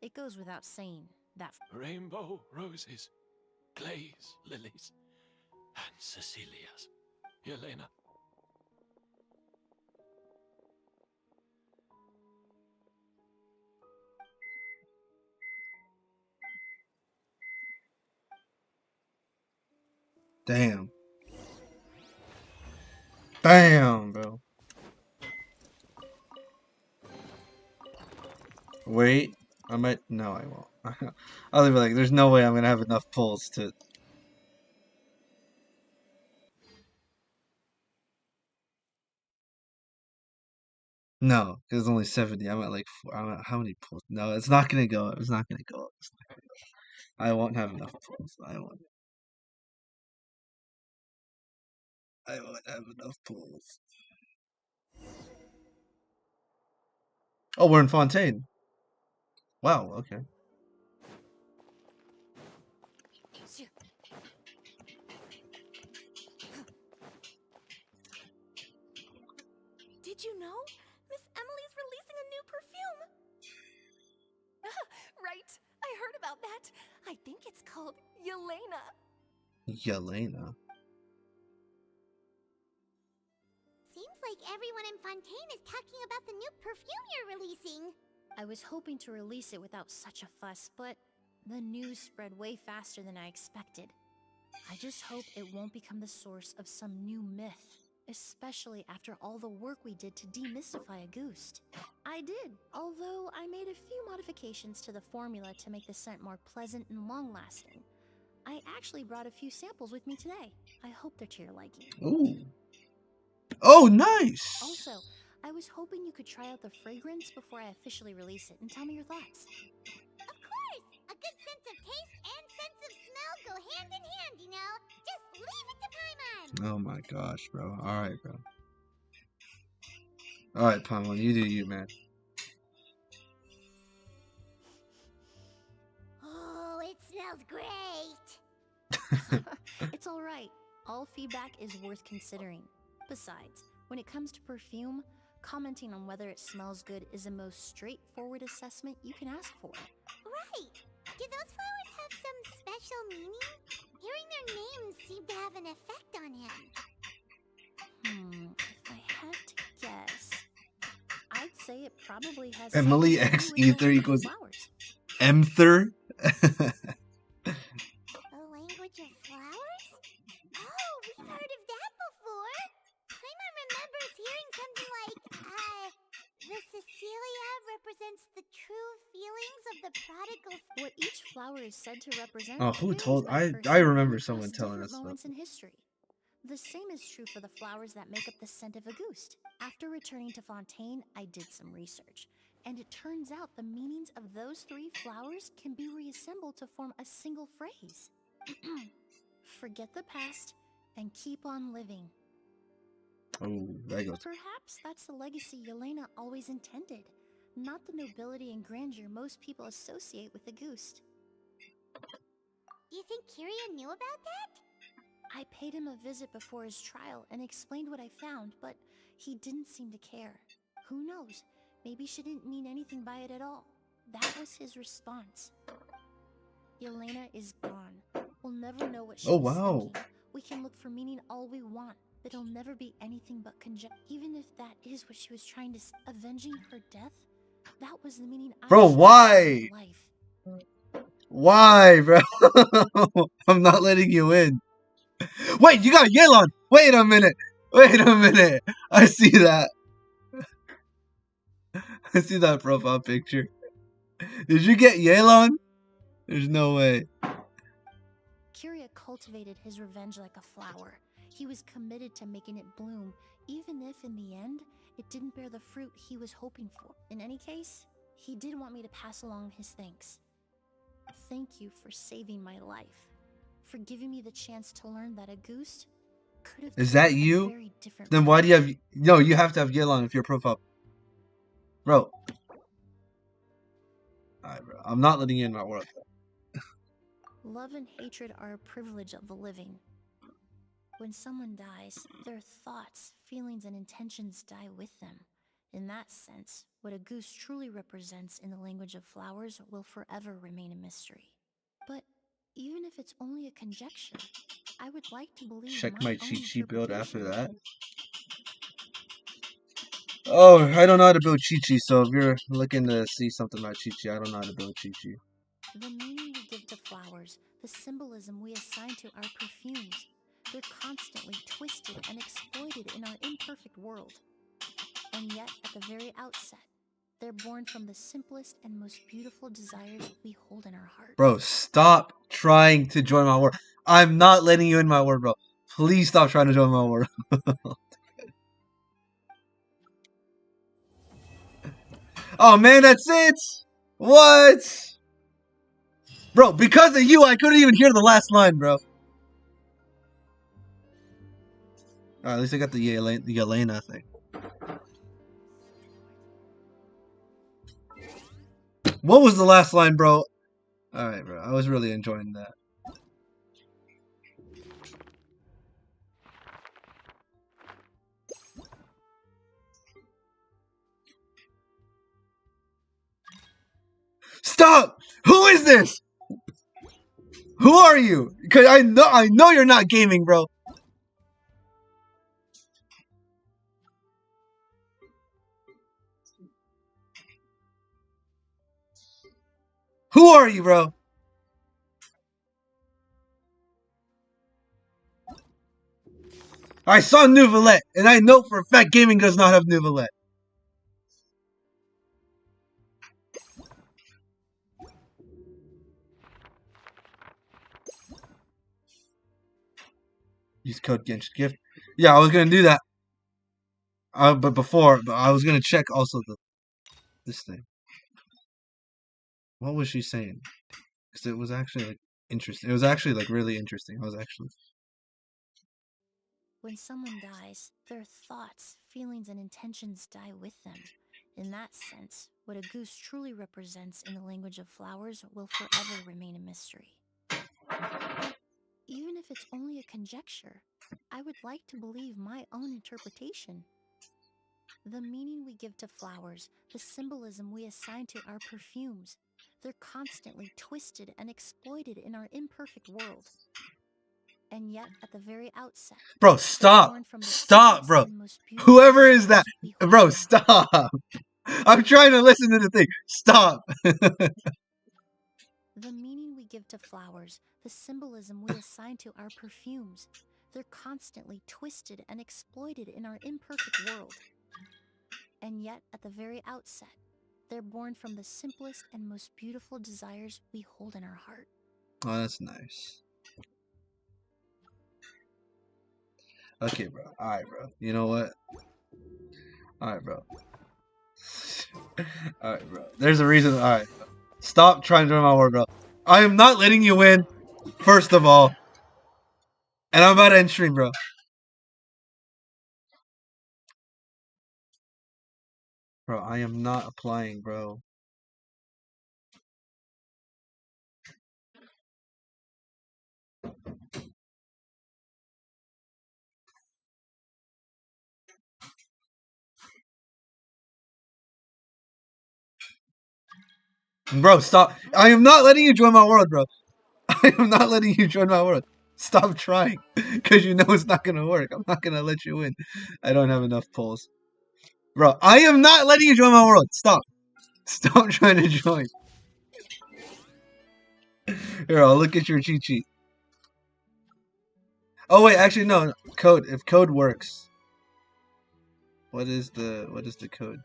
It goes without saying that... Rainbow roses, glaze lilies, and Cecilias. Yelena. Damn. Damn, bro. Wait. I might... No, I won't. I'll be like, there's no way I'm gonna have enough pulls to... No, because it's only 70. I'm at like... I'm at how many pulls? No, it's not gonna go up. It's not gonna go up. It's not gonna go up. I won't have enough pulls. I won't have enough pulls. Oh, we're in Fontaine. Wow, okay. Did you know? Miss Emily's releasing a new perfume. Right. I heard about that. I think it's called Yelena. Yelena. Seems like everyone in Fontaine is talking about the new perfume you're releasing. I was hoping to release it without such a fuss, but the news spread way faster than I expected. I just hope it won't become the source of some new myth, especially after all the work we did to demystify a goose. I did, although I made a few modifications to the formula to make the scent more pleasant and long-lasting. I actually brought a few samples with me today. I hope they're to your liking. Ooh. Oh, nice! Also, I was hoping you could try out the fragrance before I officially release it and tell me your thoughts. Of course! A good sense of taste and sense of smell go hand in hand, you know? Just leave it to Paimon! Oh my gosh, bro. Alright, bro. Alright, Paimon, you do you, man. Oh, it smells great! It's alright. All feedback is worth considering. Besides, when it comes to perfume, commenting on whether it smells good is the most straightforward assessment you can ask for. Right! Do those flowers have some special meaning? Hearing their names seemed to have an effect on him. If I had to guess, I'd say it probably has Emilie something to X do with the Ether language of equals flowers. Mther? The language of flowers? Oh, we've heard of that before! Paimon remembers hearing something like, the Cecilia represents the true feelings of the prodigal. What each flower is said to represent Oh, who varies told? by I person remember and someone across telling different us moments that. in history. The same is true for the flowers that make up the scent of a goose. After returning to Fontaine, I did some research, and it turns out the meanings of those 3 flowers can be reassembled to form a single phrase. Forget the past and keep on living. Oh, there goes. Perhaps that's the legacy Yelena always intended, not the nobility and grandeur most people associate with a goose. Do you think Kiria knew about that? I paid him a visit before his trial and explained what I found, but he didn't seem to care. Who knows? Maybe she didn't mean anything by it at all. That was his response. Yelena is gone. We'll never know what she Oh, was wow. thinking. We can look for meaning all we want, but it'll never be anything but conjecture. Even if that is what she was trying to avenging her death, that was the meaning I Bro, chose why? for my life. Why, bro? I'm not letting you in. Wait, you got Yelan! Wait a minute! Wait a minute! I see that. I see that profile picture. Did you get Yelan? There's no way. Kiria cultivated his revenge like a flower. He was committed to making it bloom, even if in the end, it didn't bear the fruit he was hoping for. In any case, he did want me to pass along his thanks. Thank you for saving my life, for giving me the chance to learn that a goose could have Is that taken a you? very different Then path. why do you have... No, you have to have Yelan if your profile... Bro. Alright, bro. I'm not letting you in my world. Love and hatred are a privilege of the living. When someone dies, their thoughts, feelings, and intentions die with them. In that sense, what a goose truly represents in the language of flowers will forever remain a mystery. But even if it's only a conjecture, I would like to believe Check my my own cheat sheet build after interpretation. that. Oh, I don't know how to build cheat sheets, so if you're looking to see something about cheat sheet, I don't know how to build cheat sheet. The meaning we give to flowers, the symbolism we assign to our perfumes, they're constantly twisted and exploited in our imperfect world. And yet, at the very outset, they're born from the simplest and most beautiful desires we hold in our heart. Bro, stop trying to join my world. I'm not letting you in my world, bro. Please stop trying to join my world. Oh man, that's it? What? Bro, because of you, I couldn't even hear the last line, bro. Alright, at least I got the Yelena thing. What was the last line, bro? Alright, bro. I was really enjoying that. Stop! Who is this? Who are you? Because I know you're not gaming, bro. Who are you, bro? I saw Nouvellette, and I know for a fact gaming does not have Nouvellette. Use code Genshin Gift. Yeah, I was gonna do that. But I was gonna check also this thing. What was she saying? Because it was actually like interesting. It was actually like really interesting. I was actually. When someone dies, their thoughts, feelings, and intentions die with them. In that sense, what a goose truly represents in the language of flowers will forever remain a mystery. But even if it's only a conjecture, I would like to believe my own interpretation. The meaning we give to flowers, the symbolism we assign to our perfumes, they're constantly twisted and exploited in our imperfect world. And yet, at the very outset, Bro, stop! Stop, bro! Whoever is that, bro, stop! I'm trying to listen to the thing. Stop! The meaning we give to flowers, the symbolism we assign to our perfumes, they're constantly twisted and exploited in our imperfect world. And yet, at the very outset, they're born from the simplest and most beautiful desires we hold in our heart. Oh, that's nice. Okay, bro. Alright, bro. You know what? Alright, bro. Alright, bro. There's a reason. Alright. Stop trying to join my war, bro. I am not letting you win, first of all. And I'm about to end stream, bro. Bro, I am not applying, bro. Bro, stop. I am not letting you join my world, bro. I am not letting you join my world. Stop trying. Because you know it's not going to work. I'm not going to let you win. I don't have enough pulls. Bro, I am not letting you join my world. Stop. Stop trying to join. Here, I'll look at your cheat sheet. Oh, wait. Actually, no. Code. If code works. What is the code?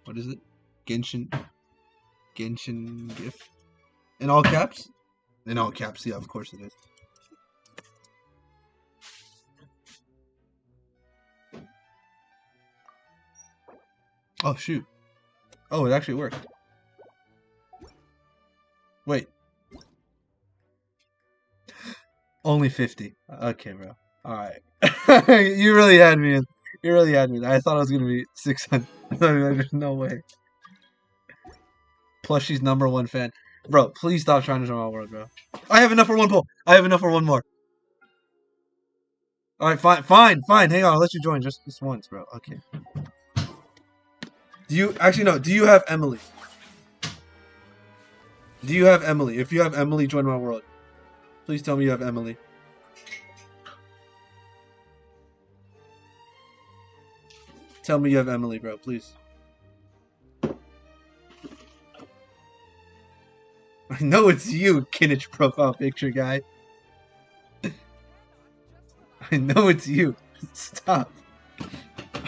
What is it? Genshin gift. In all caps? In all caps, yeah, of course it is. Oh, shoot. Oh, it actually worked. Wait. Only 50. Okay, bro. Alright. You really had me in. You really had me. I thought it was going to be 600. There's no way. Plus, she's #1 fan. Bro, please stop trying to join my world, bro. I have enough for one pull. I have enough for one more. Alright, fine. Hang on, I'll let you join just this once, bro. Okay. Do you... Actually, no. Do you have Emilie? Do you have Emilie? If you have Emilie, join my world. Please tell me you have Emilie. Tell me you have Emilie, bro, please. I know it's you, Kinnich profile picture guy. I know it's you. Stop.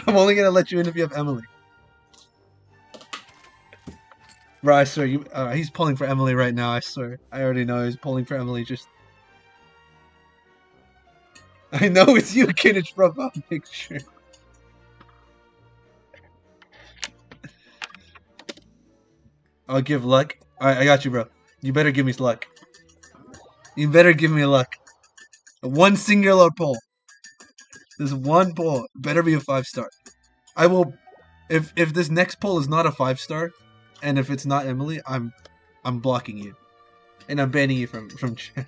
I'm only gonna let you in if you have Emilie. Bro, I swear, he's pulling for Emilie right now, I swear. I already know he's pulling for Emilie, just... I know it's you, Kinnich profile picture. I'll give luck. Alright, I got you, bro. You better give me luck. You better give me luck. One singular pull. This one pull better be a 5-star. I will... If this next pull is not a 5-star, and if it's not Emilie, I'm blocking you. And I'm banning you from chat.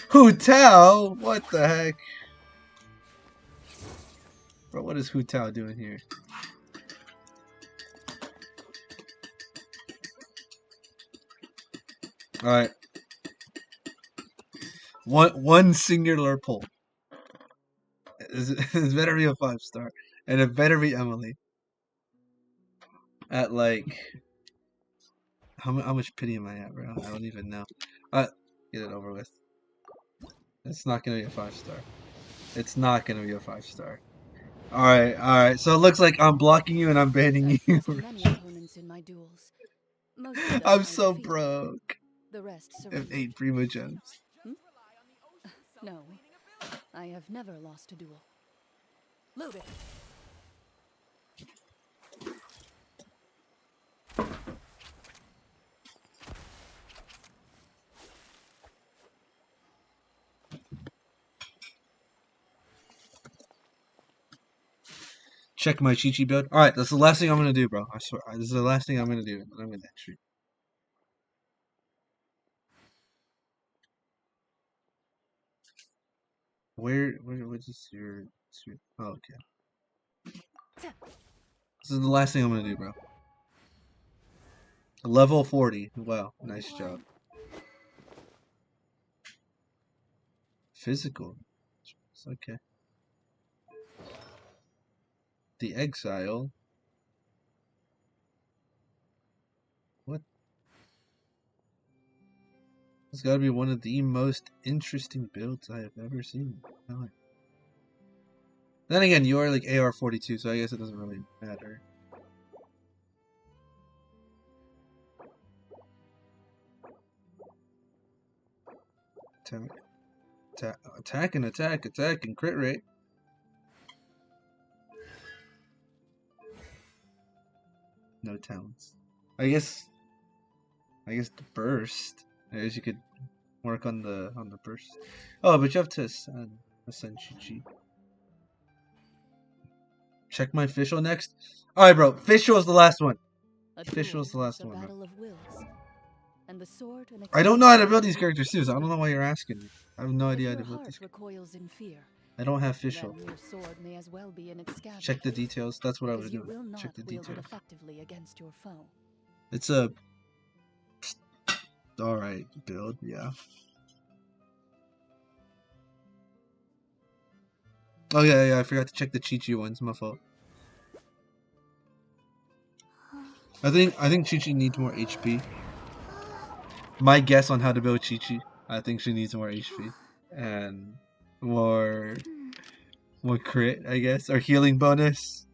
Hu Tao? What the heck? Bro, what is Hu Tao doing here? Alright. One singular pull. It better be a 5-star. And it better be Emilie. At like... How much pity am I at, bro? I don't even know. Get it over with. It's not gonna be a 5-star. It's not gonna be a 5-star. Alright. So it looks like I'm blocking you and I'm banning I've you. faced many opponents in my duels. Most of them I'm I so defeated. broke. The rest I have surrendered. 8 Primo Gems. No, I have never lost a duel. Load it. Check my Chi-Chi build. Alright, that's the last thing I'm gonna do, bro. I swear. This is the last thing I'm gonna do. I'm gonna end stream. What is your... Oh, okay. This is the last thing I'm gonna do, bro. Level 40. Wow, nice job. Physical. It's okay. The Exile. What? It's gotta be one of the most interesting builds I have ever seen. Then again, you are like AR-42, so I guess it doesn't really matter. Attack and crit rate. No talents. I guess the burst. I guess you could work on the burst. Oh, but you have to ascend Chi-Chi. Check my official next. Alright, bro. Official is the last one. Official is the last one, bro. And the sword I don't know how to build these characters too, so I don't know why you're asking me. I have no idea how to build these. Recoils in fear, I don't have official. then your sword may as well be in its scabbard. Check the details. That's what I was You doing. will not Check the wield it details. effectively against your foe. It's a alright build, yeah. Oh yeah, I forgot to check the Chi-Chi ones. My fault. I think Chi-Chi needs more HP. My guess on how to build Chi-Chi, I think she needs more HP and more crit, I guess, or healing bonus.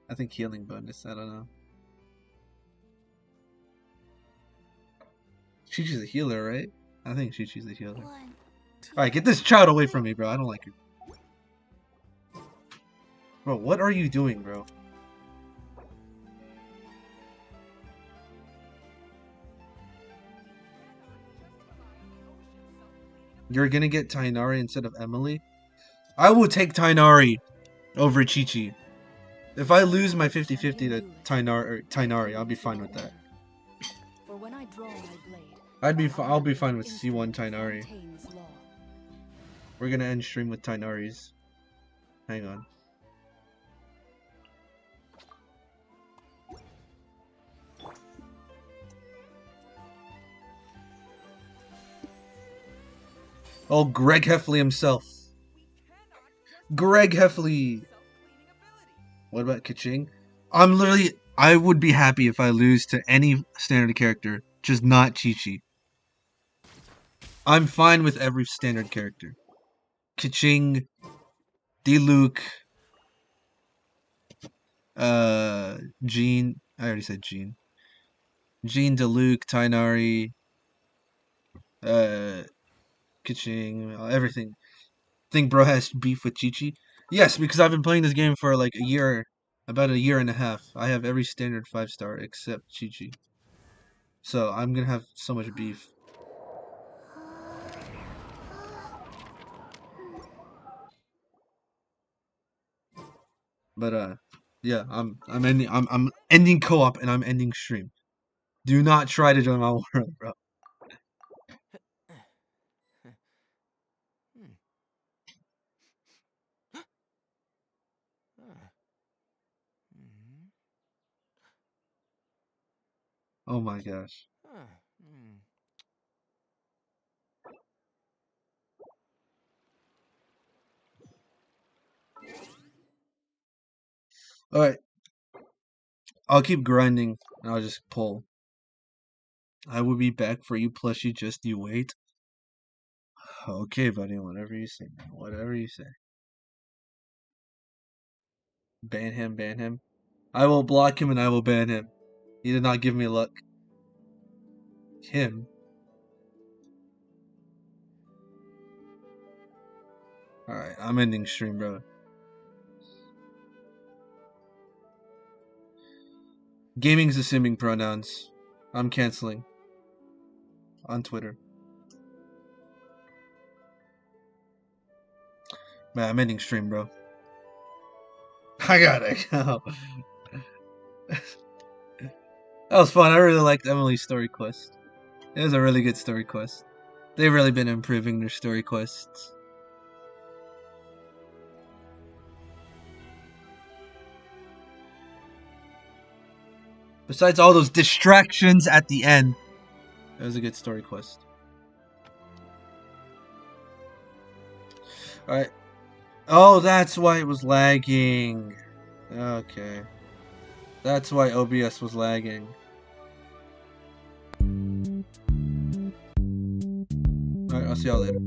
I think healing bonus. I don't know. Chi-Chi's a healer, right? I think Chi-Chi's a healer. Alright, get this child away from me, bro. I don't like her. Bro, what are you doing, bro? You're gonna get Tainari instead of Emilie? I will take Tainari over Chi-Chi. If I lose my 50-50 to Tainari, I'll be fine with that. For when I draw my blade, I'll be fine with C1 Tainari. We're gonna end stream with Tainari's. Hang on. Oh, Greg Heffley himself. Greg Heffley. What about Kaching? I would be happy if I lose to any standard character, just not Chi-Chi. I'm fine with every standard character. Kaching, Diluc, Jean. I already said Jean. Jean, Diluc, Tainari, Kaching, everything. Think bro has beef with Chi-Chi? Yes, because I've been playing this game for like about a year and a half. I have every standard 5-star except Chi-Chi. So I'm gonna have so much beef. But yeah, I'm ending co-op and I'm ending stream. Do not try to join my world, bro. Oh my gosh. Alright. I'll keep grinding and I'll just pull. I will be back for you plushie, just you wait. Okay, buddy, whatever you say, man. Whatever you say. Ban him, ban him. I will block him and I will ban him. He did not give me luck. Him? Alright, I'm ending stream, bro. Gaming's assuming pronouns. I'm canceling. On Twitter. Man, I'm ending stream, bro. I gotta go. That was fun. I really liked Emily's story quest. It was a really good story quest. They've really been improving their story quests. Besides all those distractions at the end, it was a good story quest. Alright. Oh, that's why it was lagging. Okay. That's why OBS was lagging. Alright, I'll see y'all later.